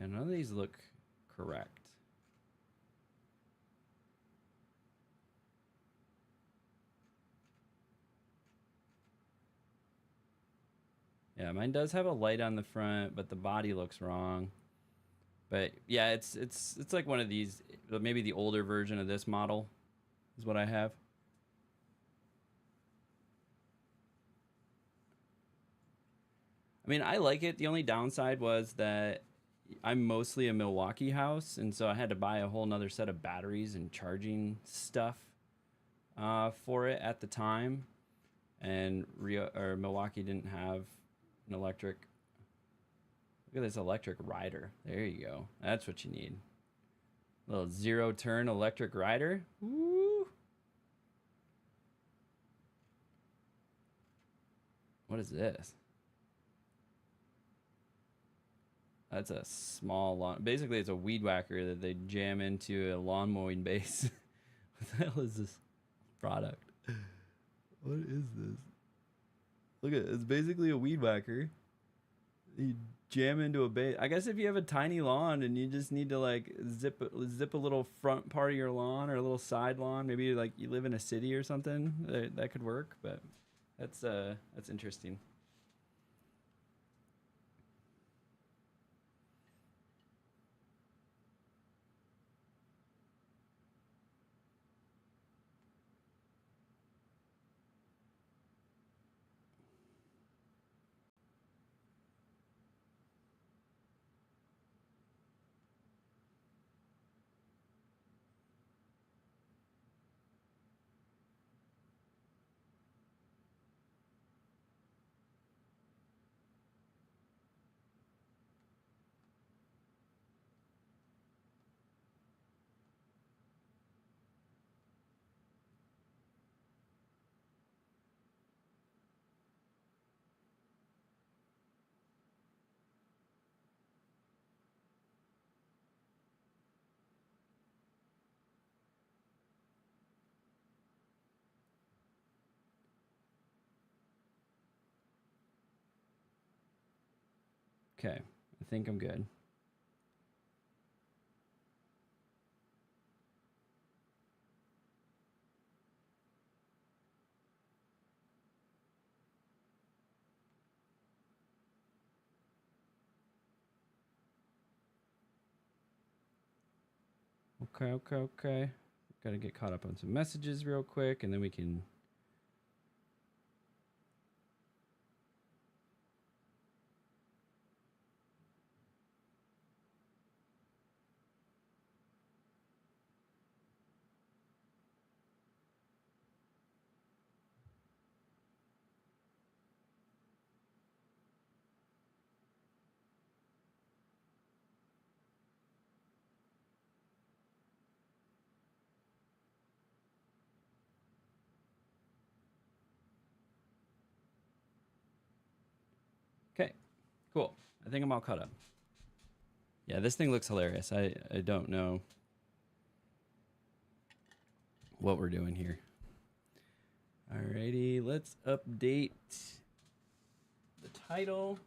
Yeah, none of these look correct. Yeah, mine does have a light on the front, but the body looks wrong. But yeah, it's like one of these, maybe the older version of this model is what I have. I mean, I like it. The only downside was that I'm mostly a Milwaukee house, and so I had to buy a whole nother set of batteries and charging stuff for it at the time. And Milwaukee didn't have an electric. Look at this electric rider. There you go. That's what you need. A little 0-turn electric rider. Woo! What is this? That's a small lawn. Basically, it's a weed whacker that they jam into a lawn mowing base. What the hell is this product? What is this? Look at it. It's basically a weed whacker. You jam into a base. I guess if you have a tiny lawn and you just need to like zip a little front part of your lawn or a little side lawn, maybe like you live in a city or something, that could work. But that's interesting. Okay, I think I'm good. Okay. Gotta get caught up on some messages real quick, and then we can. Okay, cool. I think I'm all caught up. Yeah, this thing looks hilarious. I don't know. what we're doing here. Alrighty, let's update the title,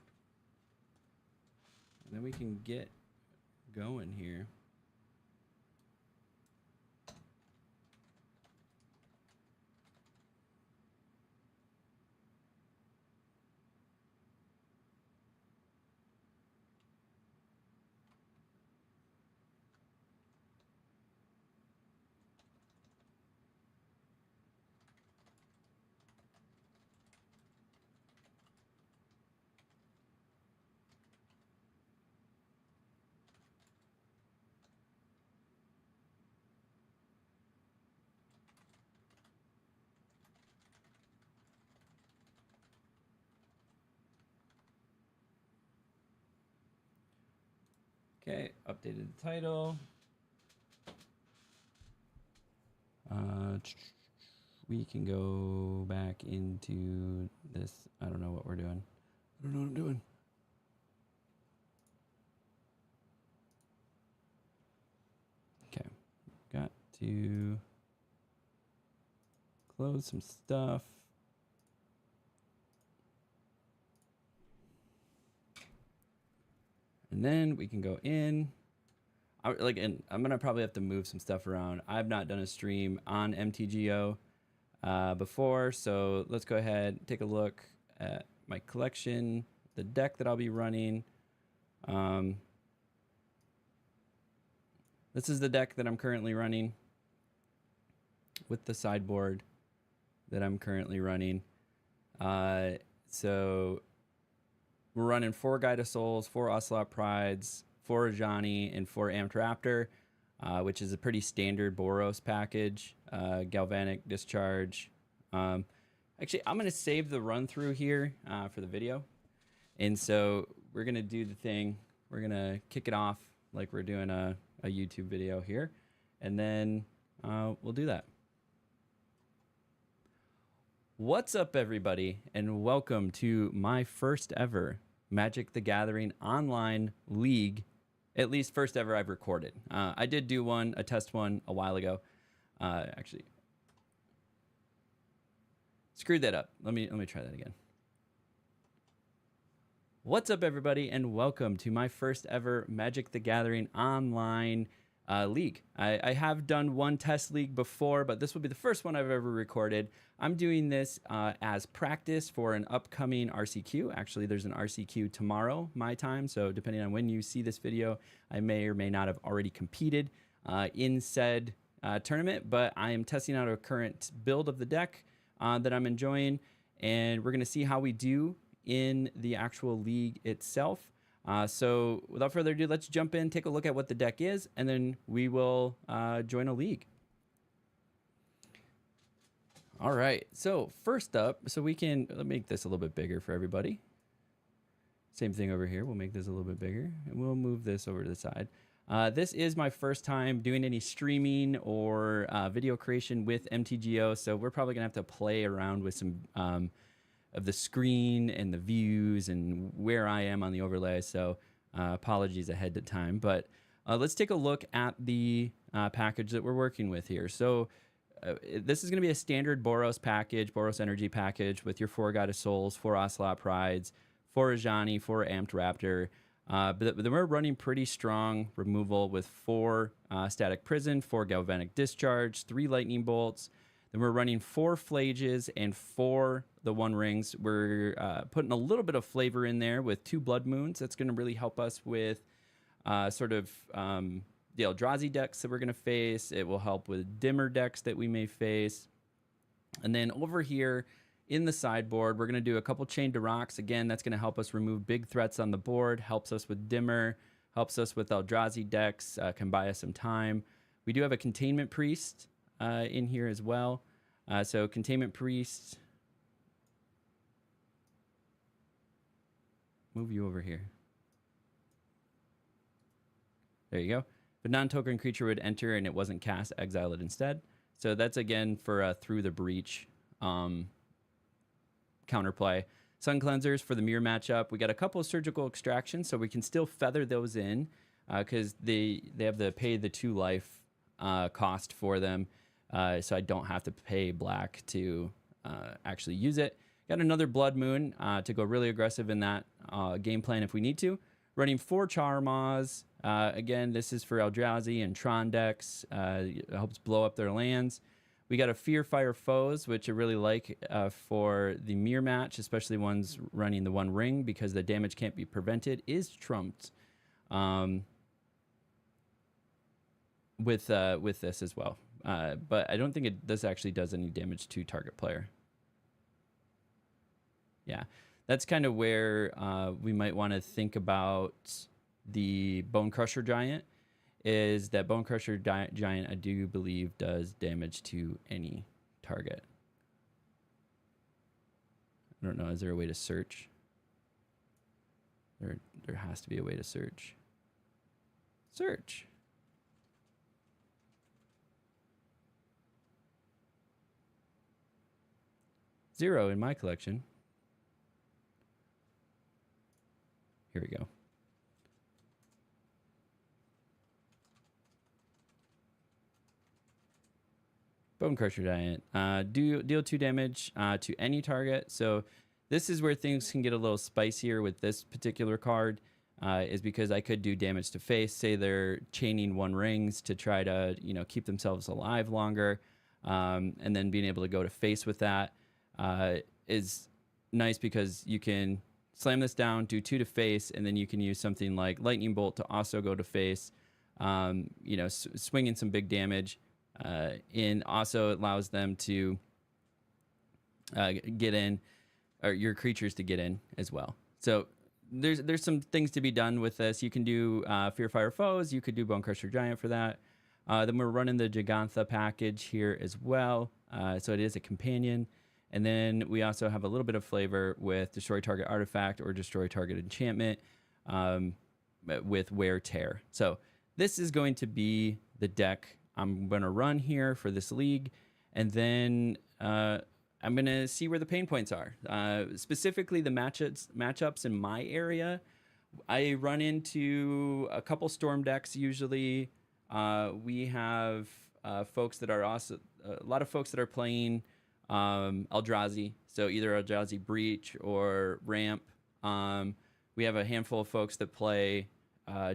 and then we can get going here. Okay, updated the title. We can go back into this. I don't know what we're doing. I don't know what I'm doing. Okay, got to close some stuff. And then we can go in. And I'm gonna probably have to move some stuff around. I've not done a stream on MTGO before, so let's go ahead and take a look at my collection, the deck that I'll be running. This is the deck that I'm currently running with the sideboard that I'm currently running. So we're running 4 Guide of Souls, 4 Ocelot Prides, 4 Ajani, and 4 Amped Raptor, which is a pretty standard Boros package. Galvanic Discharge. Actually, I'm going to save the run through here for the video. And so we're going to do the thing. We're going to kick it off like we're doing a YouTube video here. And then we'll do that. What's up, everybody, and welcome to my first ever Magic the Gathering online league, at least first ever I've recorded. I did do a test one a while ago. Actually, screwed that up. Let me try that again. What's up, everybody, and welcome to my first ever Magic the Gathering online league. I have done one test league before, but this will be the first one I've ever recorded. I'm doing this as practice for an upcoming RCQ. Actually, there's an RCQ tomorrow, my time, so depending on when you see this video, I may or may not have already competed in said tournament, but I am testing out a current build of the deck that I'm enjoying, and we're going to see how we do in the actual league itself. So without further ado, let's jump in, take a look at what the deck is, and then we will join a league. All right, so first up, so we can make this a little bit bigger for everybody. Same thing over here. We'll make this a little bit bigger, and we'll move this over to the side. This is my first time doing any streaming or video creation with MTGO, so we're probably going to have to play around with some of the screen and the views and where I am on the overlay, so apologies ahead of time. But let's take a look at the package that we're working with here. So this is going to be a standard Boros package, Boros Energy package with your 4 Guide of Souls, 4 Ocelot Prides, 4 Ajani, 4 Amped Raptor. But then we're running pretty strong removal with 4 Static Prison, 4 Galvanic Discharge, 3 Lightning Bolts. Then we're running 4 Phlages and 4 the One Rings. We're putting a little bit of flavor in there with 2 Blood Moons. That's going to really help us with the Eldrazi decks that we're going to face. It will help with dimmer decks that we may face. And then over here in the sideboard, we're going to do a couple Chain to Rocks. Again, that's going to help us remove big threats on the board, helps us with dimmer, helps us with Eldrazi decks, can buy us some time. We do have a Containment Priest in here as well. So Containment Priest, move you over here. There you go. If a non-token creature would enter and it wasn't cast, exile it instead. So that's again for Through the Breach counterplay. Sun Cleansers for the mirror matchup. We got a couple of Surgical Extractions, so we can still feather those in because they have the pay the 2 life cost for them. so I don't have to pay black to actually use it. Got another Blood Moon to go really aggressive in that game plan if we need to. Running 4 Charmaws. Again, this is for Eldrazi and Tron decks. It helps blow up their lands. We got a Fear Fire Foes, which I really like for the mirror match, especially ones running the 1 ring, because the damage can't be prevented is trumped with this as well. But I don't think this actually does any damage to target player. Yeah, that's kind of where we might want to think about the Bone Crusher Giant. Is that Bone Crusher Giant, I do believe, does damage to any target. I don't know. Is there a way to search? There has to be a way to search. Search. Zero in my collection. Here we go. Bone Crusher Giant. Deal 2 damage to any target. So this is where things can get a little spicier with this particular card, is because I could do damage to face. Say they're chaining 1 rings to try to, keep themselves alive longer, and then being able to go to face with that is nice because you can slam this down, do 2 to face, and then you can use something like Lightning Bolt to also go to face, swinging some big damage. And also allows them to get in, or your creatures to get in as well. So there's some things to be done with this. You can do Fear Fire Foes. You could do Bone Crusher Giant for that. Then we're running the Gigantha package here as well. So it is a companion. And then we also have a little bit of flavor with Destroy Target Artifact or Destroy Target Enchantment with Wear Tear. So this is going to be the deck I'm going to run here for this league, and then I'm going to see where the pain points are. Specifically, the matchups in my area. I run into a couple Storm decks usually. We have folks that are also a lot of folks that are playing Eldrazi, so either Eldrazi Breach or Ramp. We have a handful of folks that play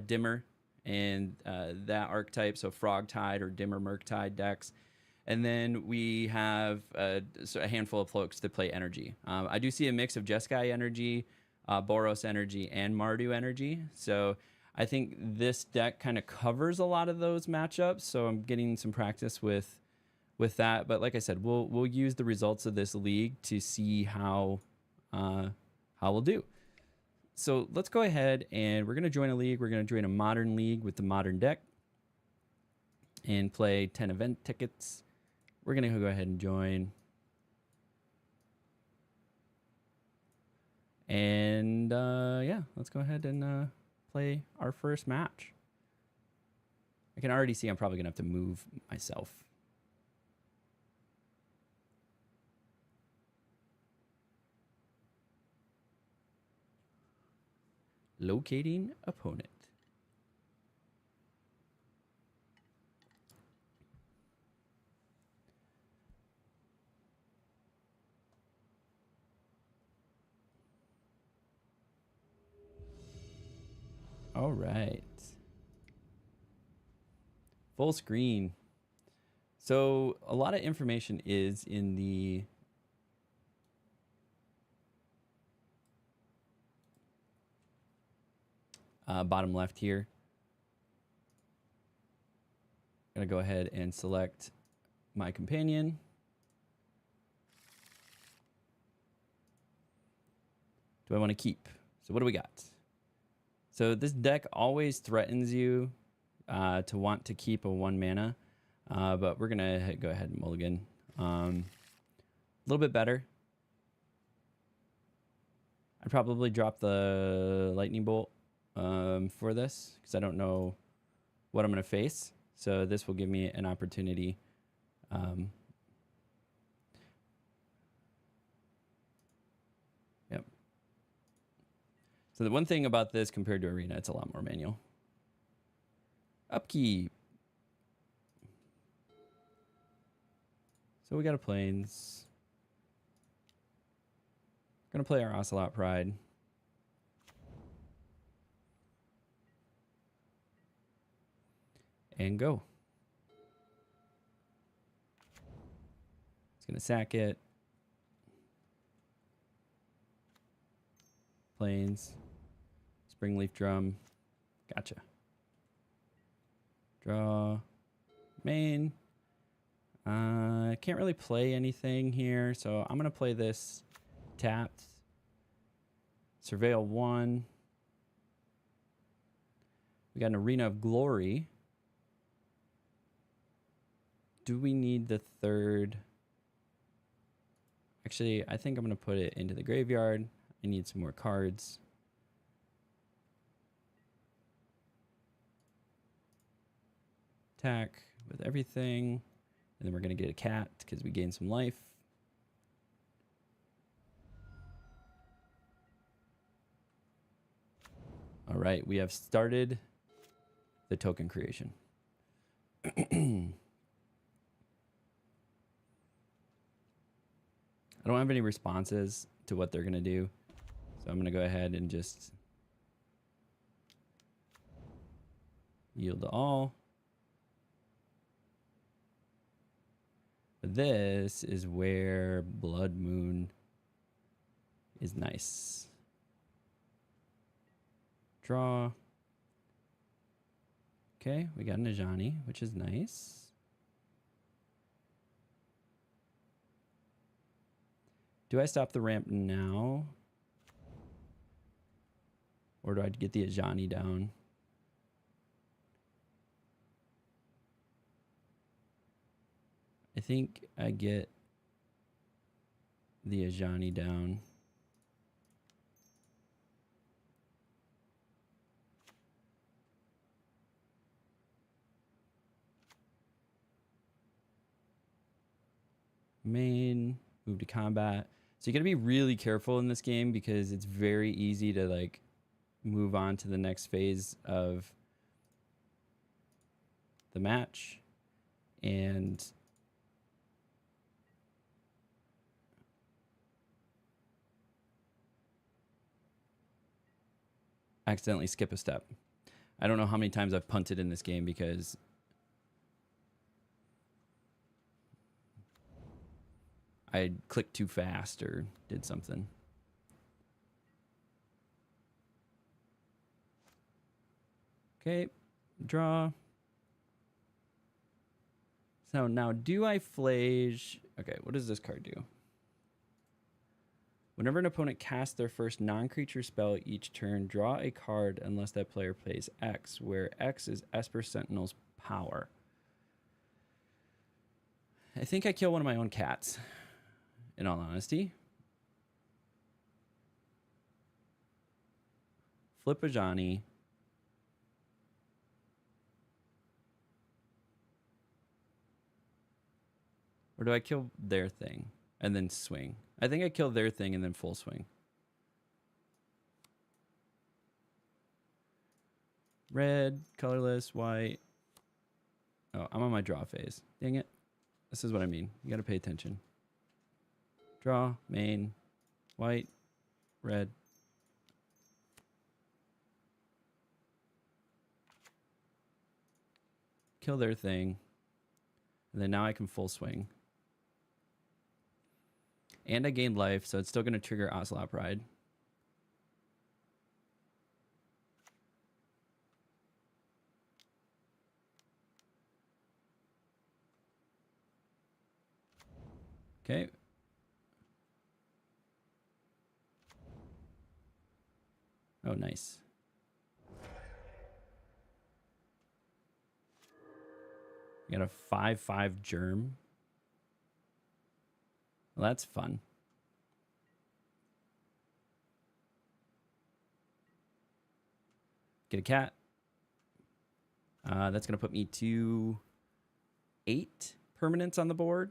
Dimmer and that archetype, so Frog Tide or Dimmer Murktide decks. And then we have a handful of folks that play Energy. I do see a mix of Jeskai Energy, Boros Energy, and Mardu Energy. So I think this deck kind of covers a lot of those matchups. So I'm getting some practice with that. But like I said, we'll use the results of this league to see how we'll do. So let's go ahead and we're going to join a league. We're going to join a modern league with the modern deck and play 10 event tickets. We're going to go ahead and join. And yeah, let's go ahead and play our first match. I can already see I'm probably going to have to move myself. Locating opponent. All right. Full screen. So a lot of information is in the bottom left here. I'm going to go ahead and select my companion. Do I want to keep? So what do we got? So this deck always threatens you to want to keep a 1 mana, but we're going to go ahead and mulligan. A little bit better. I'd probably drop the Lightning Bolt for this because I don't know what I'm going to face. So this will give me an opportunity. Yep. So the one thing about this compared to Arena, it's a lot more manual. Upkeep. So we got a plains. Gonna play our Ocelot Pride. And go. It's gonna sack it. Plains. Springleaf Drum. Gotcha. Draw. Main. I can't really play anything here, so I'm gonna play this tapped. Surveil 1. We got an Arena of Glory. Do we need the third? Actually, I think I'm going to put it into the graveyard. I need some more cards. Attack with everything. And then we're going to get a cat because we gain some life. All right, we have started the token creation. I don't have any responses to what they're going to do. So I'm going to go ahead and just yield to all. This is where Blood Moon is nice. Draw. Okay, we got an Ajani, which is nice. Do I stop the ramp now? Or do I get the Ajani down? I think I get the Ajani down. Main, move to combat. So you gotta be really careful in this game because it's very easy to like move on to the next phase of the match and accidentally skip a step. I don't know how many times I've punted in this game because I clicked too fast or did something. Okay, draw. So now do I flage? Okay, what does this card do? Whenever an opponent casts their first non-creature spell each turn, draw a card unless that player plays X, where X is Esper Sentinel's power. I think I kill one of my own cats, in all honesty. Flip a Johnny. Or do I kill their thing and then swing? I think I kill their thing and then full swing. Red, colorless, white. Oh, I'm on my draw phase. Dang it. This is what I mean. You got to pay attention. Draw, main, white, red. Kill their thing. And then now I can full swing. And I gained life, so it's still going to trigger Ocelot Pride. Okay. Oh, nice. You got a 5/5 germ. Well, that's fun. Get a cat. That's going to put me to 8 permanents on the board.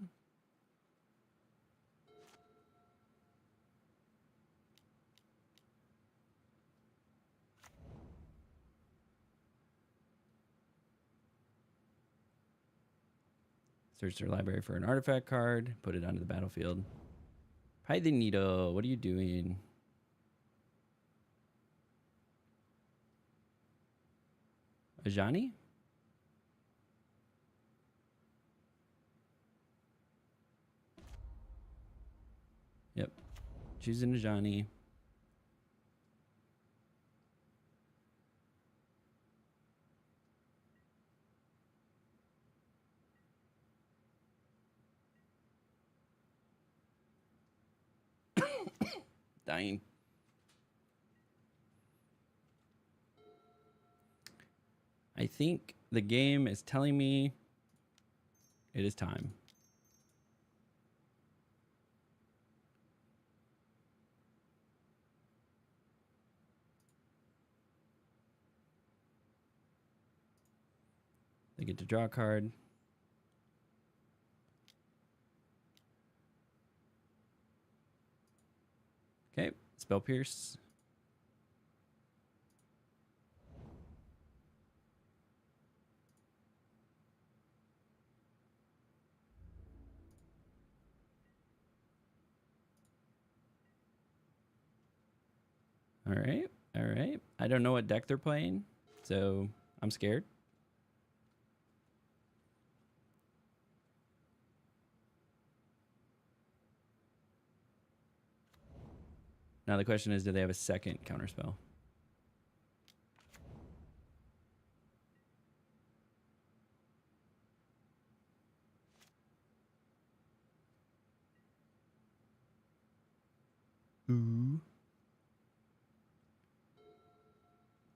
Search their library for an artifact card. Put it onto the battlefield. Python Needle, what are you doing? Ajani? Yep. Choosing Ajani. Dying. I think the game is telling me it is time. They get to draw a card. Okay, Spell Pierce. All right, all right. I don't know what deck they're playing, so I'm scared. Now the question is, do they have a second counterspell? Ooh.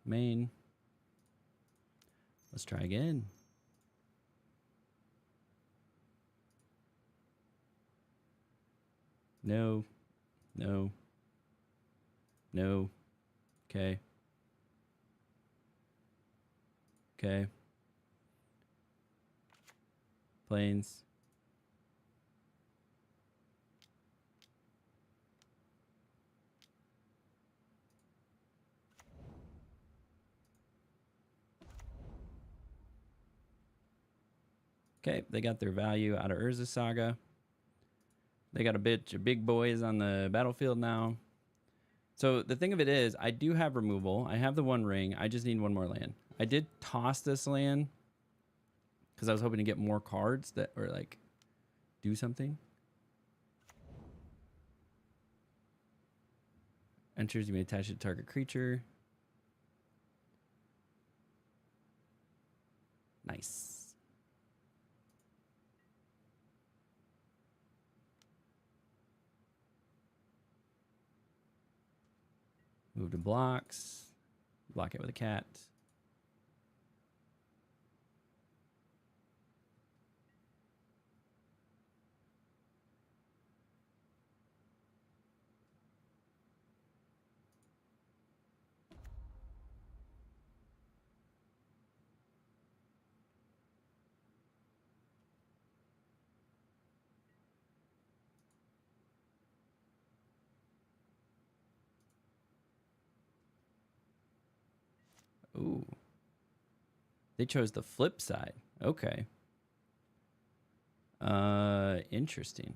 Main. Let's try again. No. No. No. Okay. Okay. Planes. Okay, they got their value out of Urza Saga. They got a bitch of big boys on the battlefield now. So the thing of it is, I do have removal. I have the one ring. I just need one more land. I did toss this land because I was hoping to get more cards that or like do something. Enters, you may attach it to target creature. Nice. Move to blocks. Block it with a cat. Ooh. They chose the flip side. Okay. Interesting.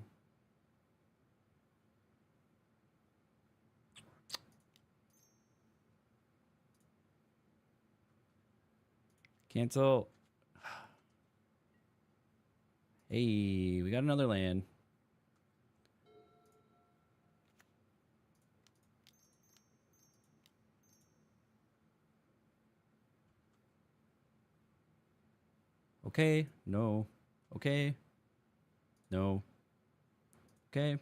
Cancel. Hey, we got another land. Okay, no. Okay. No. Okay.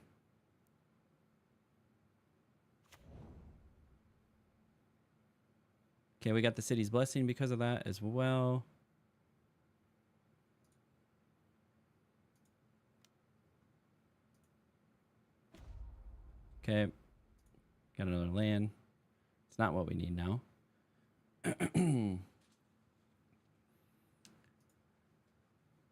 Okay, we got the city's blessing because of that as well. Okay. Got another land. It's not what we need now.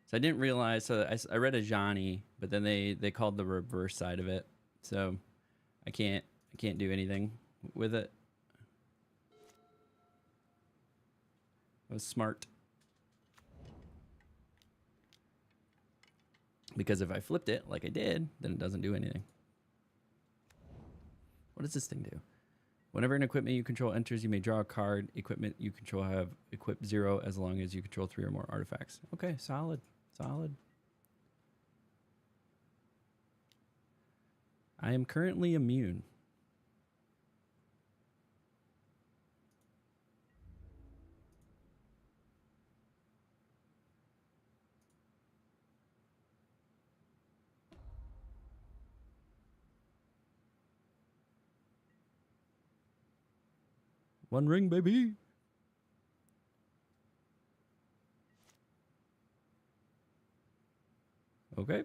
So I didn't realize. So I read a Johnny, but then they called the reverse side of it. So I can't do anything with it. That was smart. Because if I flipped it like I did, then it doesn't do anything. What does this thing do? Whenever an equipment you control enters, you may draw a card. Equipment you control have equip 0 as long as you control 3 or more artifacts. Okay, solid. Solid. I am currently immune. One ring, baby. Okay.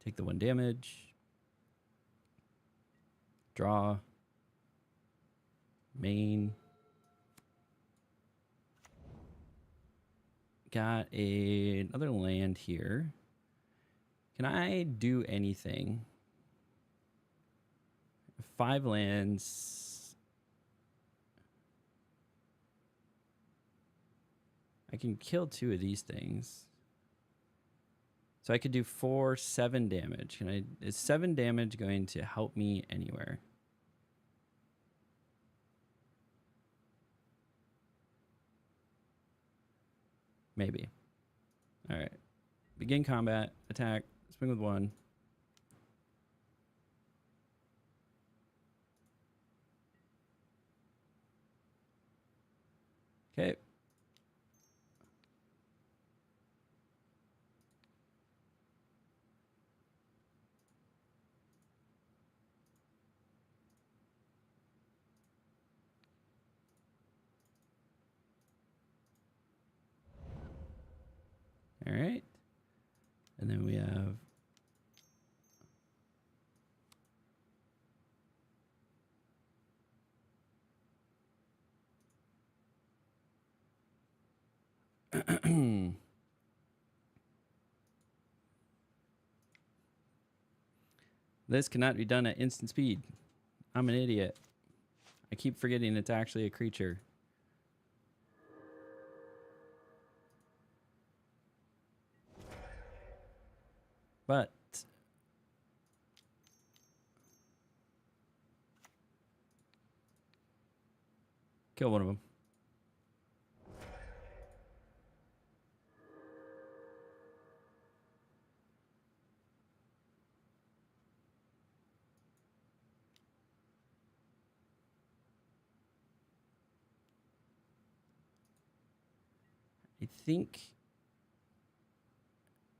Take the 1 damage. Draw. Main. Got another land here. Can I do anything? 5 lands. I can kill 2 of these things. So I could do 4, 7 damage. Is 7 damage going to help me anywhere? Maybe. All right. Begin combat. Attack. Swing with 1. Okay. All right. And then we have this cannot be done at instant speed. I'm an idiot. I keep forgetting it's actually a creature. But kill one of them. I think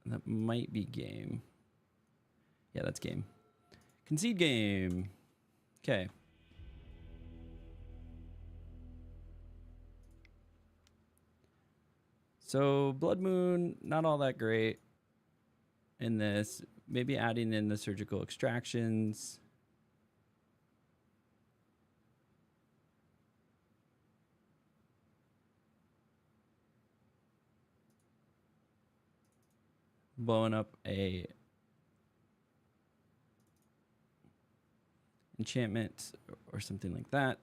that might be game. Yeah, that's game. Concede game. Okay. So Blood Moon, not all that great in this. Maybe adding in the surgical extractions. Blowing up a enchantment or something like that.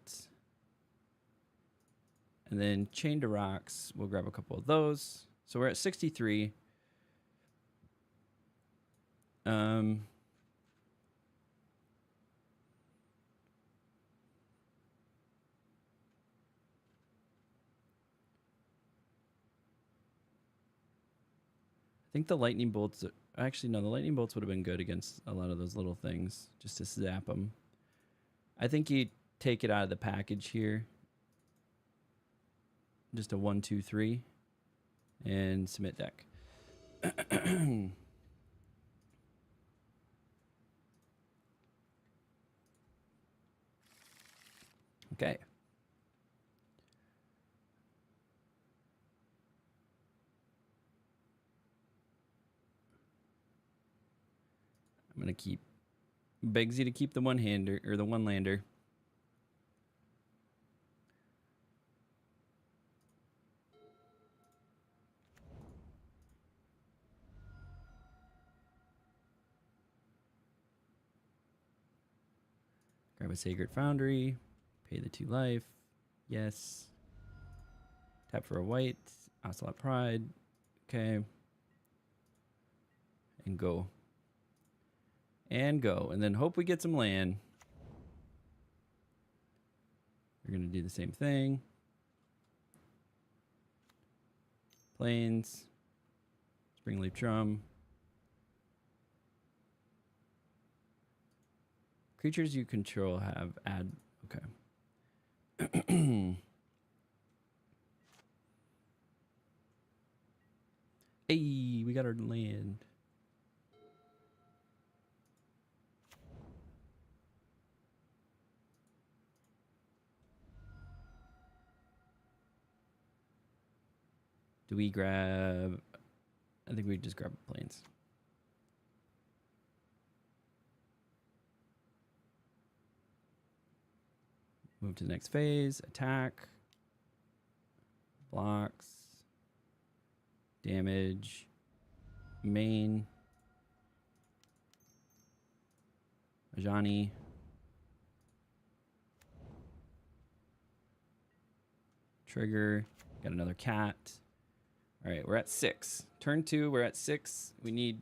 And then Chain to Rocks, we'll grab a couple of those. So we're at 63. I think the lightning bolts, actually no, the lightning bolts would have been good against a lot of those little things, just to zap them. I think you take it out of the package here. Just a 1, 2, 3, and submit deck. Okay. I'm gonna keep begs you to keep the one-hander or the one-lander. Grab a Sacred Foundry, pay the 2 life. Yes. Tap for a white. Ocelot Pride. Okay. and go. And go. And then hope we get some land. We're going to do the same thing. Plains. Springleaf Drum. Creatures you control have add. Okay. Hey, we got our land. Do we grab? I think we just grab planes. Move to the next phase. Attack. Blocks. Damage. Main. Ajani. Trigger. Got another cat. All right, we're at 6. Turn 2, we're at 6. We need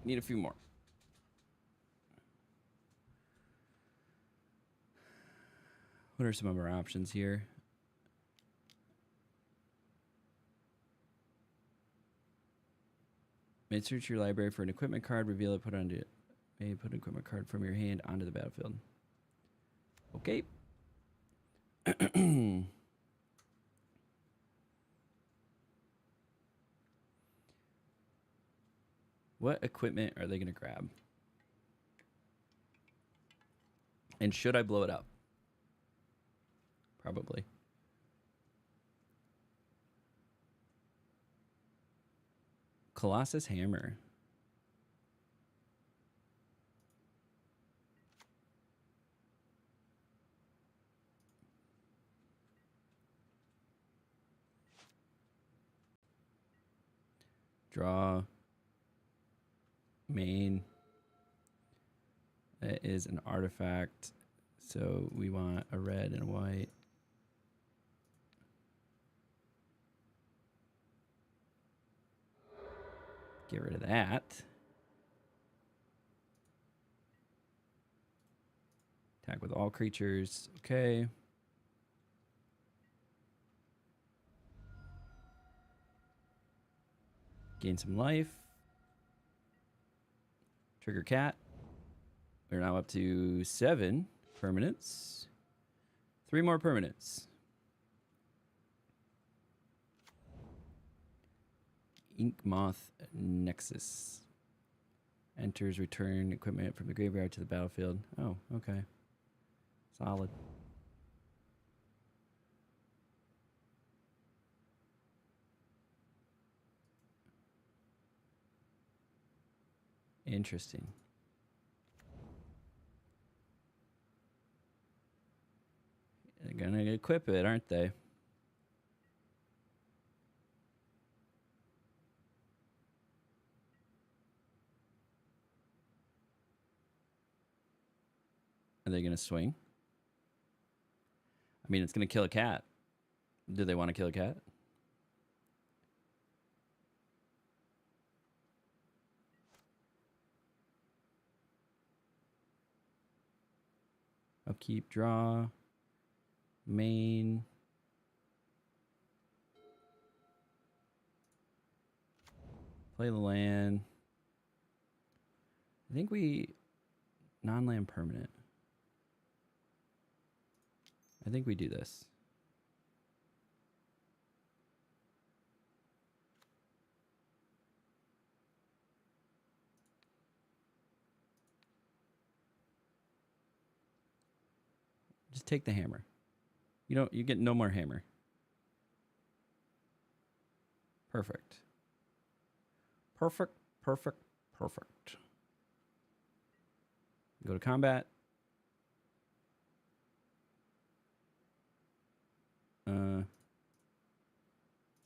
a few more. What are some of our options here? May search your library for an equipment card, reveal it, put onto it. May put an equipment card from your hand onto the battlefield. Okay. What equipment are they going to grab? And should I blow it up? Probably. Colossus Hammer. Draw. Main. That is an artifact. So we want a red and a white. Get rid of that. Attack with all creatures. Okay. Gain some life. Trigger cat. We're now up to 7 permanents. 3 more permanents. Ink Moth Nexus. Enters return equipment from the graveyard to the battlefield. Oh, okay. Solid. Interesting. They're gonna equip it, aren't they? Are they gonna swing? I mean, it's gonna kill a cat. Do they want to kill a cat? Upkeep, draw, main. Play the land. I think we non-land permanent. I think we do this. Just take the hammer. You get no more hammer. Perfect. Perfect, perfect, perfect. Go to combat.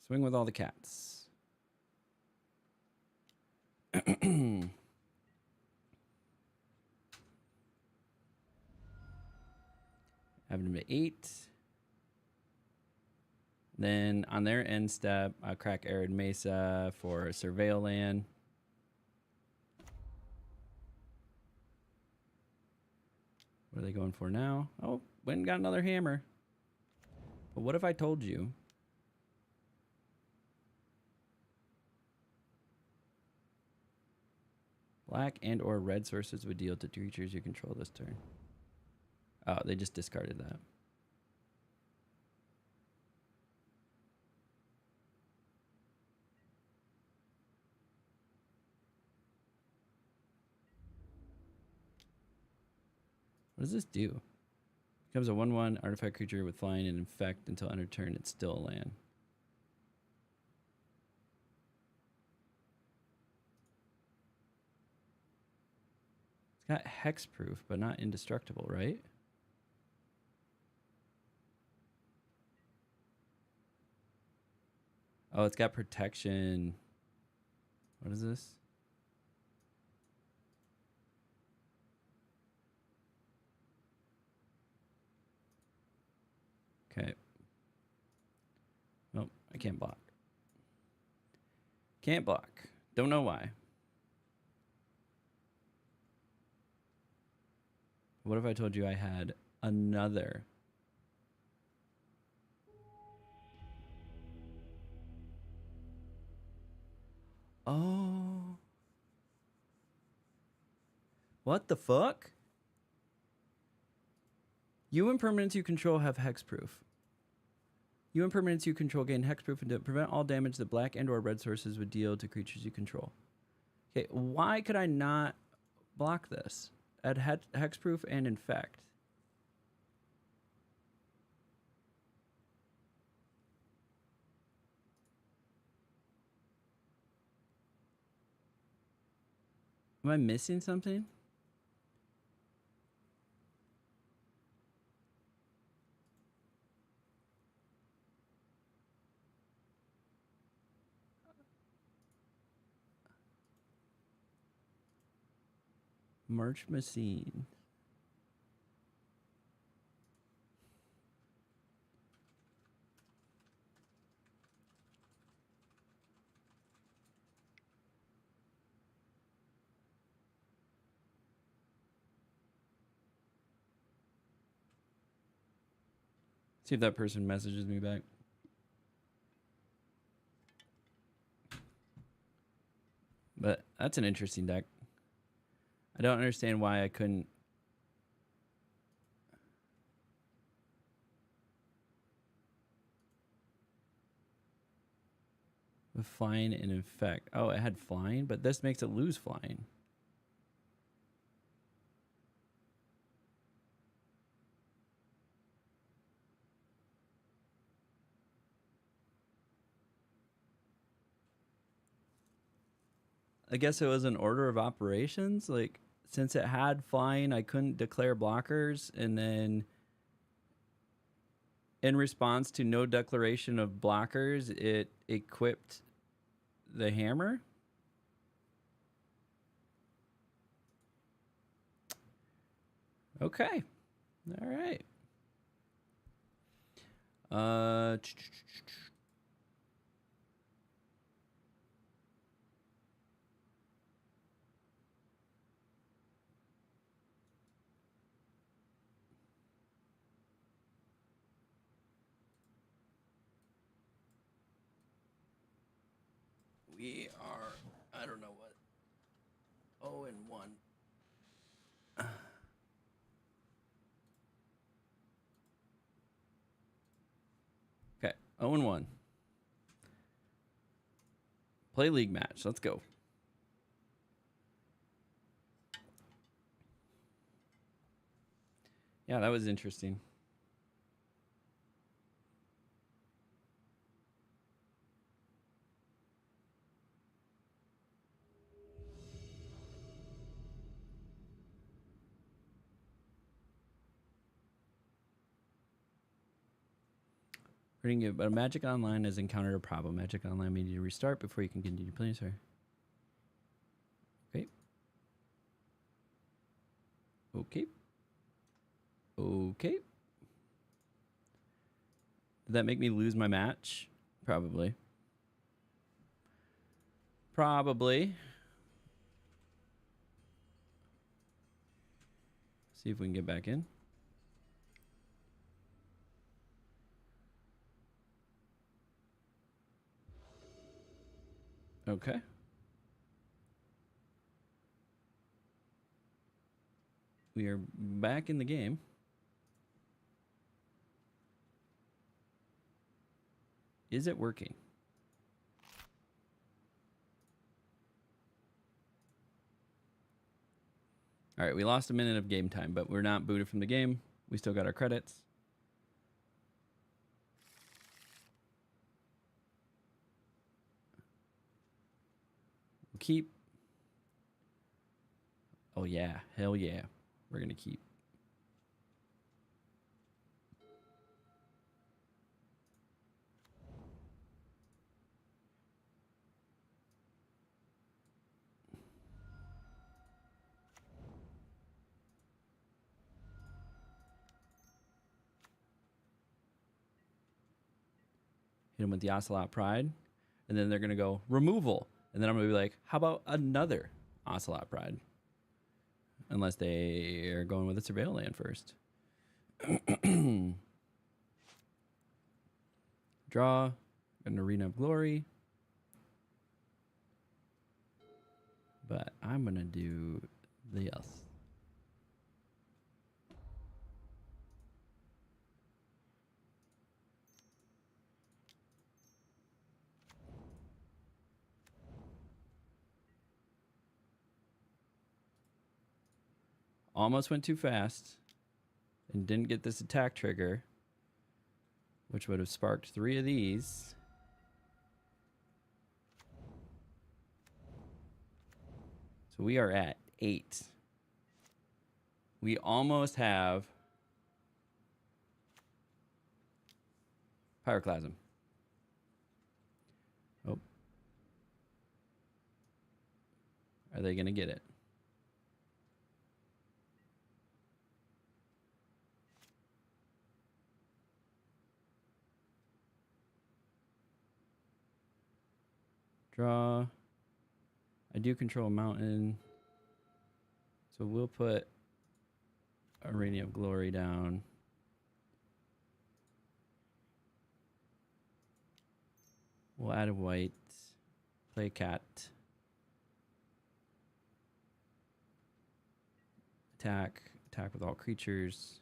Swing with all the cats. Have them to 8. Then on their end step, I'll crack Arid Mesa for Surveil Land. What are they going for now? Oh, went and got another hammer. But what if I told you? Black and or red sources would deal to creatures you control this turn. Oh, they just discarded that. What does this do? Becomes a 1/1 artifact creature with flying and infect until end of turn. It's still a land. It's got hexproof, but not indestructible, right? Oh, it's got protection. What is this? Okay. Nope, I can't block. Can't block. Don't know why. What if I told you I had another? Oh. What the fuck? You and permanents you control have hexproof. You and permanents you control gain hexproof and to prevent all damage that black and or red sources would deal to creatures you control. Okay, why could I not block this? At hexproof and infect. Am I missing something? March Machine. See if that person messages me back. But that's an interesting deck. I don't understand why I couldn't. With flying and infect. Oh, it had flying, but this makes it lose flying. I guess it was an order of operations. Like, since it had flying, I couldn't declare blockers. And then in response to no declaration of blockers, it equipped the hammer. Okay. All right. We are, I don't know what, 0-1. Okay, 0-1. Play league match. Let's go. Yeah, that was interesting. Reading it, but Magic Online has encountered a problem. Magic Online may need to restart before you can continue playing, sir. Okay. Okay. Okay. Did that make me lose my match? Probably. Probably. See See if we can get back in. Okay. We are back in the game. Is it working? All right, we lost a minute of game time, but we're not booted from the game. We still got our credits. We'll keep. Oh yeah, hell yeah. We're gonna keep. Hit them with the Ocelot Pride, and then they're gonna go removal, and then I'm gonna be like, how about another Ocelot Pride? Unless they are going with a Surveil land first. Draw an Arena of Glory, but I'm gonna do this. Almost went too fast and didn't get this attack trigger, which would have sparked 3 of these. So we are at 8. We almost have Pyroclasm. Oh. Are they going to get it? Draw. I do control a mountain. So we'll put Arena of Glory down. We'll add a white. Play cat. Attack. Attack with all creatures.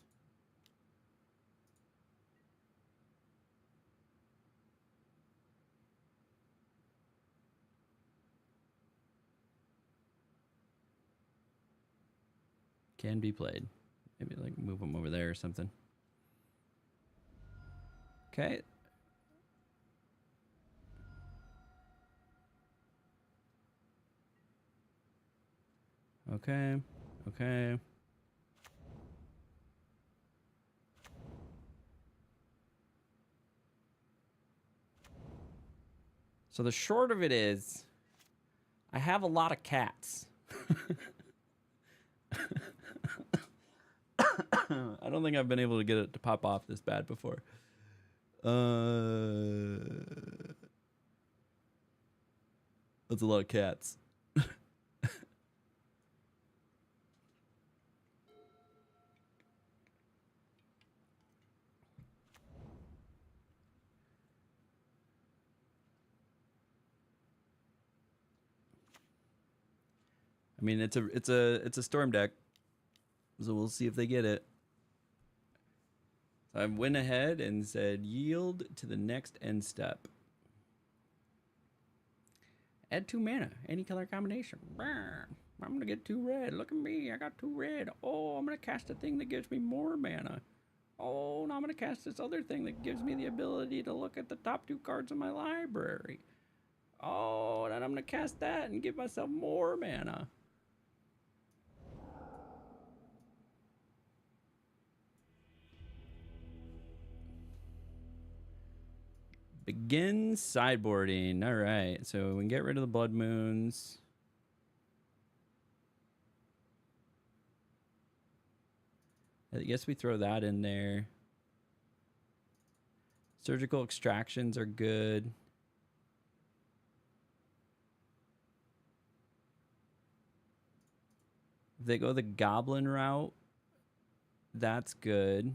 Can be played. Maybe like move them over there or something. Okay. Okay. Okay. So the short of it is, I have a lot of cats. I don't think I've been able to get it to pop off this bad before. That's a lot of cats. I mean, it's a storm deck, so we'll see if they get it. So I went ahead and said yield to the next end step. Add 2 mana, any color combination. I'm gonna get 2 red. Look at me, I got 2 red. Oh, I'm gonna cast a thing that gives me more mana. Oh, now I'm gonna cast this other thing that gives me the ability to look at the top 2 cards in my library. Oh, and then I'm gonna cast that and give myself more mana. Begin sideboarding. All right, so we can get rid of the Blood Moons. I guess we throw that in there. Surgical extractions are good. If they go the Goblin route, that's good.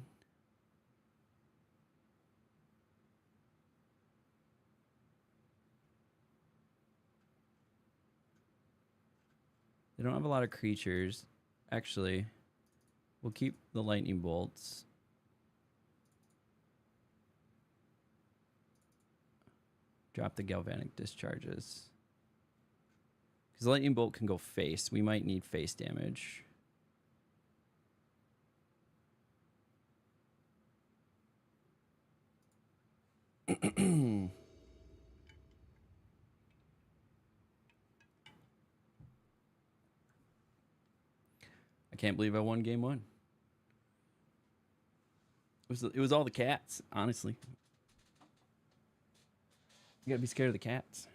They don't have a lot of creatures. Actually, we'll keep the lightning bolts. Drop the galvanic discharges. Because lightning bolt can go face. We might need face damage. I can't believe I won game 1. It was all the cats, honestly. You gotta be scared of the cats.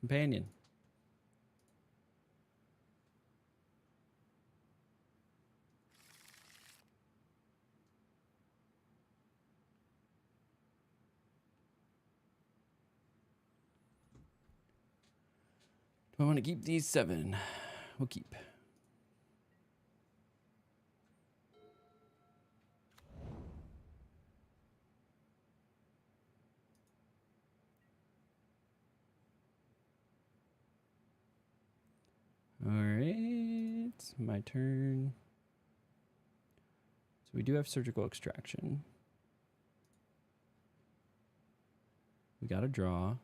Companion. Do I want to keep these 7? We'll keep. All right, my turn. So we do have surgical extraction. We got a draw.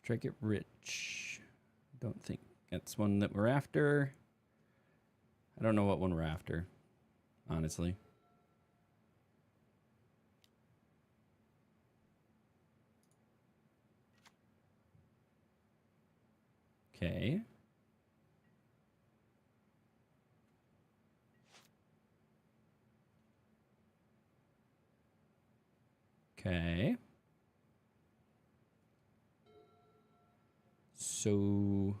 Strike it rich. Don't think that's one that we're after. I don't know what one we're after, honestly. Okay. Okay. So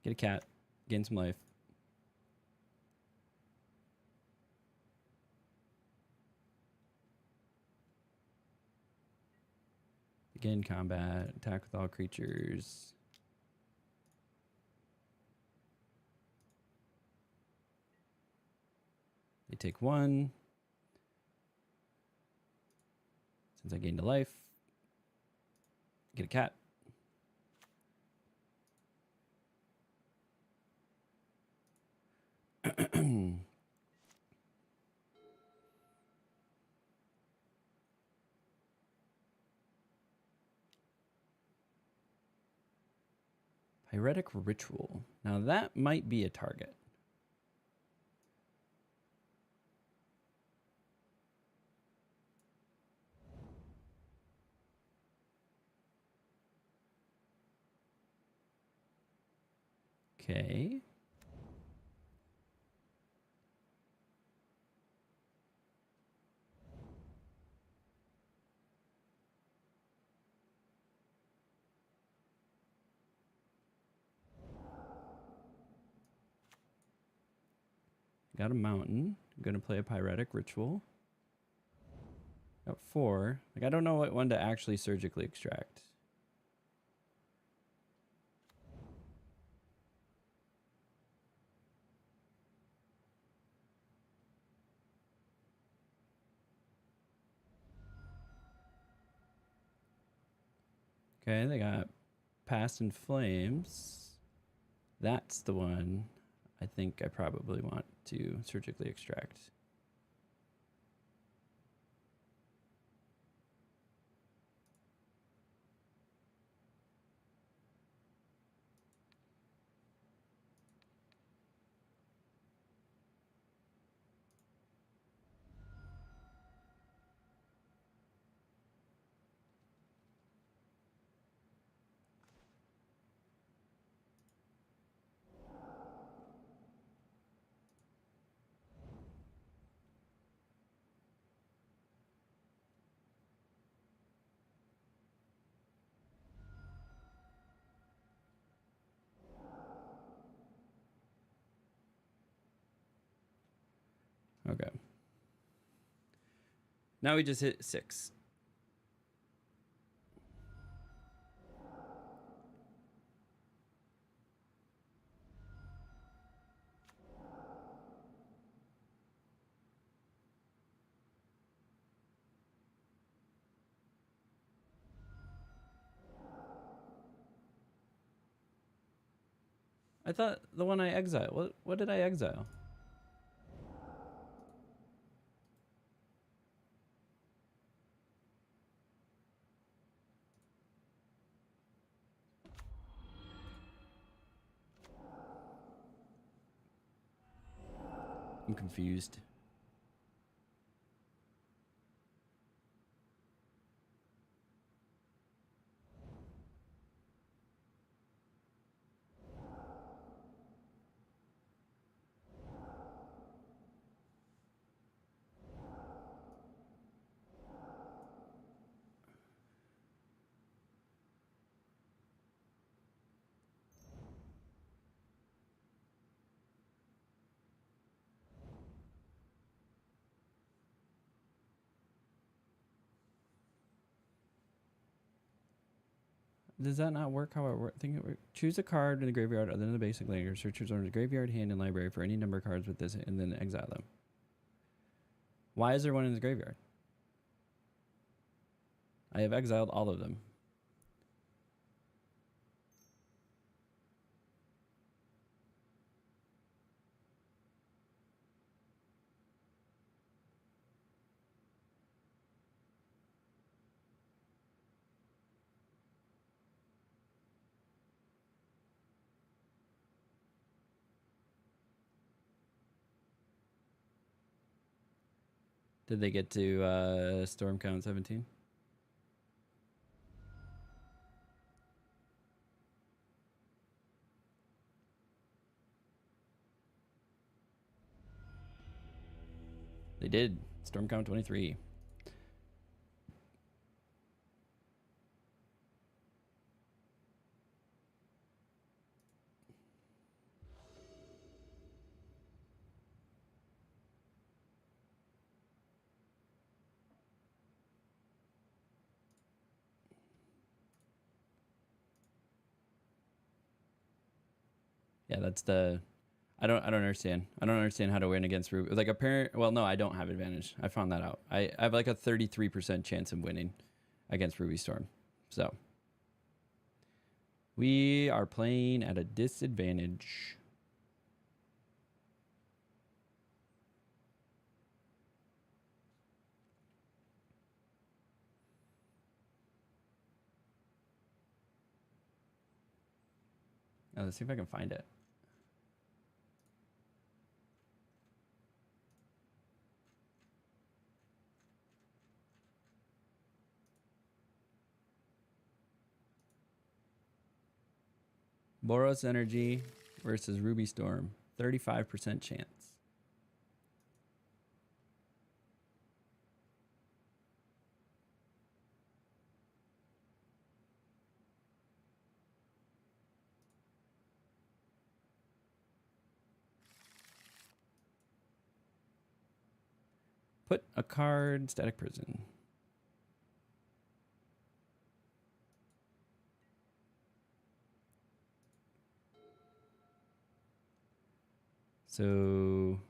get a cat, gain some life. Begin combat, attack with all creatures. They take 1. Since I gained a life, get a cat. Pyretic Ritual. Now that might be a target. Okay. Got a mountain. I'm going to play a Pyretic Ritual. Got 4. Like, I don't know what one to actually surgically extract. Okay, they got Past in Flames. That's the one I think I probably want. to surgically extract. Okay. Now we just hit 6. I thought the one I exiled. What did I exile? I'm confused. Does that not work how it works? Think it works. Choose a card in the graveyard other than the basic layer. Search your owner's graveyard, hand, and library for any number of cards with this, and then exile them. Why is there one in the graveyard? I have exiled all of them. Did they get to storm count 17? They did. Storm count 23. Yeah, that's the. I don't understand. I don't understand how to win against Ruby. Like apparent. Well, no, I don't have advantage. I found that out. I have like a 33% chance of winning against Ruby Storm. So we are playing at a disadvantage. Now, let's see if I can find it. Boros Energy versus Ruby Storm. 35% chance. Put a card, Static Prison. So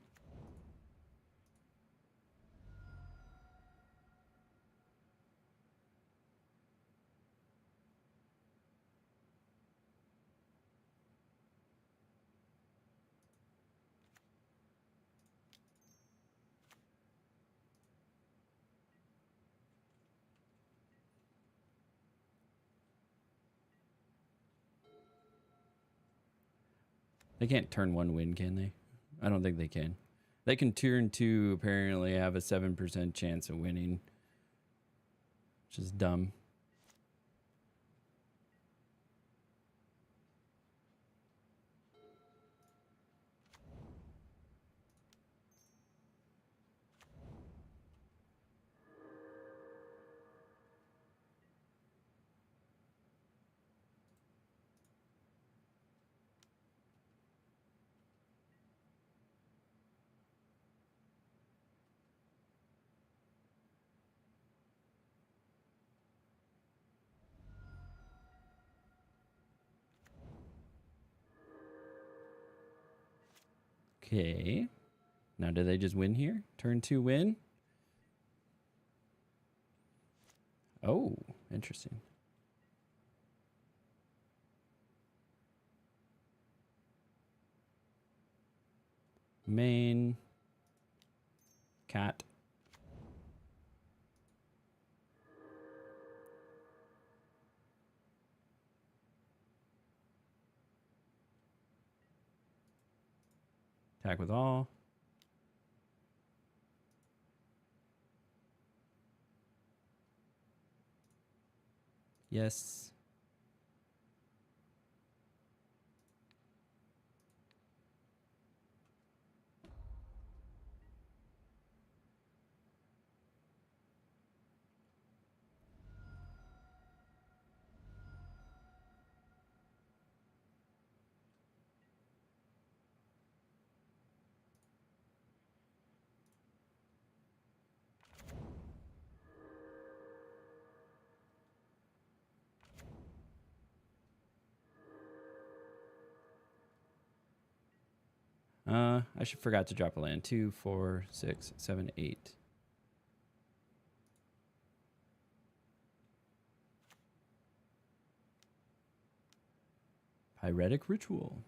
They can't turn 1 win, can they? I don't think they can. They can turn 2 apparently have a 7% chance of winning, which is dumb. Okay. Now, do they just win here? Turn 2 win? Oh, interesting. Main. Cat. Attack with all. Yes. I should forgot to drop a land. 2, 4, 6, 7, 8. Pyretic Ritual.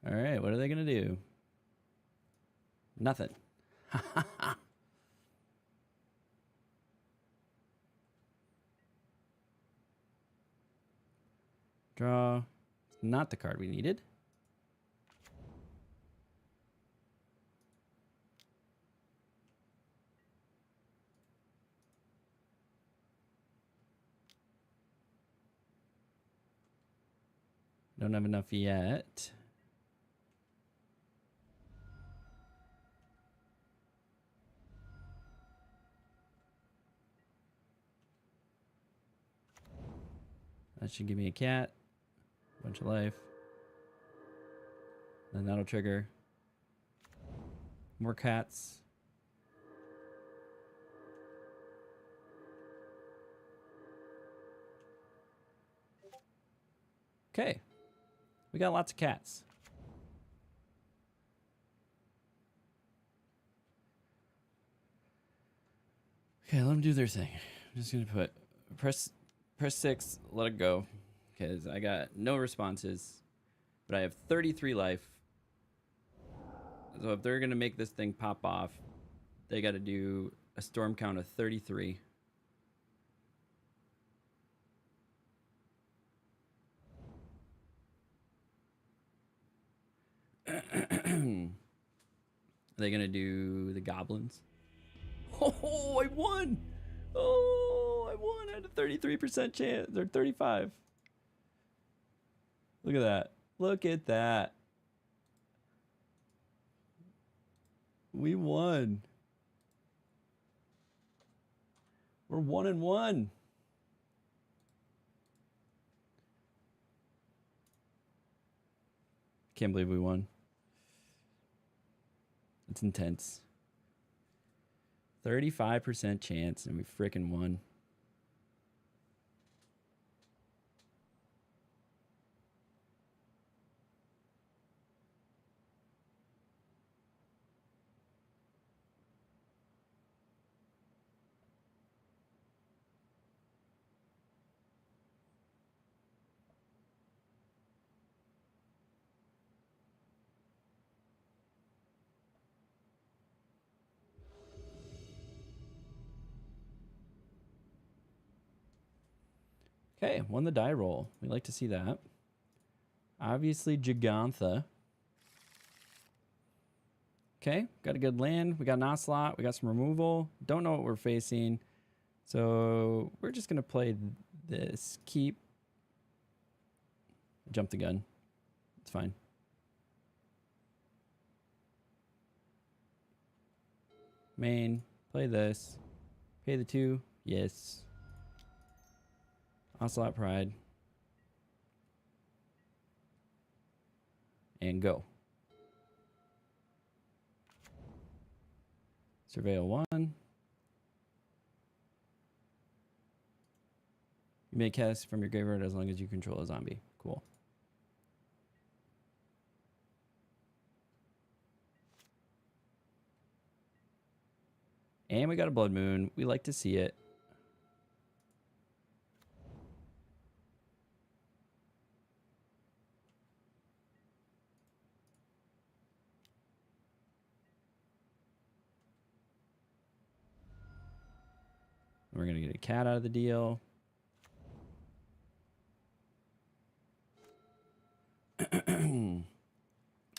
All right, what are they going to do? Nothing. Draw. Not the card we needed. Don't have enough yet. That should give me a cat. Bunch of life. Then that'll trigger. More cats. Okay. We got lots of cats. Okay, let them do their thing. I'm just gonna put press 6, let it go, because I got no responses, but I have 33 life. So if they're gonna make this thing pop off, they got to do a storm count of 33. Are they gonna do the goblins? Oh, I won! Oh, I won! I had a 33% chance, or 35. Look at that! Look at that! We won. We're 1-1. Can't believe we won. It's intense. 35% chance, and we freaking won. Okay, won the die roll. We like to see that. Obviously, Gigantha. Okay, got a good land. We got an Ocelot. We got some removal. Don't know what we're facing. So we're just going to play this. Keep. Jump the gun. It's fine. Main. Play this. Pay the 2. Yes. Ocelot Pride. And go. Surveil 1. You may cast from your graveyard as long as you control a zombie. Cool. And we got a Blood Moon. We like to see it. We're going to get a cat out of the deal.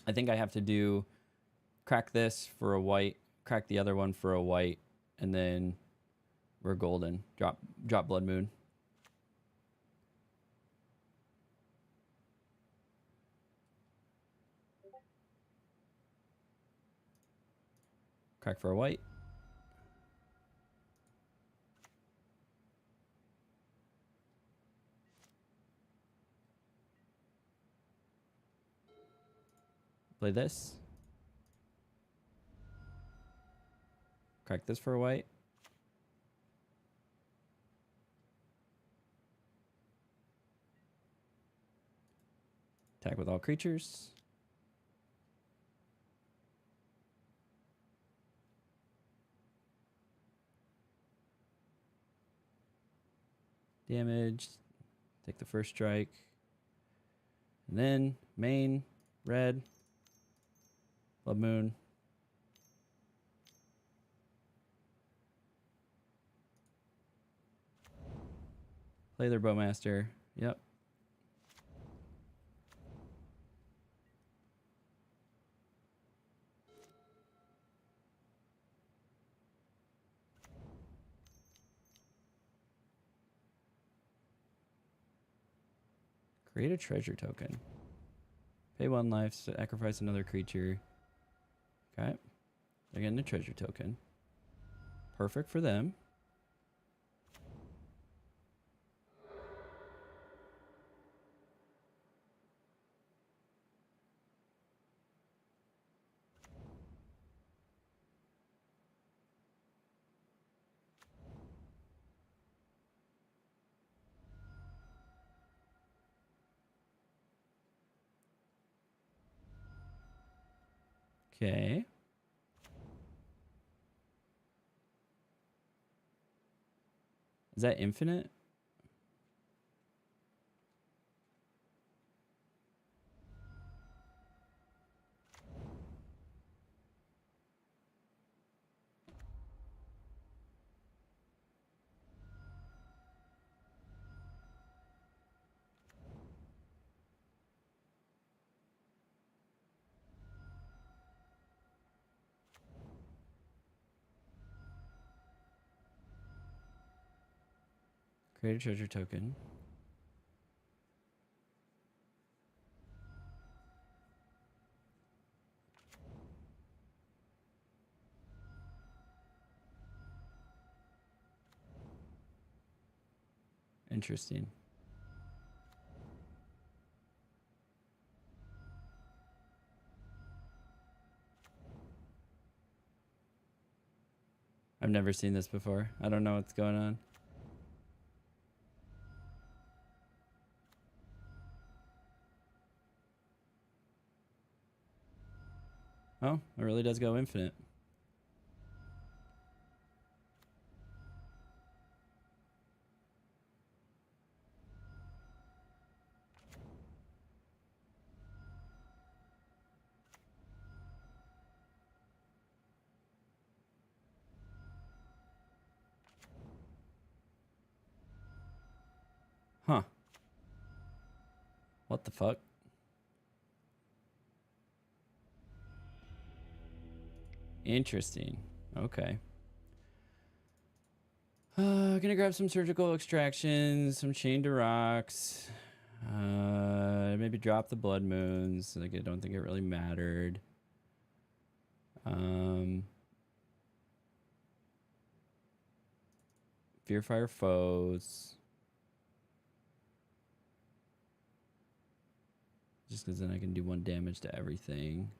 I think I have to do crack this for a white, crack the other one for a white, and then we're golden. Drop Blood Moon. Crack for a white. Play this. Crack this for a white. Attack with all creatures. Damage. Take the first strike. And then main, red, Blood Moon. Play their Bowmaster. Yep. Create a treasure token. Pay 1 life, sacrifice another creature. Okay. They're getting a treasure token. Perfect for them. Okay. Is that infinite? Create a treasure token. Interesting. I've never seen this before. I don't know what's going on. Oh, it really does go infinite. Huh. What the fuck? Interesting. Okay. Gonna grab some surgical extractions, some chain to rocks. Maybe drop the blood moons. Like, I don't think it really mattered. Fearfire foes. Just because then I can do 1 damage to everything.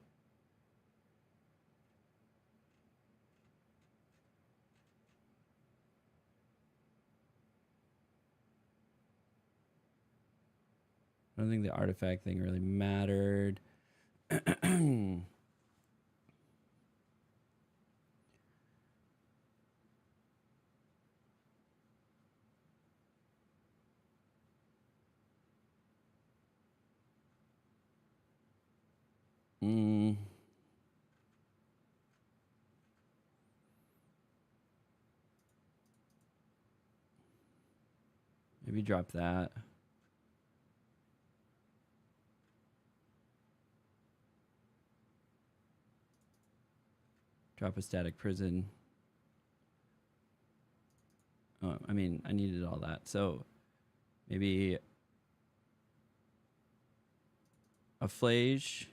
I don't think the artifact thing really mattered. Maybe drop that. Drop a static prison. Oh, I mean, I needed all that. So maybe a flage.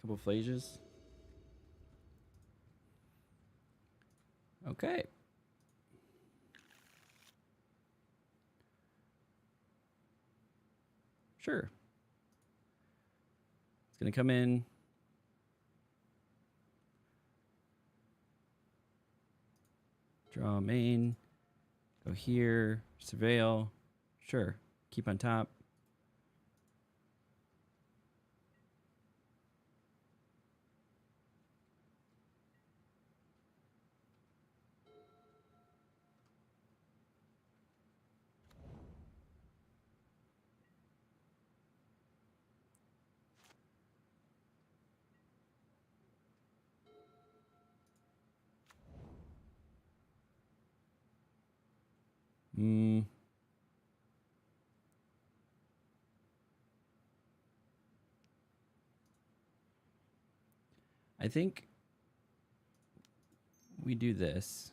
Couple flages. Okay. Sure. It's going to come in. Draw main. Go here. Surveil. Sure. Keep on top. I think we do this.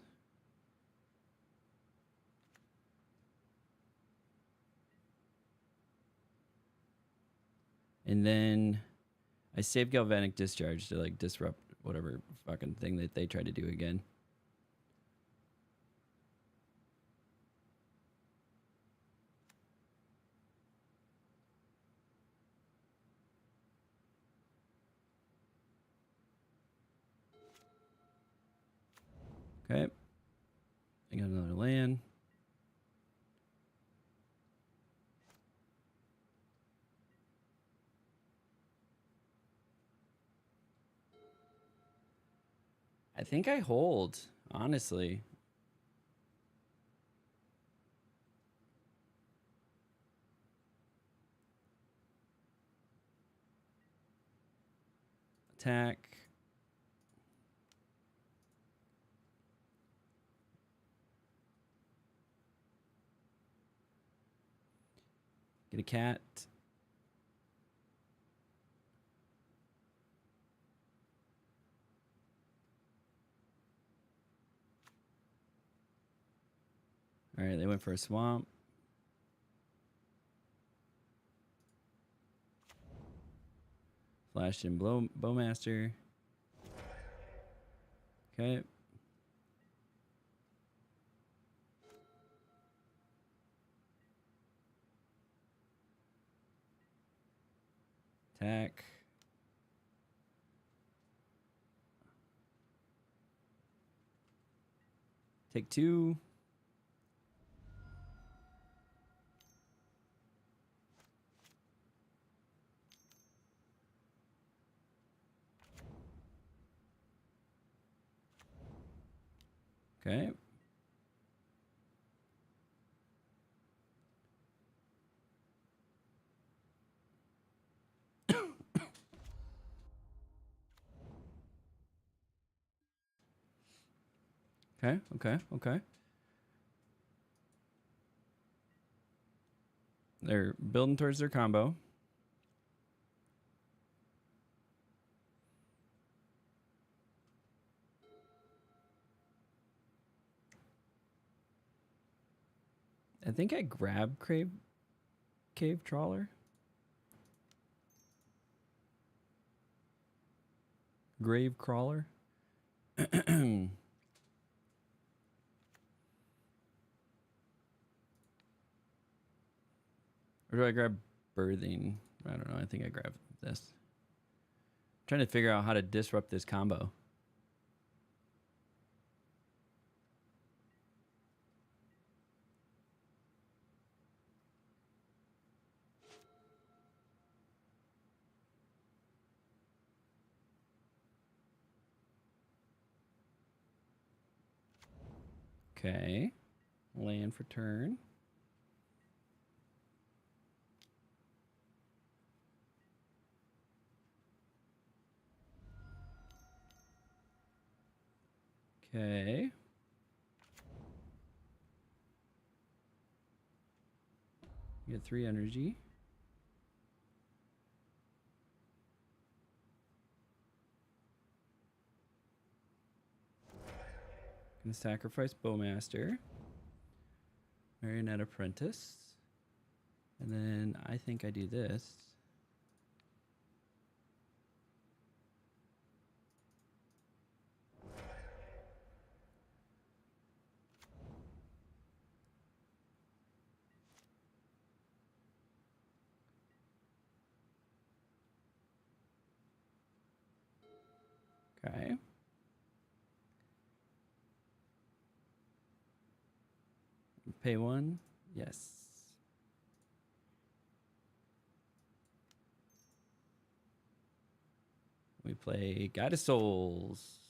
And then I save Galvanic Discharge to like disrupt whatever fucking thing that they try to do again. Okay. I got another land. I think I hold, honestly. Attack. Get a cat. All right, they went for a swamp. Flashed in Bowmaster. Okay. Attack. Take 2. Okay. Okay. They're building towards their combo. I think I grabbed Cave Trawler. Grave Crawler. Or do I grab Birthing? I don't know. I think I grab this. I'm trying to figure out how to disrupt this combo. Okay. Land for turn. Okay. You get 3 energy. Gonna sacrifice Bowmaster. Marionette Apprentice. And then I think I do this. Okay. Pay 1. Yes. We play Guide of Souls.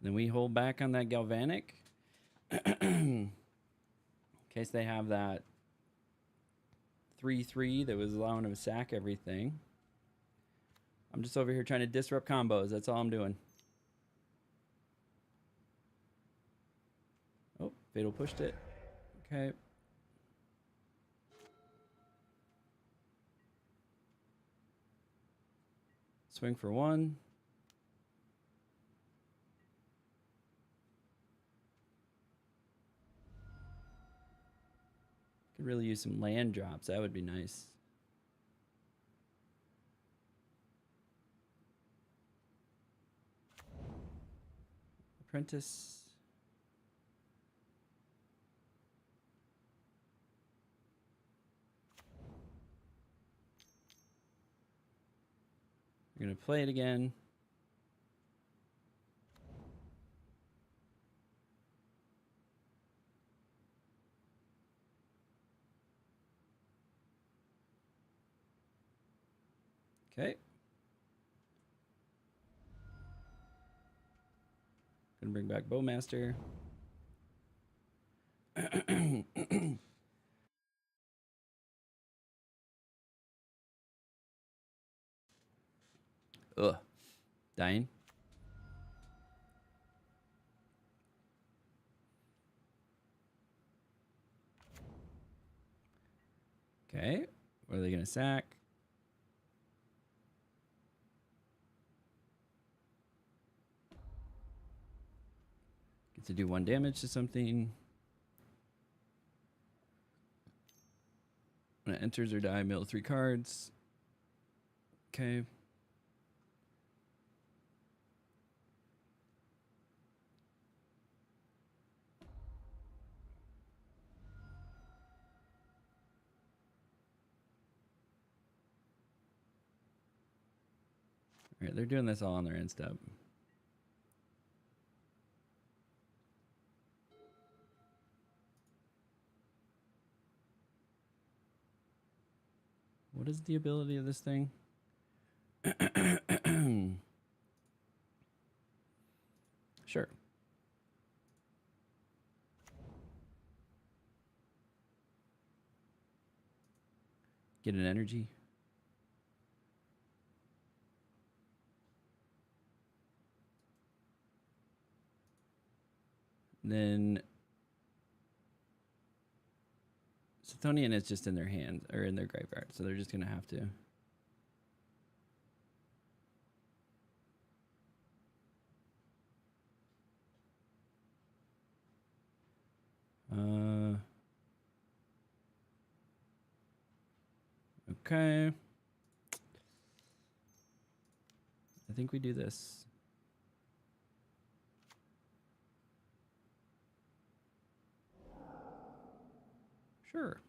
Then we hold back on that Galvanic. In case they have that 3/3 that was allowing them to sack everything. I'm just over here trying to disrupt combos. That's all I'm doing. Oh, Fatal pushed it. Okay. Swing for 1. Could really use some land drops. That would be nice. Apprentice. We're going to play it again. Okay. Gonna bring back Bowmaster. Ugh. Dying. Okay. What are they gonna sack? Get to do 1 damage to something. When it enters or die, mill 3 cards. Okay. All right, they're doing this all on their end step. What is the ability of this thing? Sure. Get an energy. Then Chthonian is just in their hand or in their graveyard, so they're just gonna have to. Okay. I think we do this. Sure.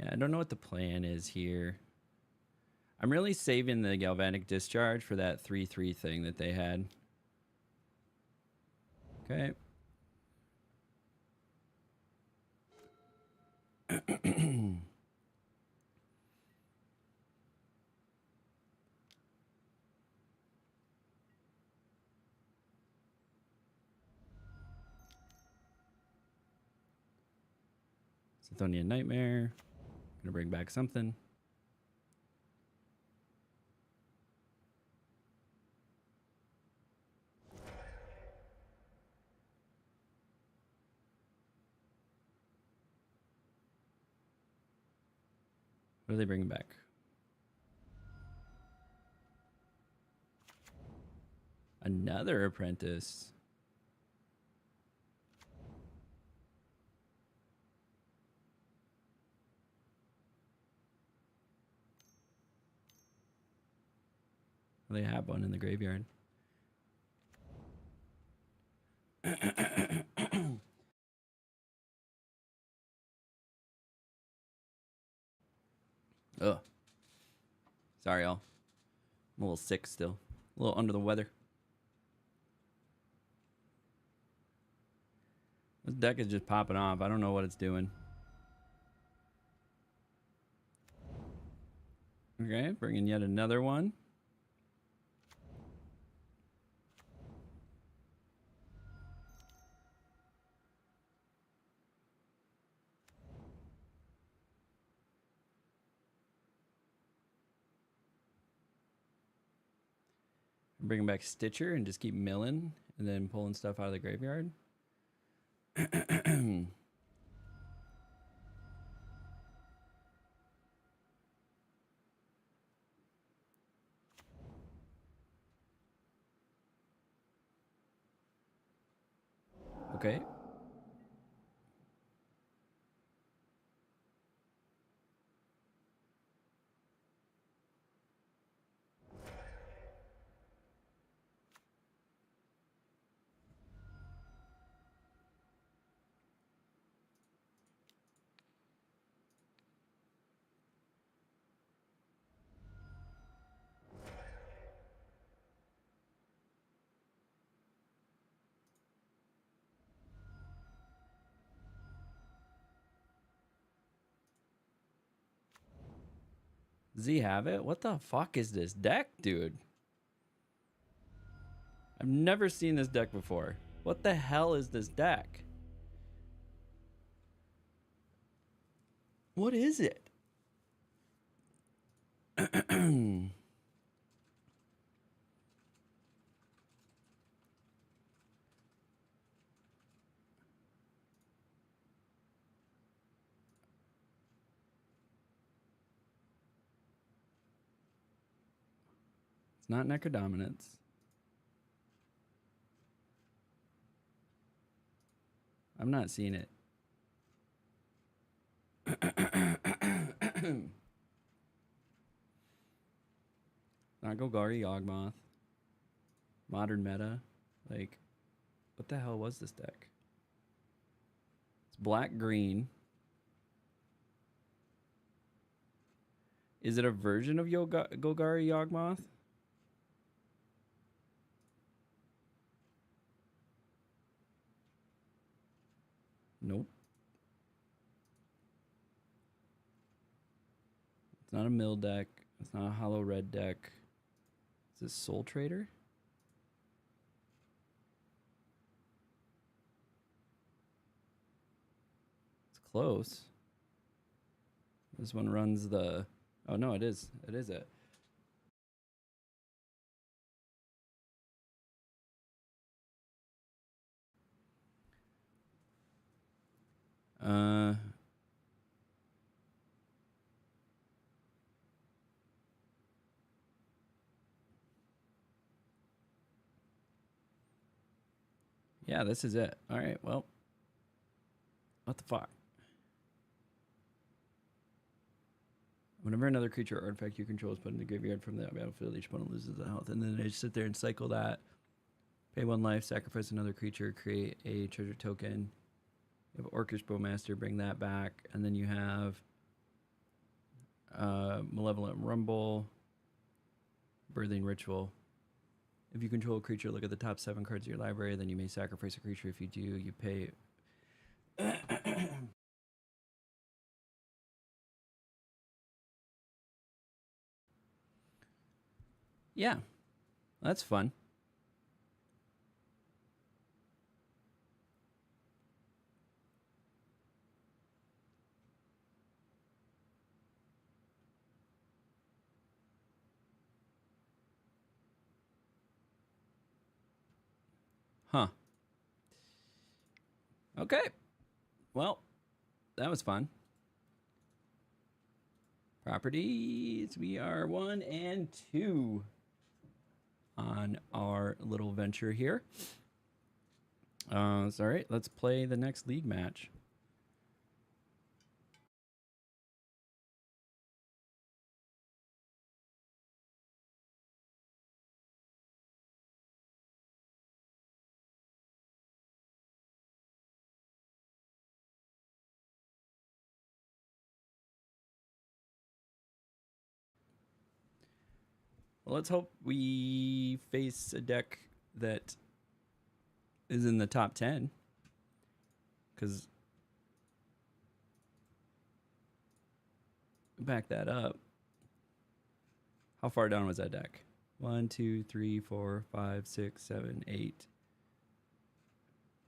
Yeah, I don't know what the plan is here. I'm really saving the Galvanic Discharge for that 3/3 thing that they had. Okay. Chthonian Nightmare. Gonna bring back something. What are they bringing back? Another apprentice. They have one in the graveyard. Oh, sorry, y'all. I'm a little sick still. A little under the weather. This deck is just popping off. I don't know what it's doing. Okay, bringing yet another one. Bringing back Stitcher and just keep milling and then pulling stuff out of the graveyard. Okay. Does he have it? What the fuck is this deck, dude? I've never seen this deck before. What the hell is this deck? What is it? It's not Necrodominance. I'm not seeing it. Not Golgari Yawgmoth. Modern meta. Like, what the hell was this deck? It's black-green. Is it a version of Golgari Yawgmoth? Nope. It's not a mill deck. It's not a hollow red deck. Is this Soul Trader? It's close. This one runs the... Oh, no, it is. It is it. Yeah, this is it. All right, well. What the fuck? Whenever another creature or artifact you control is put in the graveyard from the battlefield, each opponent loses the health. And then they just sit there and cycle that. Pay 1 life, sacrifice another creature, create a treasure token. You have Orcish Bowmaster, bring that back. And then you have Malevolent Rumble, Birthing Ritual. If you control a creature, look at the top 7 cards of your library. Then you may sacrifice a creature. If you do, you pay... Yeah, that's fun. Huh. Okay. Well, that was fun. Properties. We are 1 and 2 on our little venture here. It's all right. Let's play the next league match. Well, let's hope we face a deck that is in the top 10. Because back that up. How far down was that deck? 1, 2, 3, 4, 5, 6, 7, 8.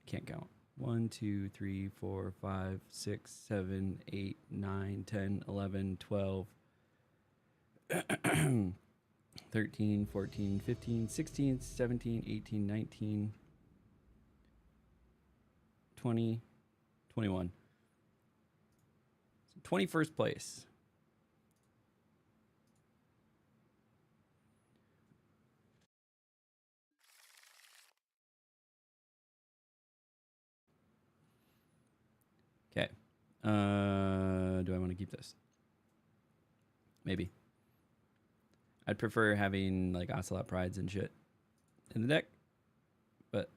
Can't count. 1, 2, 3, 4, 5, 6, 7, 8, 9, 10, 11, 12. 13, 14, 15, 16, 17, 18, 19, 20, 21. So 21st place. Okay. Do I want to keep this? Maybe. I'd prefer having like Ocelot Prides and shit in the deck, but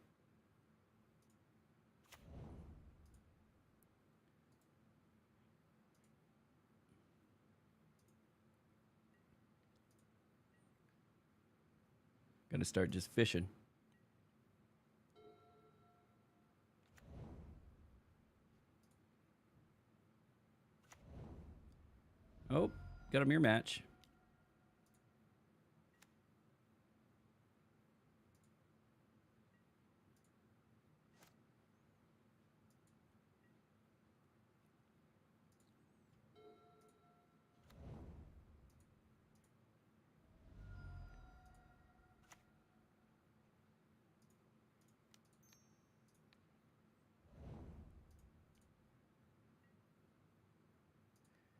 gotta start just fishing. Oh, got a mirror match.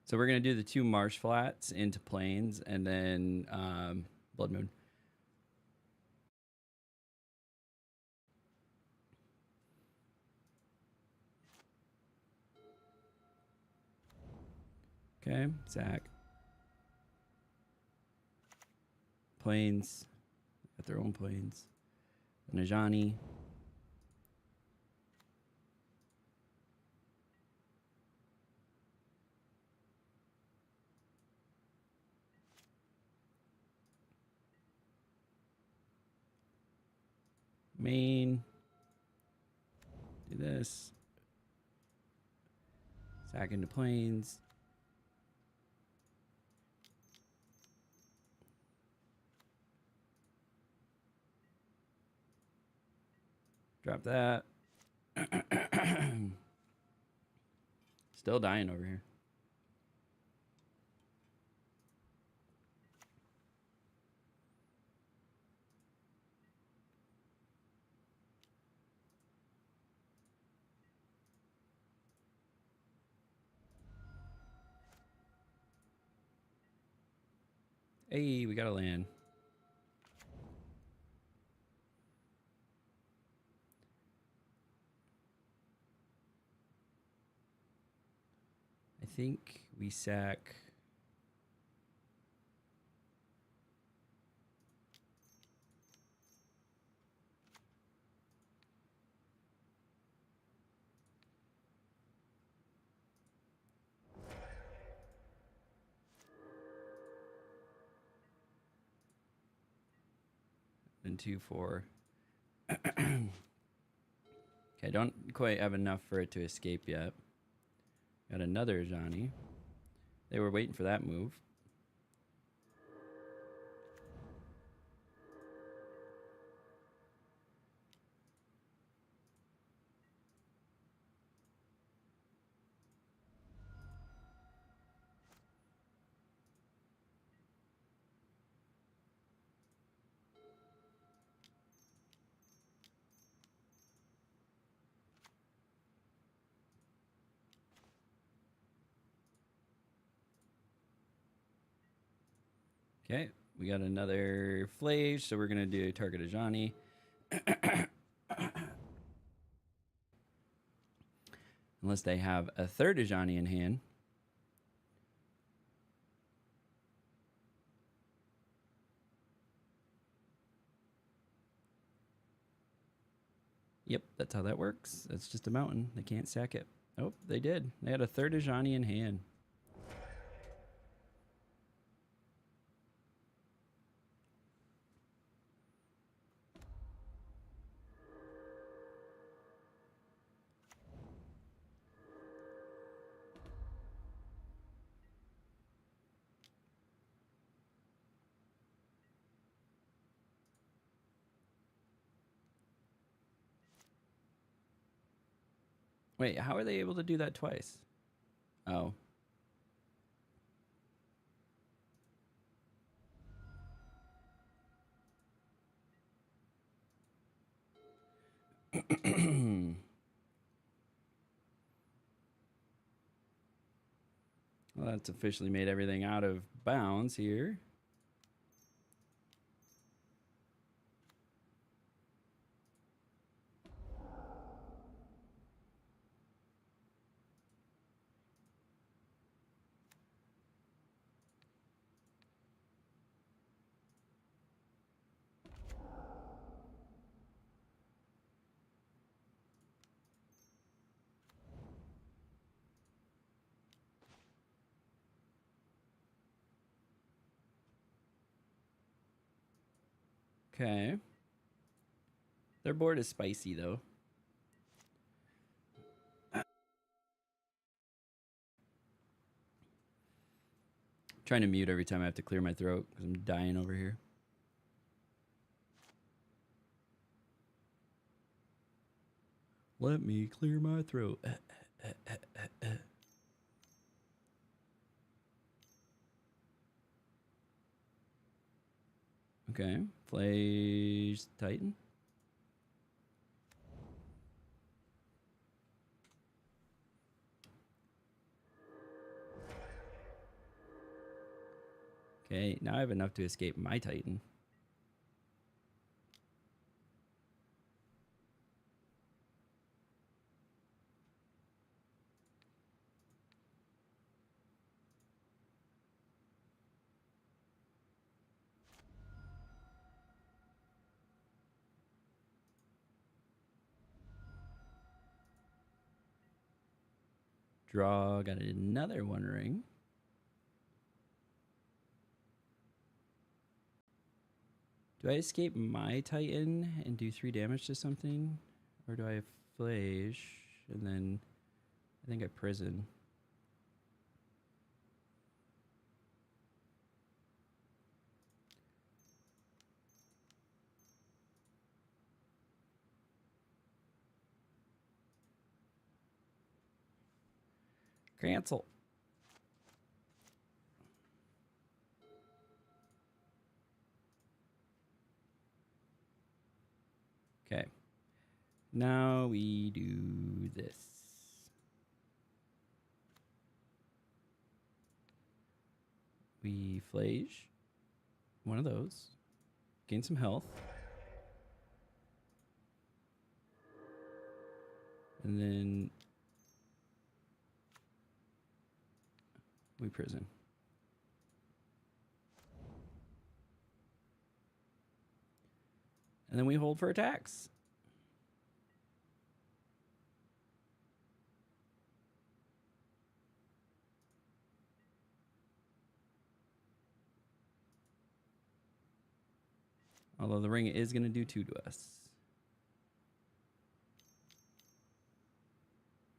So we're gonna do the 2 marsh flats into plains and then Blood Moon. Okay, Zach. Plains. Got their own plains. Najani. Main. Do this. Sack into planes. Drop that. Still dying over here. Hey, we got to land. I think we sack. And 2-4. Okay, don't quite have enough for it to escape yet. Got another Johnny. They were waiting for that move. Okay, we got another Flage, so we're gonna do target a Johnny. Unless they have a third Ajani in hand. Yep, that's how that works. That's just a mountain. They can't sack it. Oh, they did. They had a third Ajani in hand. Wait, how are they able to do that twice? Oh. Well, that's officially made everything out of bounds here. Okay. Their board is spicy, though. Trying to mute every time I have to clear my throat because I'm dying over here. Let me clear my throat. Okay, Flage Titan. Okay, now I have enough to escape my Titan. Draw, got another One Ring. Do I escape my Titan and do 3 damage to something? Or do I Flage and then I think I prison? Cancel. Okay. Now we do this. We flage one of those. Gain some health. And then we prison. And then we hold for attacks. Although the ring is going to do 2 to us.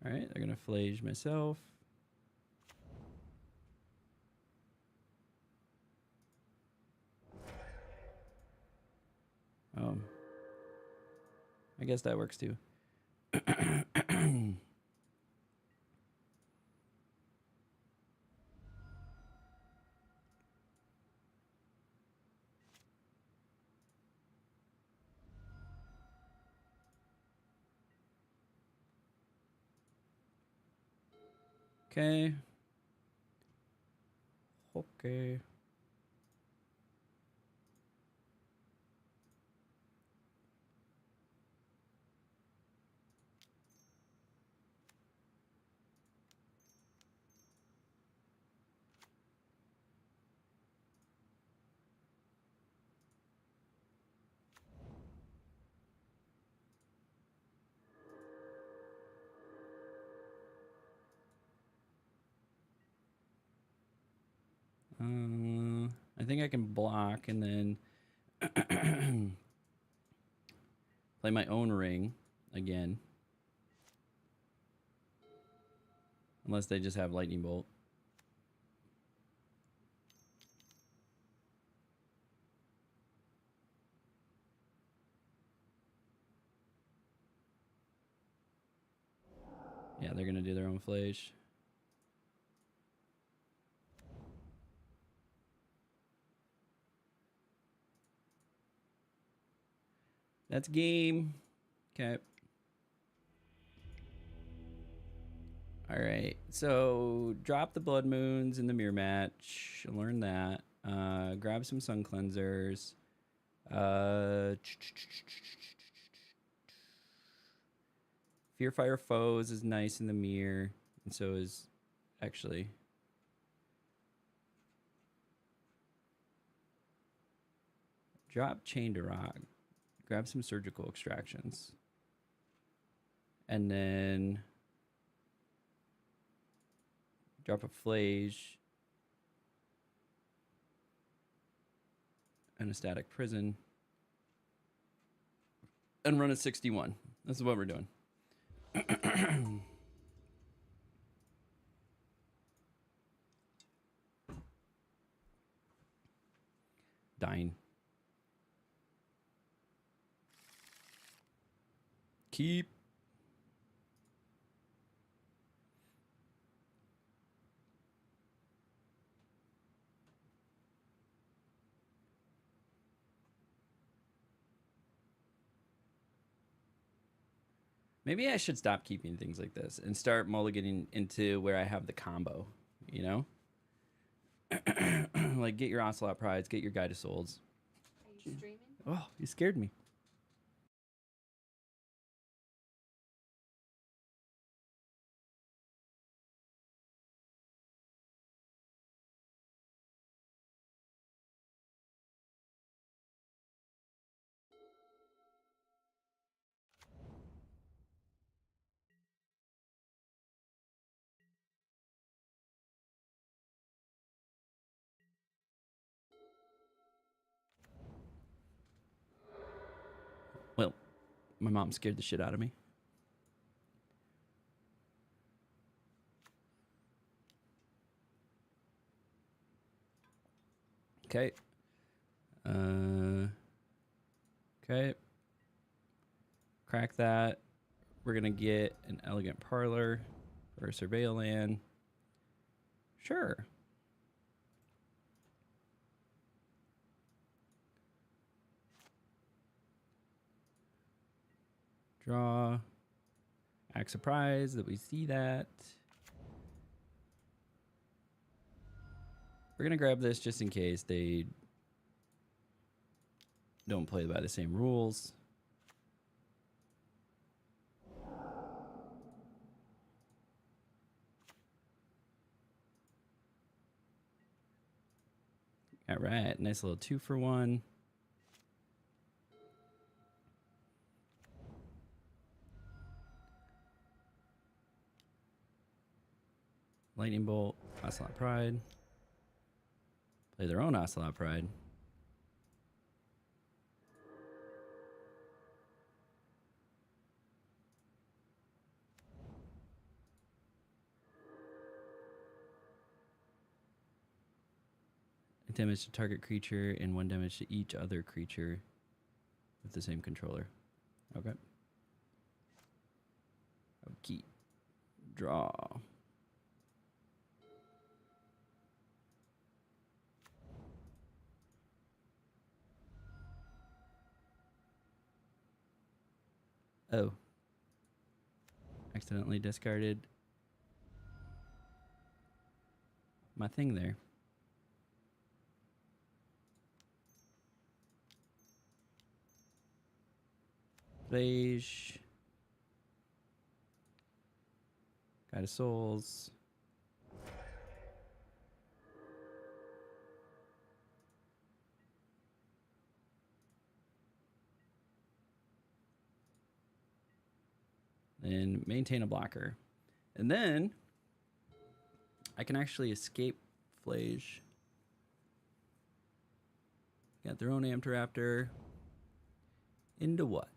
All right, they're going to flage myself. I guess that works too. Okay. Okay. I think I can block and then play my own ring again. Unless they just have lightning bolt. Yeah, they're going to do their own flage. That's game. Okay. All right. So drop the blood moons in the mirror match. Learn that. Grab some sun cleansers. Fearfire foes is nice in the mirror, and so is actually. Drop chain to rock. Grab some surgical extractions. And then drop a flage and a static prison. And run a 61. This is what we're doing. Dying. Keep. Maybe I should stop keeping things like this and start mulliganing into where I have the combo, you know? Like, get your Ocelot Prides, get your Guided Souls. Are you streaming? Oh, you scared me. Well, my mom scared the shit out of me. Okay. Okay. Crack that. We're going to get an Elegant Parlor or a Surveil Land. Sure. Draw. Act surprised that we see that. We're gonna grab this just in case they don't play by the same rules. All right, nice little 2-for-1. Lightning Bolt, Ocelot Pride. Play their own Ocelot Pride. Damage to target creature and 1 damage to each other creature with the same controller. Okay. Okay. Draw. Oh. Accidentally discarded my thing there. Beige. Guide of Souls. And maintain a blocker. And then I can actually escape Flage. Got their own Amteraptor. Into what?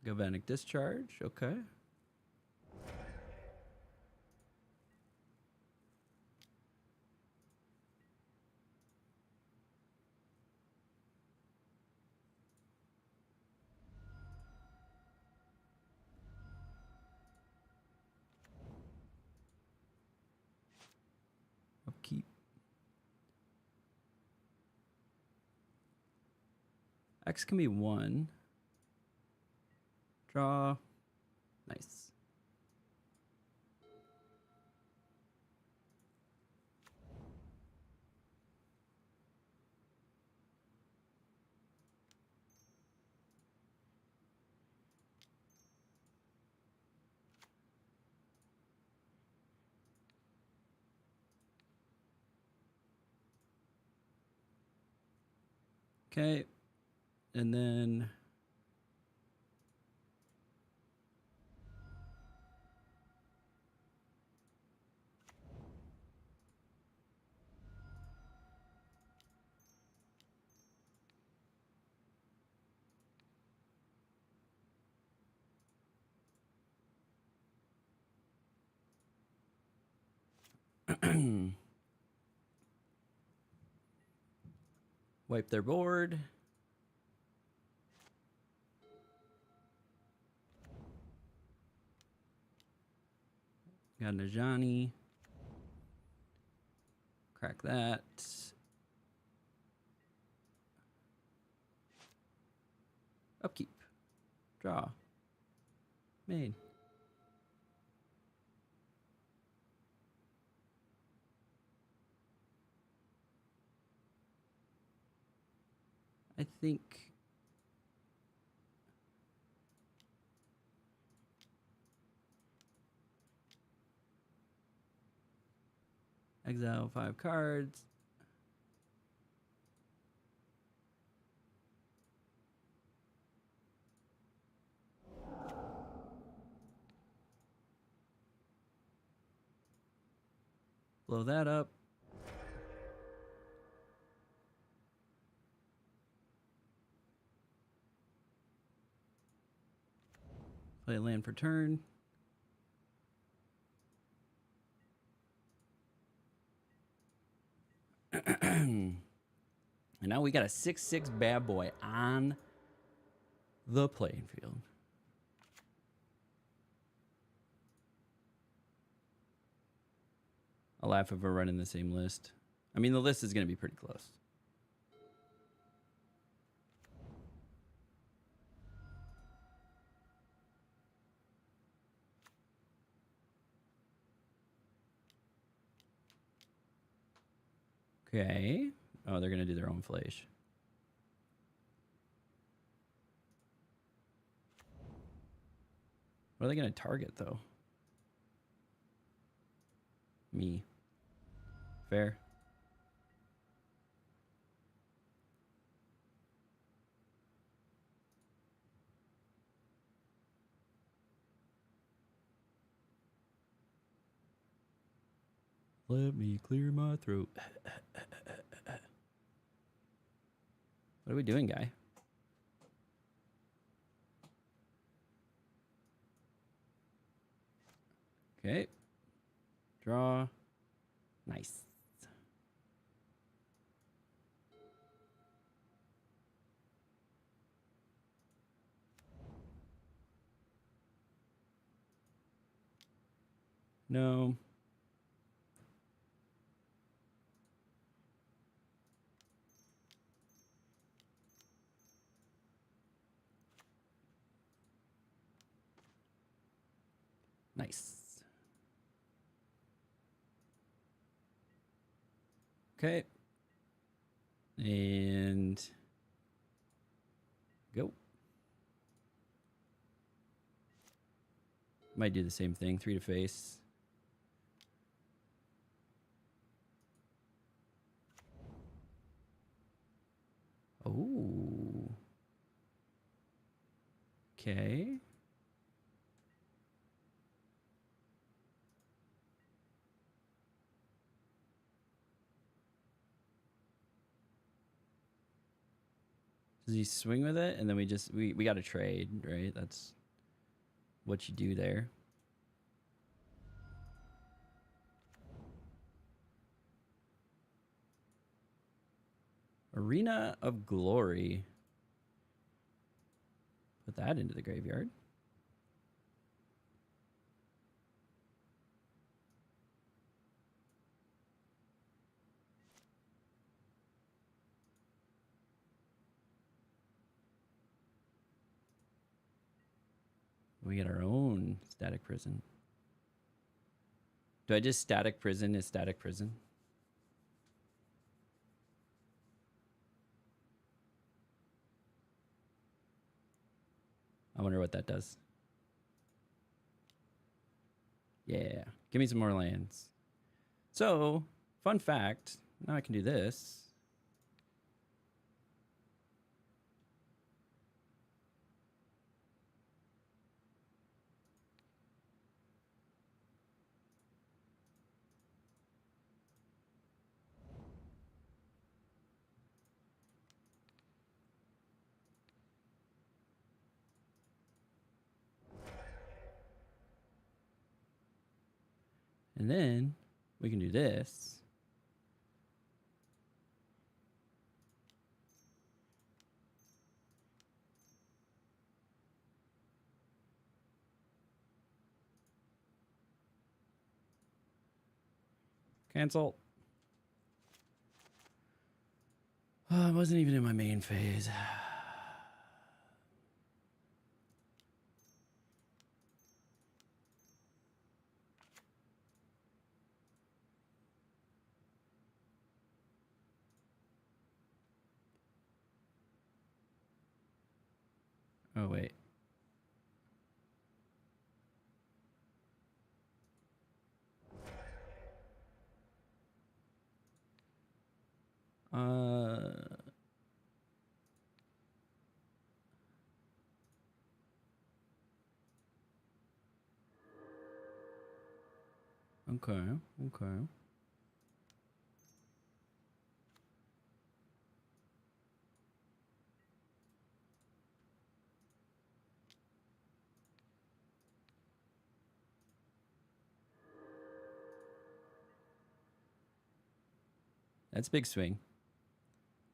Galvanic Discharge, okay. Upkeep. X can be 1. Draw. Nice. Okay. And then wipe their board. Got Najani. Crack that. Upkeep. Draw. Made. I think exile 5 cards. Blow that up. Play a land for turn. And now we got a 6/6 bad boy on the playing field. I'll laugh if we're running the same list. I mean, the list is going to be pretty close. Okay. Oh, they're going to do their own flash. What are they going to target, though? Me. Fair. Let me clear my throat. What are we doing, guy? Okay. Draw. Nice. No. Nice. Okay. And go. Might do the same thing. 3 to face. Oh. Okay. Does he swing with it? And then we just, we got to trade, right? That's what you do there. Arena of Glory. Put that into the graveyard. We get our own static prison. Do I just static prison is static prison? I wonder what that does. Yeah, give me some more lands. So, fun fact, now I can do this. And then we can do this. Cancel. Oh, I wasn't even in my main phase. Oh, wait. Okay, okay. That's big swing.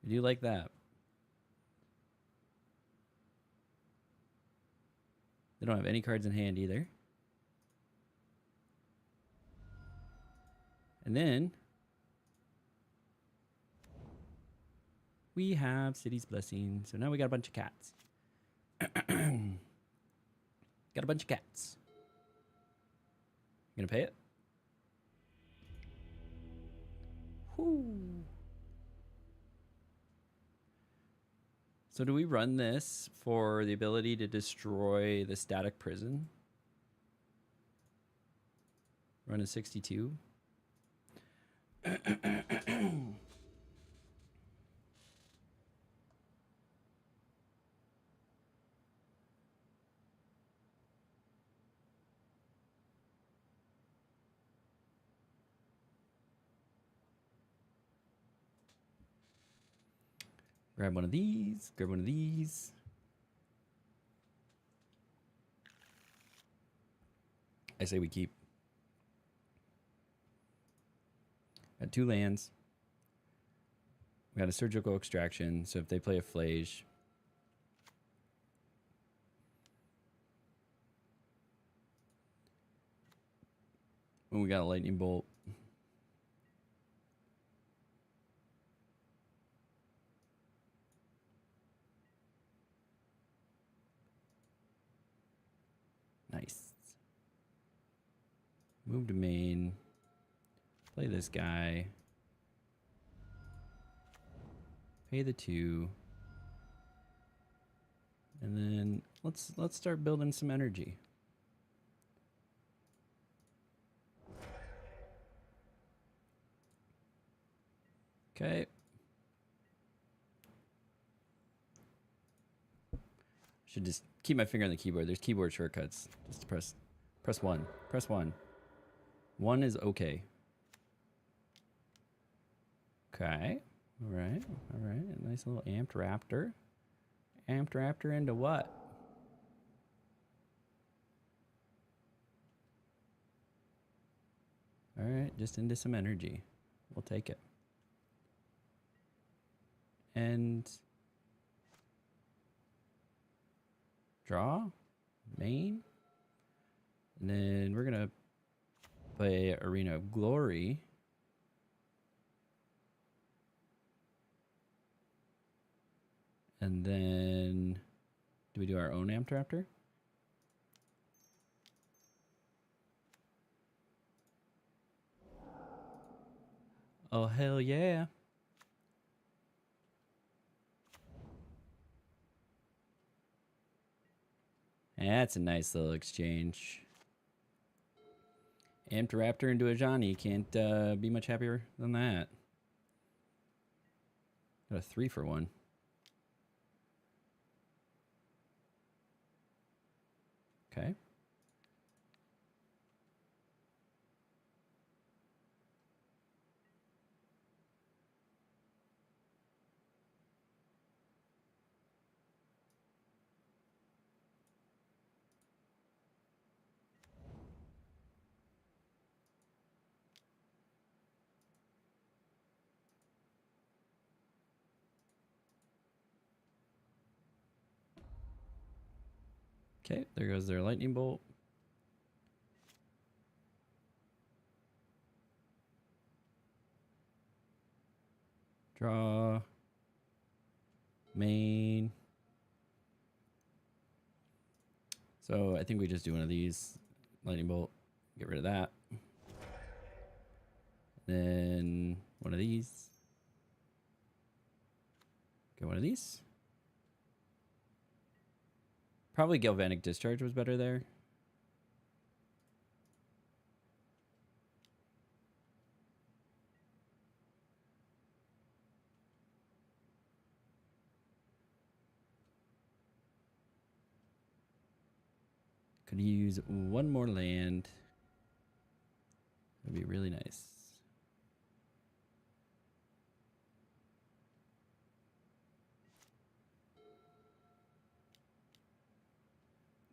I do like that. They don't have any cards in hand either. And And then we have City's Blessing. So now we got a bunch of cats. Got a bunch of cats. You gonna pay it? Whoo. So do we run this for the ability to destroy the static prison? Run a 62. Grab one of these, grab one of these. I say we keep. Got 2 lands. We got a surgical extraction, so if they play a flage. And we got a lightning bolt. Nice. Move to main. Play this guy. Pay the 2. And then let's start building some energy. Okay. Should just keep my finger on the keyboard. There's keyboard shortcuts. Just press 1. Press 1. 1 is okay. Okay. All right. All right. A nice little amped raptor. Amped raptor into what? All right. Just into some energy. We'll take it. And draw, main, and then we're gonna play Arena of Glory. And then do we do our own Amped Raptor? Oh hell yeah. That's a nice little exchange. Amped Raptor into a Johnny. Can't be much happier than that. Got a 3-for-1. Okay. Okay, there goes their lightning bolt. Draw. Main. So I think we just do one of these. Lightning bolt. Get rid of that. Then one of these. Get one of these. Probably Galvanic Discharge was better there. Could use one more land. That'd be really nice.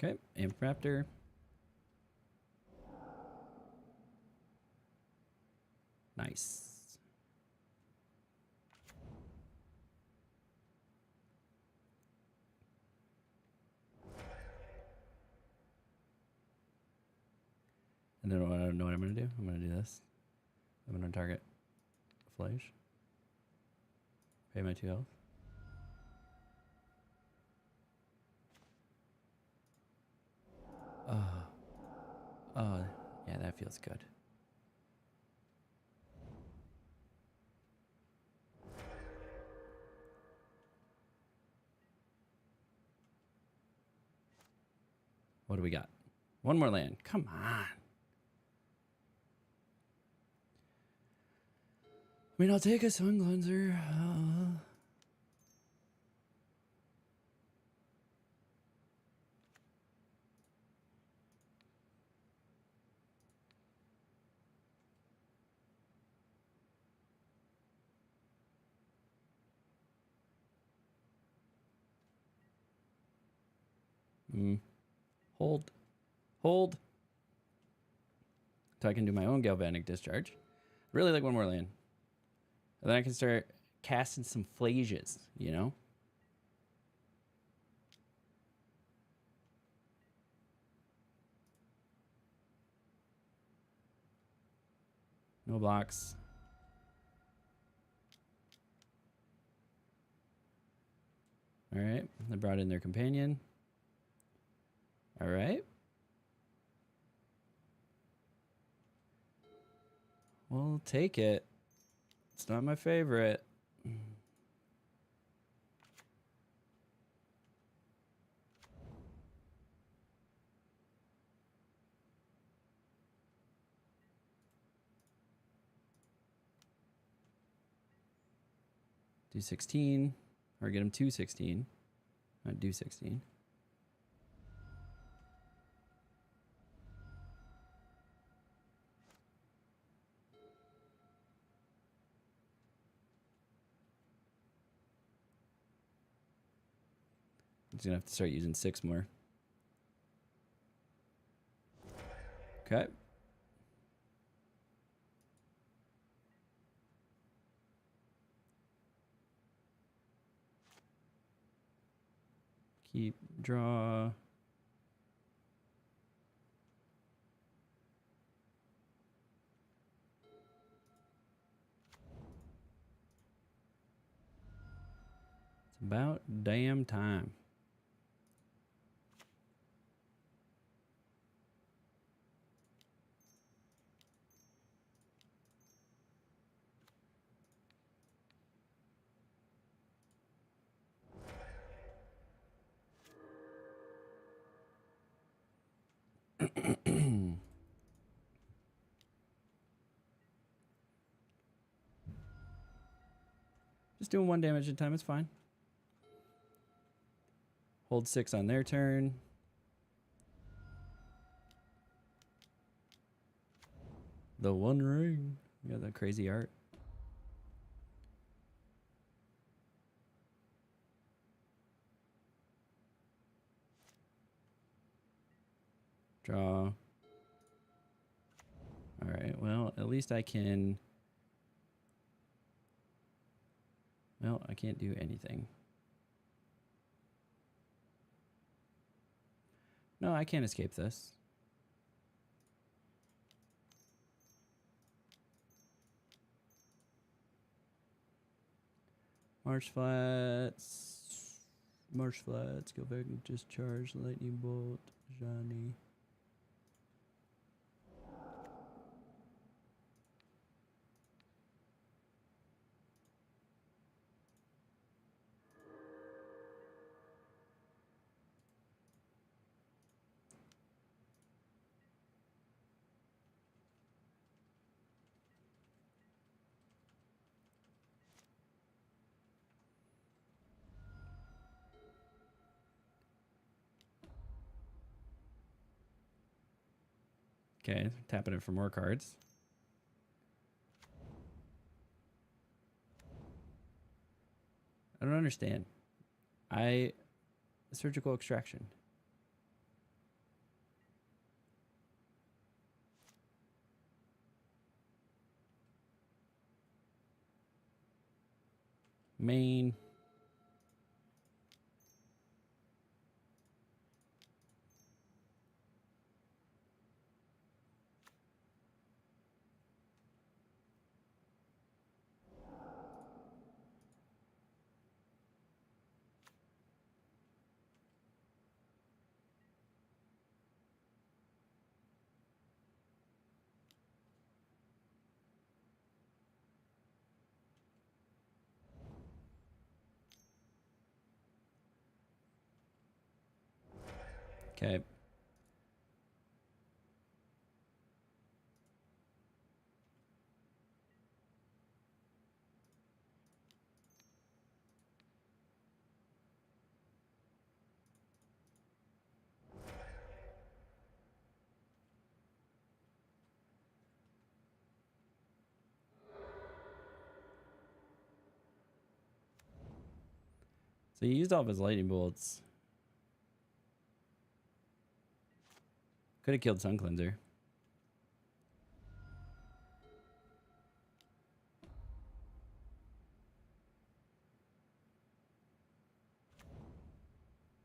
Okay, Amped Raptor. Nice. And then I don't know what I'm gonna do. I'm gonna do this. I'm on target. Flash. Pay my 2 health. Oh, yeah, that feels good. What do we got? One more land. Come on. I mean, I'll take a sun cleanser. Hold. Hold. So I can do my own galvanic discharge. Really like one more land. And then I can start casting some flages, you know? No blocks. All right. They brought in their companion. All right. We'll take it. It's not my favorite. Do 16 or get him to 16. Not do 16. I'm just gonna have to start using 6 more. Okay. Keep draw. It's about damn time. Just doing 1 damage at a time, it's fine. Hold 6 on their turn. The One Ring. You got that crazy art. Draw. All right, well, at least I can... Well, I can't do anything. No, I can't escape this. Marsh Flats. Marsh Flats. Go back and discharge. Lightning Bolt. Johnny. Okay, tapping it for more cards. I don't understand. Surgical extraction. Main. Okay. So he used all of his lightning bolts. Could have killed Sun Cleanser.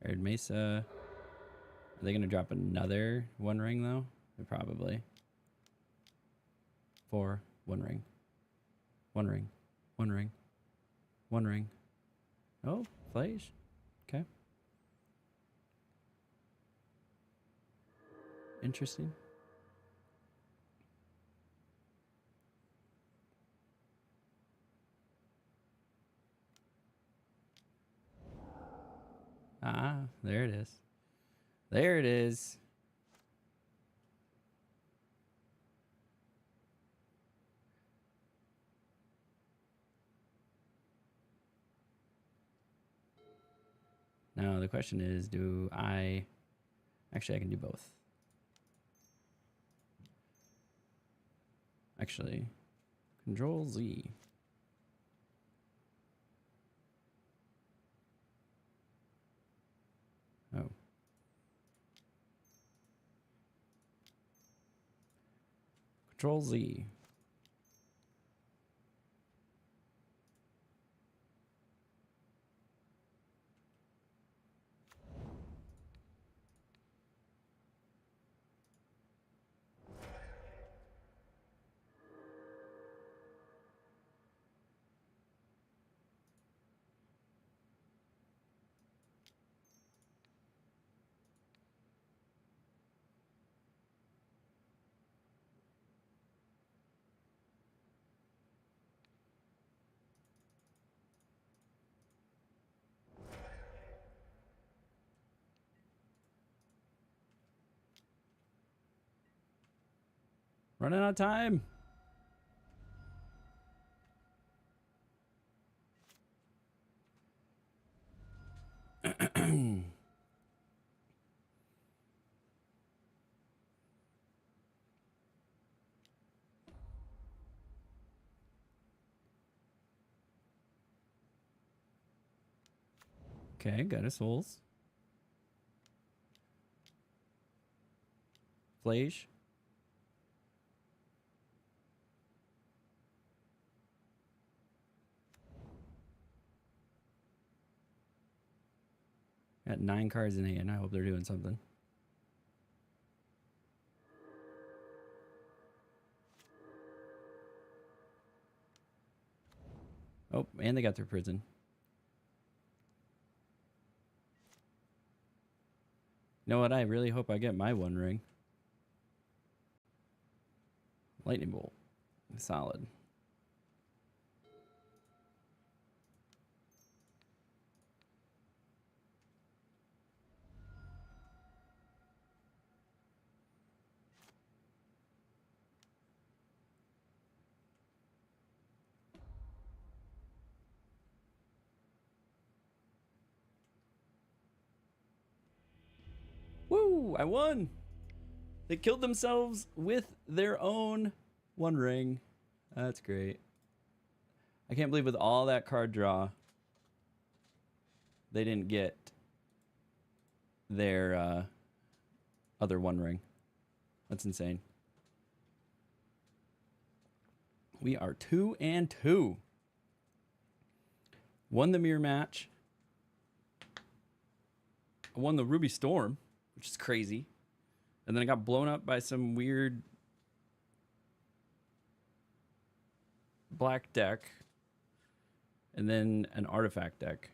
Arid Mesa. Are they going to drop another One Ring, though? They're probably. 4. One Ring. One Ring. One Ring. One Ring. Oh, Flash. Okay. Interesting. Ah, there it is. There it is. Now the question is, do I... Actually, I can do both. Actually, Control Z. Oh. Control Z. Running out of time. Okay, got his souls. Flash. Got 9 cards in hand. I hope they're doing something. Oh, and they got their prison. You know what? I really hope I get my One Ring. Lightning Bolt. Solid. Woo! I won! They killed themselves with their own One Ring. That's great. I can't believe with all that card draw, they didn't get their other One Ring. That's insane. We are 2-2. Won the mirror match. I won the Ruby Storm, which is crazy. And then I got blown up by some weird black deck. And then an artifact deck.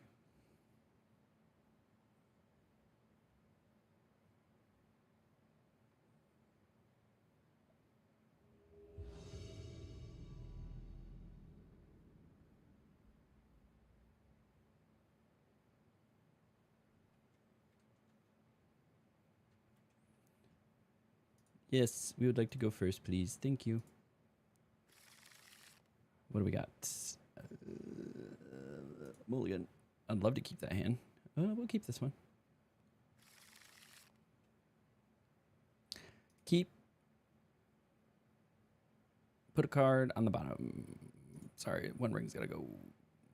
Yes, we would like to go first, please. Thank you. What do we got? Mulligan. I'd love to keep that hand. We'll keep this one. Keep. Put a card on the bottom. Sorry, one ring's gotta go.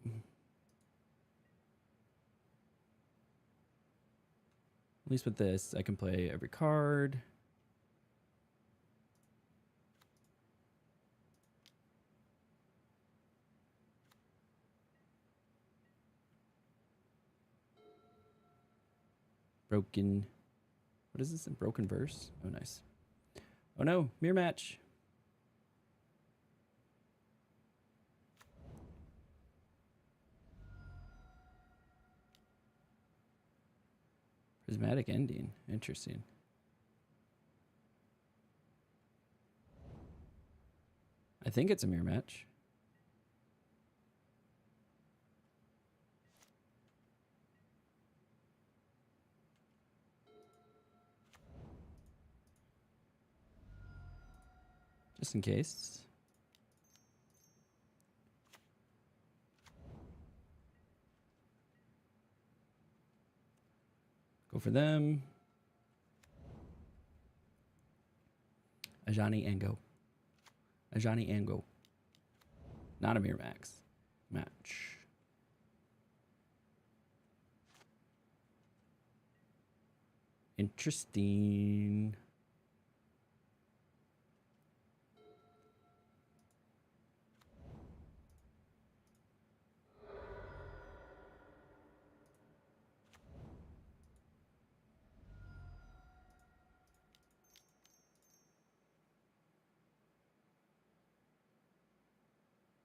At least with this, I can play every card. Broken. What is this? A broken verse? Oh, nice. Oh no, mirror match. Prismatic ending. Interesting. I think it's a mirror match. Just in case. Go for them. Ajani and go. Ajani and go. Not a mirror max. Match. Interesting.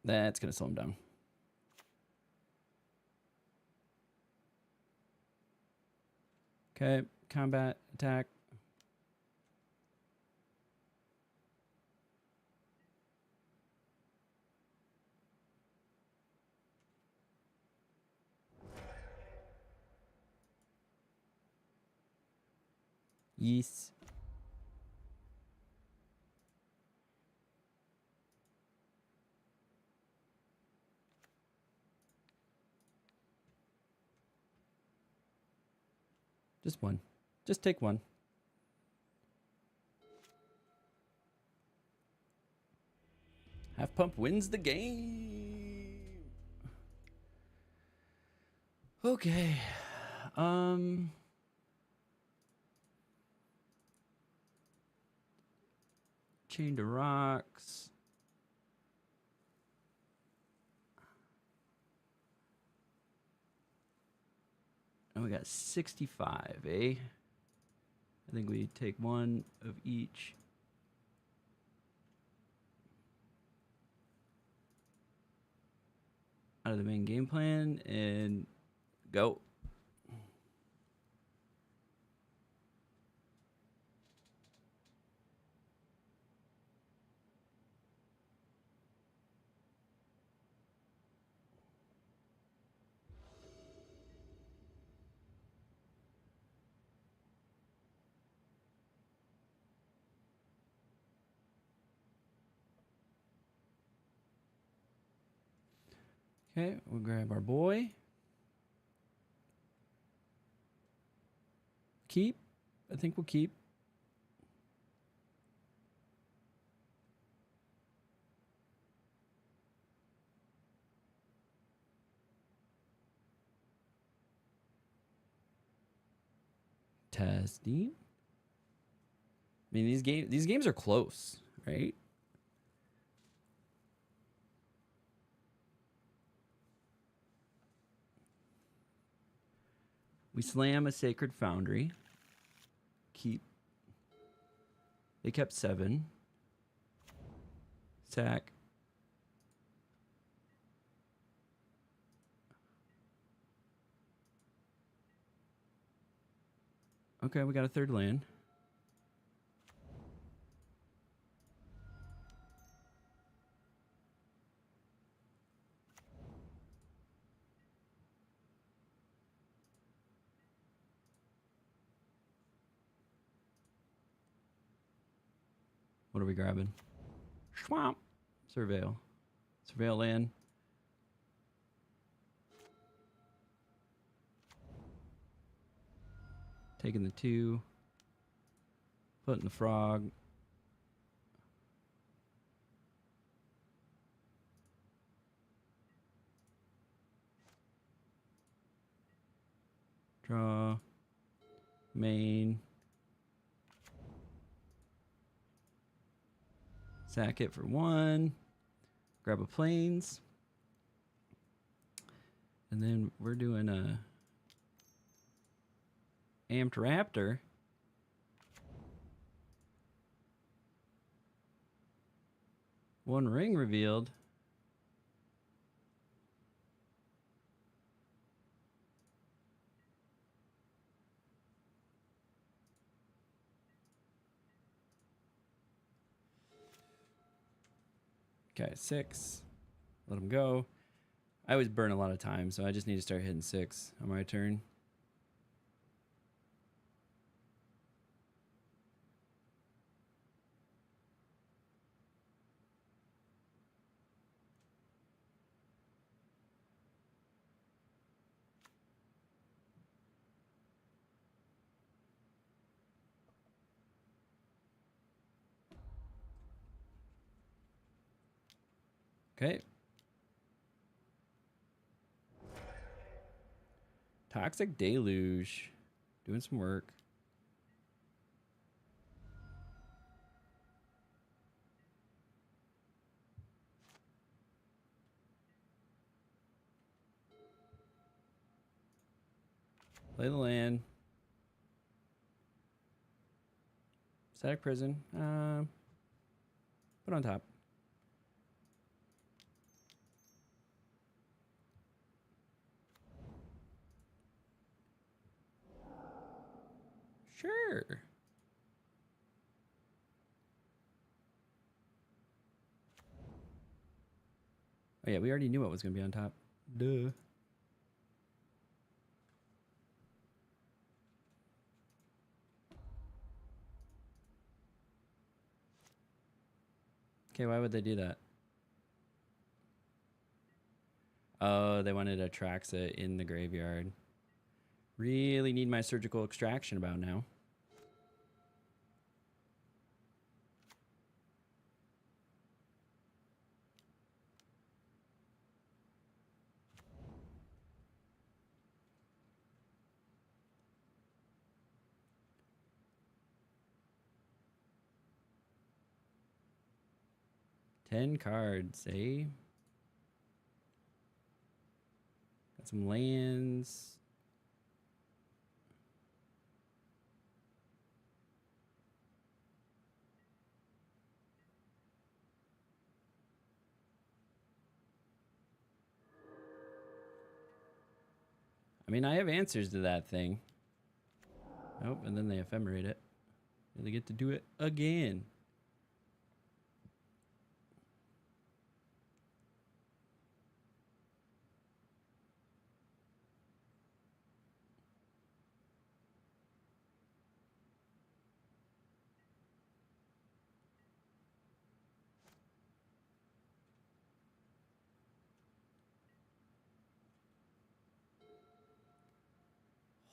That's going to slow him down. Okay, combat, attack. Yes. Just one. Just take one. Half pump wins the game. Okay. Chain to rocks. And we got 65, eh? I think we take one of each. Out of the main game plan and go. Okay, we'll grab our boy. Keep. I think we'll keep. Testing. I mean, these games are close, right? We slam a Sacred Foundry. Keep. They kept 7. Sack. Okay, we got a third land. What are we grabbing? Swamp. Surveil. Surveil land. Taking the 2. Putting the frog. Draw. Main. Sack it for 1. Grab a plains. And then we're doing a amped raptor. One ring revealed. Okay, 6. Let him go. I always burn a lot of time, so I just need to start hitting 6 on my turn. Okay. Toxic Deluge. Doing some work. Play the land. Static Prison. Put on top. Sure. Oh yeah, we already knew what was going to be on top. Duh. Okay, why would they do that? Oh, they wanted a Traxa in the graveyard. Really need my surgical extraction about now. Ten cards, eh? Got some lands. I mean, I have answers to that thing. Nope, and then they ephemerate it. And they get to do it again.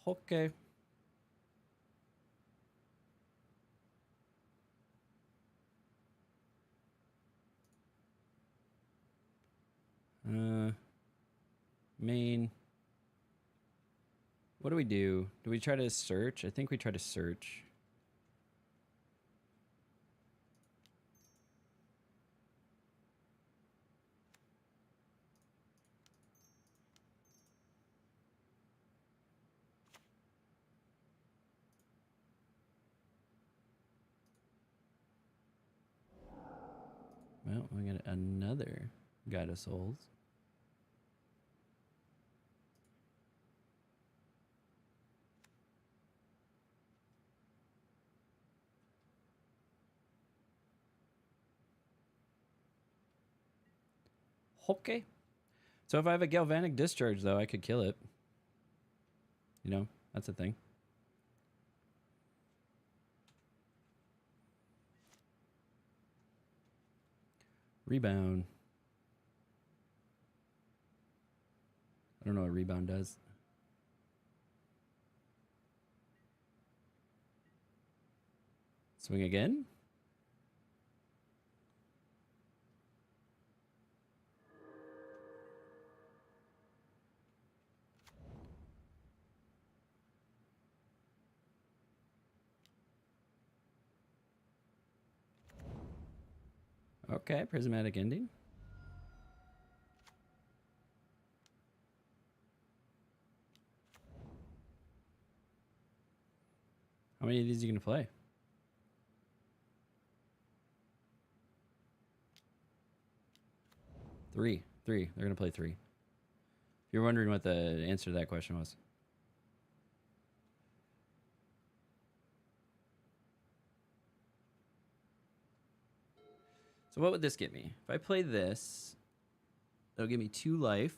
Okay. Main. What do we do? Do we try to search? I think we try to search. Well, we got another Guide of Souls. Okay. So if I have a Galvanic Discharge, though, I could kill it. You know, that's a thing. Rebound. I don't know what rebound does. Swing again. Okay, prismatic ending. How many of these are you going to play? Three. They're going to play 3. If you're wondering what the answer to that question was. So what would this get me? If I play this, it'll give me 2 life.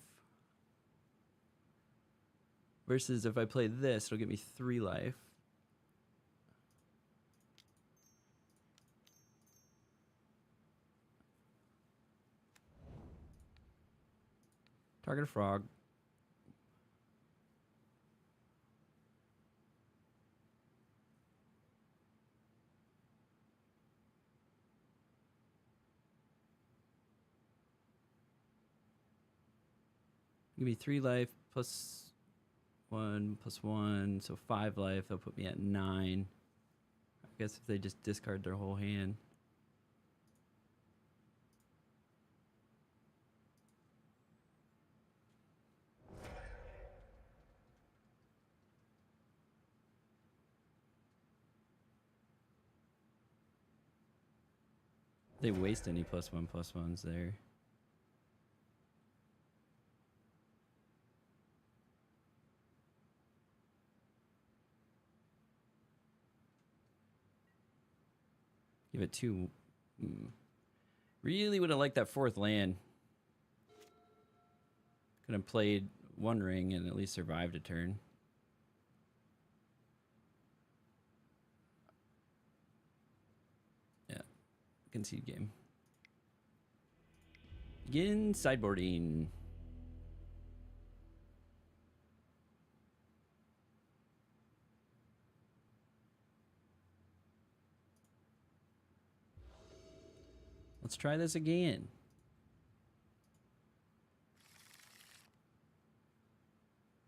Versus if I play this, it'll give me 3 life. Target a frog. Give me 3 life plus 1 plus 1, so 5 life. They'll put me at 9. I guess if they just discard their whole hand. They waste any +1/+1s there. Give it 2. Really would have liked that 4th land. Could have played 1 ring and at least survived a turn. Yeah. Concede game. Begin sideboarding. Let's try this again.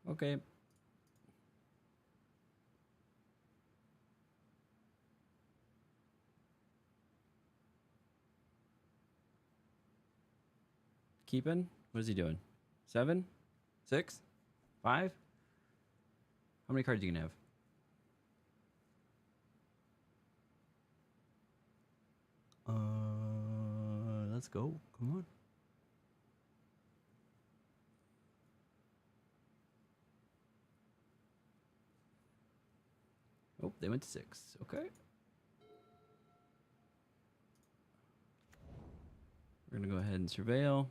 Okay. Keeping? What is he doing? 7? 6? 5? How many cards are you gonna have? Let's go. Come on. Oh, they went to 6. Okay. We're gonna go ahead and surveil.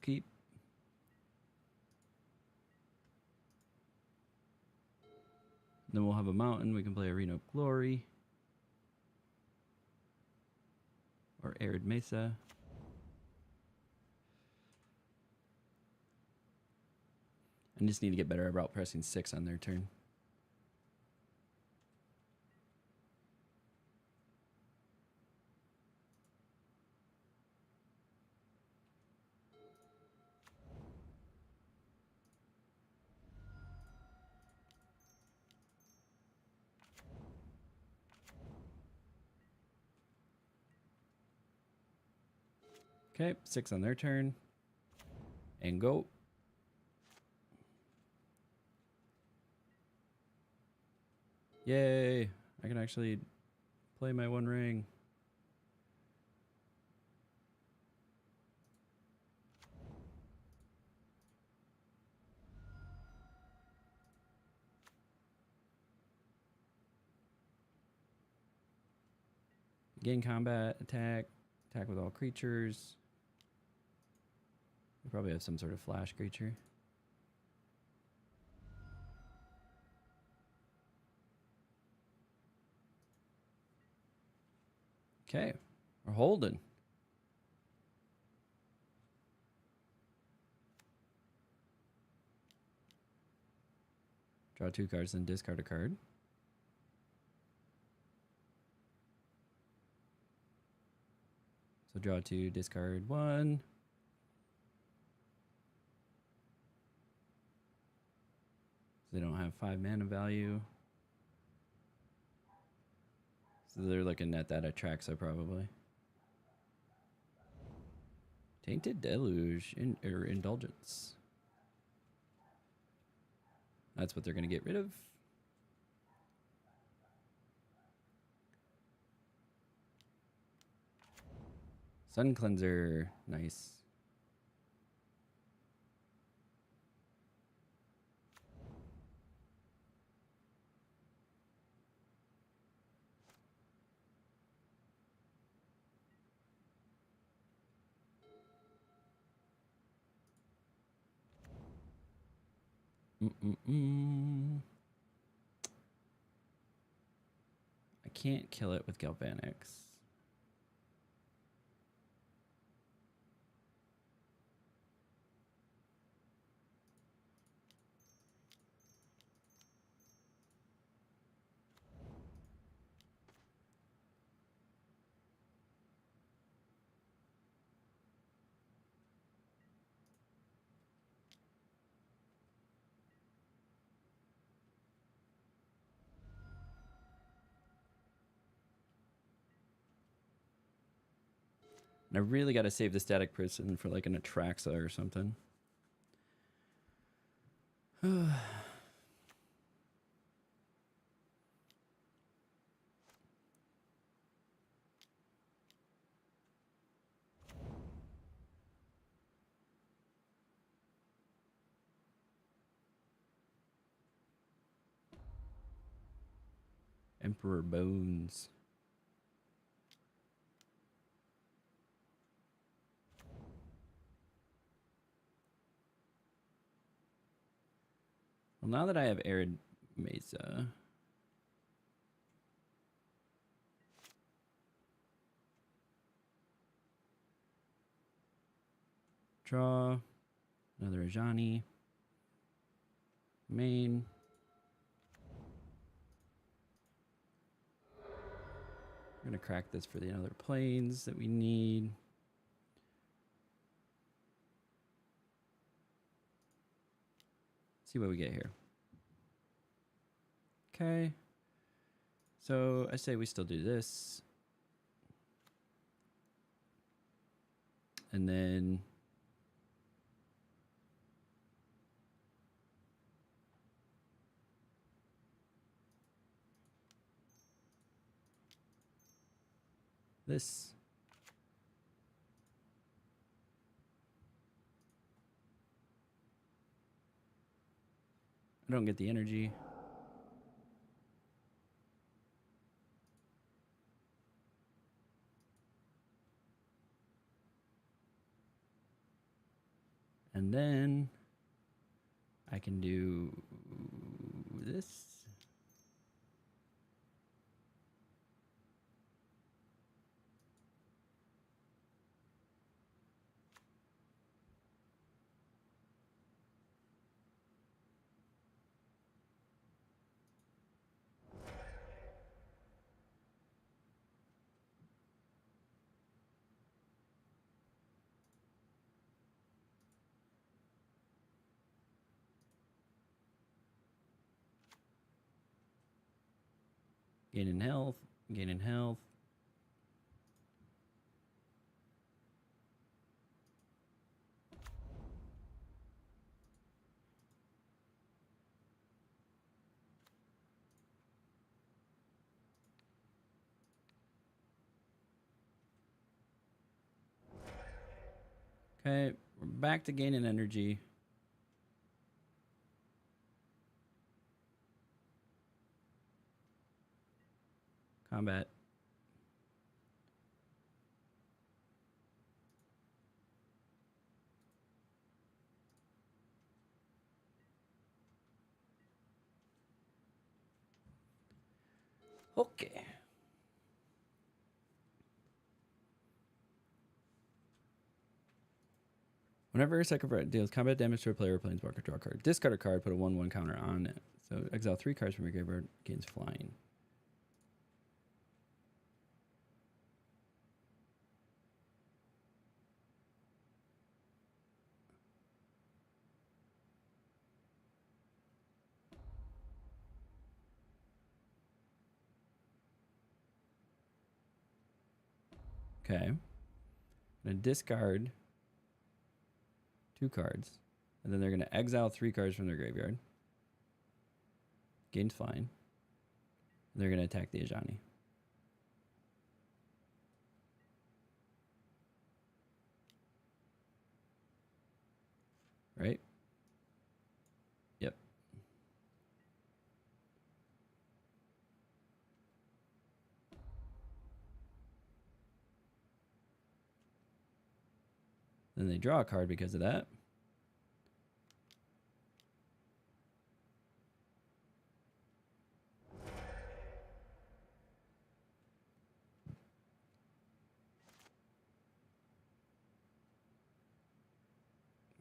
Keep. Then we'll have a mountain. We can play Arena of Glory. Or Arid Mesa. I just need to get better about pressing 6 on their turn. Okay, 6 on their turn. And go. Yay! I can actually play my 1 ring. Gain combat, attack with all creatures. We probably have some sort of flash creature. Okay, we're holding. Draw 2 cards, then discard a card. So draw 2, discard 1. So they don't have 5 mana value. So they're looking at that Atraxa probably. Tainted Deluge or Indulgence. That's what they're going to get rid of. Sun Cleanser. Nice. I can't kill it with Galvanics. And I really got to save the Static Prison for like an Atraxa or something. Emperor Bones. Well, now that I have Arid Mesa, draw another Ajani. Main. We're going to crack this for the other planes that we need. See what we get here. Okay. So I say we still do this. And then this. I don't get the energy. And then I can do this. Gaining health, gaining health. Okay, we're back to gaining energy. Combat. Okay. Whenever a second friend deals combat damage to a player or planeswalker, draw a card. Discard a card, put a 1/1 counter on it. So exile 3 cards from your graveyard, gains flying. Okay. I'm going to discard 2 cards. And then they're going to exile 3 cards from their graveyard. Gains flying. And they're going to attack the Ajani. Right? Yep. Then they draw a card because of that.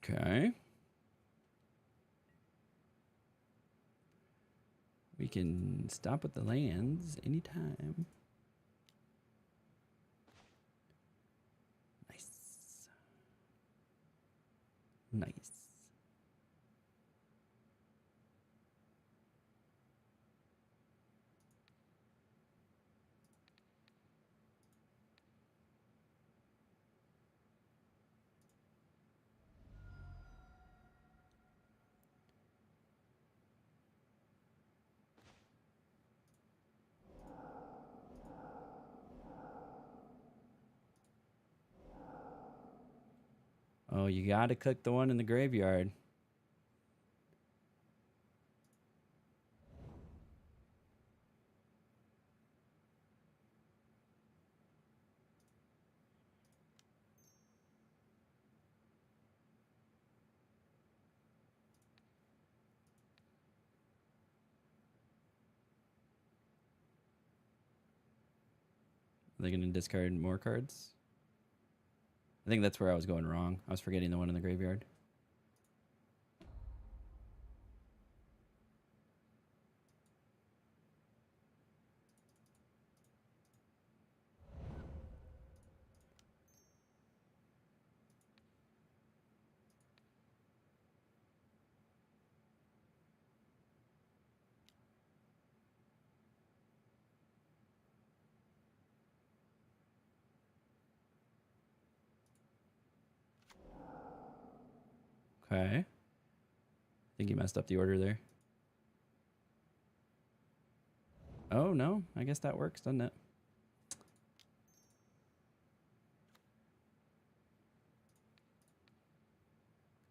Okay. We can stop with the lands anytime. Nice. Nice. Oh, you gotta click the one in the graveyard. Are they gonna discard more cards? I think that's where I was going wrong. I was forgetting the one in the graveyard. Okay. I think you messed up the order there. Oh, no. I guess that works, doesn't it?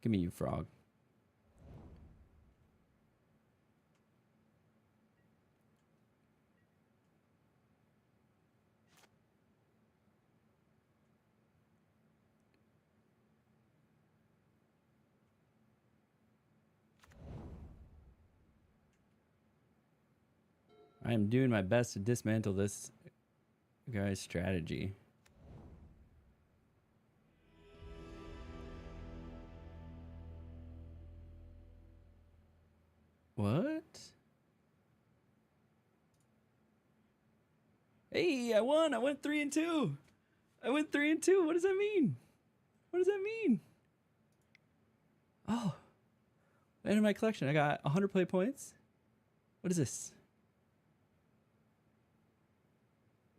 Give me you, frog. I am doing my best to dismantle this guy's strategy. What? Hey, I won. I went 3-2. I went 3-2. What does that mean? What does that mean? Oh, end of my collection. I got 100 play points. What is this?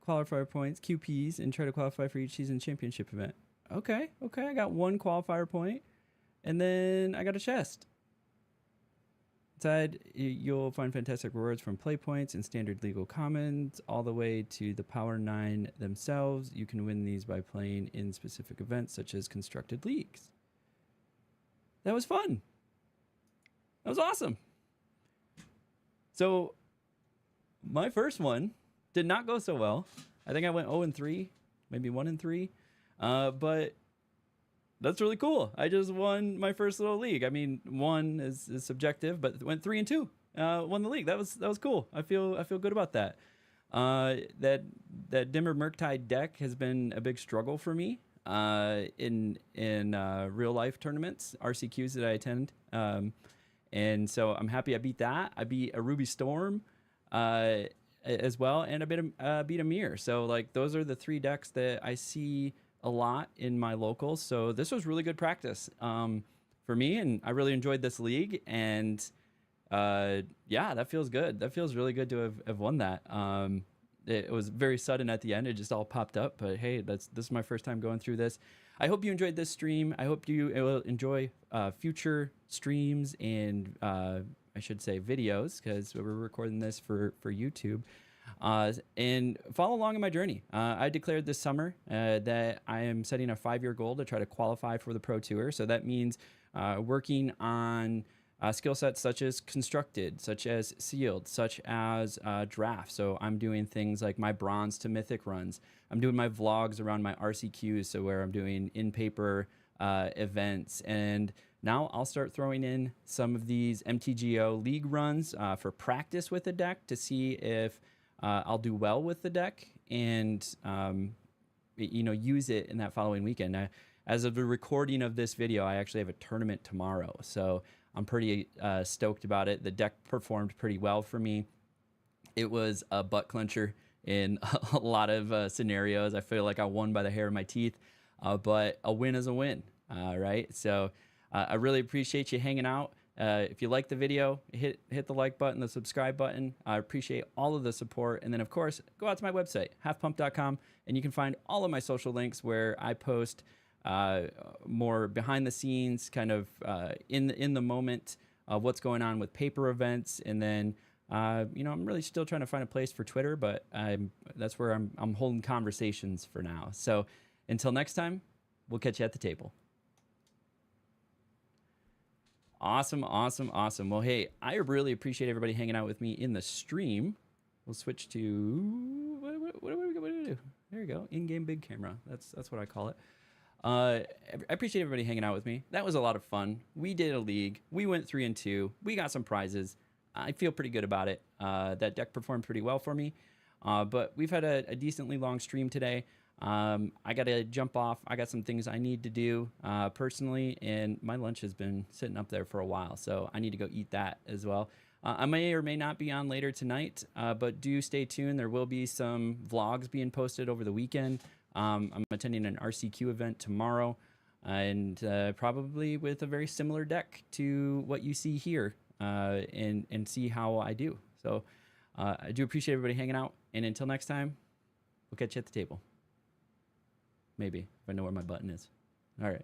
Qualifier points, QPs, and try to qualify for each season championship event. Okay, okay. I got 1 qualifier point, and then I got a chest. Inside, you'll find fantastic rewards from play points and standard legal commons, all the way to the Power 9 themselves. You can win these by playing in specific events, such as constructed leagues. That was fun. That was awesome. So, my first one did not go so well. I think I went 0-3, maybe 1-3. But that's really cool. I just won my first little league. I mean, 1 is subjective, but went 3-2. Won the league. That was cool. I feel good about that. That Dimmer Murktide deck has been a big struggle for me. in real life tournaments, RCQs that I attend. And so I'm happy I beat that. I beat a Ruby Storm as well, and I beat a Mirror. So like those are the 3 decks that I see a lot in my locals. So this was really good practice for me, and I really enjoyed this league. And yeah, that feels good. That feels really good to have won that. It was very sudden at the end. It just all popped up. But hey, this is my first time going through this. I hope you enjoyed this stream. I hope you will enjoy future streams and I should say videos, because we're recording this for YouTube. And follow along in my journey. I declared this summer that I am setting a 5-year goal to try to qualify for the Pro Tour. So that means working on skill sets such as constructed, such as sealed, such as draft. So I'm doing things like my bronze to mythic runs. I'm doing my vlogs around my RCQs, so where I'm doing in-paper events. And now I'll start throwing in some of these MTGO League runs for practice with the deck to see if I'll do well with the deck and use it in that following weekend. As of the recording of this video, I actually have a tournament tomorrow, so I'm pretty stoked about it. The deck performed pretty well for me. It was a butt clencher in a lot of scenarios. I feel like I won by the hair of my teeth, but a win is a win, right? So I really appreciate you hanging out. If you like the video, hit the like button, the subscribe button. I appreciate all of the support. And then, of course, go out to my website, halfpump.com, and you can find all of my social links where I post more behind the scenes, kind of in the moment of what's going on with paper events. And then, I'm really still trying to find a place for Twitter, but that's where I'm holding conversations for now. So until next time, we'll catch you at the table. Awesome, awesome, awesome. Well, hey, I really appreciate everybody hanging out with me in the stream. We'll switch to what do we do? There you go, in-game big camera. That's what I call it. I appreciate everybody hanging out with me. That was a lot of fun. We did a league. We went 3-2. We got some prizes. I feel pretty good about it. That deck performed pretty well for me. But we've had a decently long stream today. I got to jump off. I got some things I need to do personally, and my lunch has been sitting up there for a while, so I need to go eat that as well. I may or may not be on later tonight, but do stay tuned. There will be some vlogs being posted over the weekend. I'm attending an RCQ event tomorrow, and probably with a very similar deck to what you see here, and see how I do. So I do appreciate everybody hanging out, and until next time, we'll catch you at the table. Maybe, if I know where my button is. All right.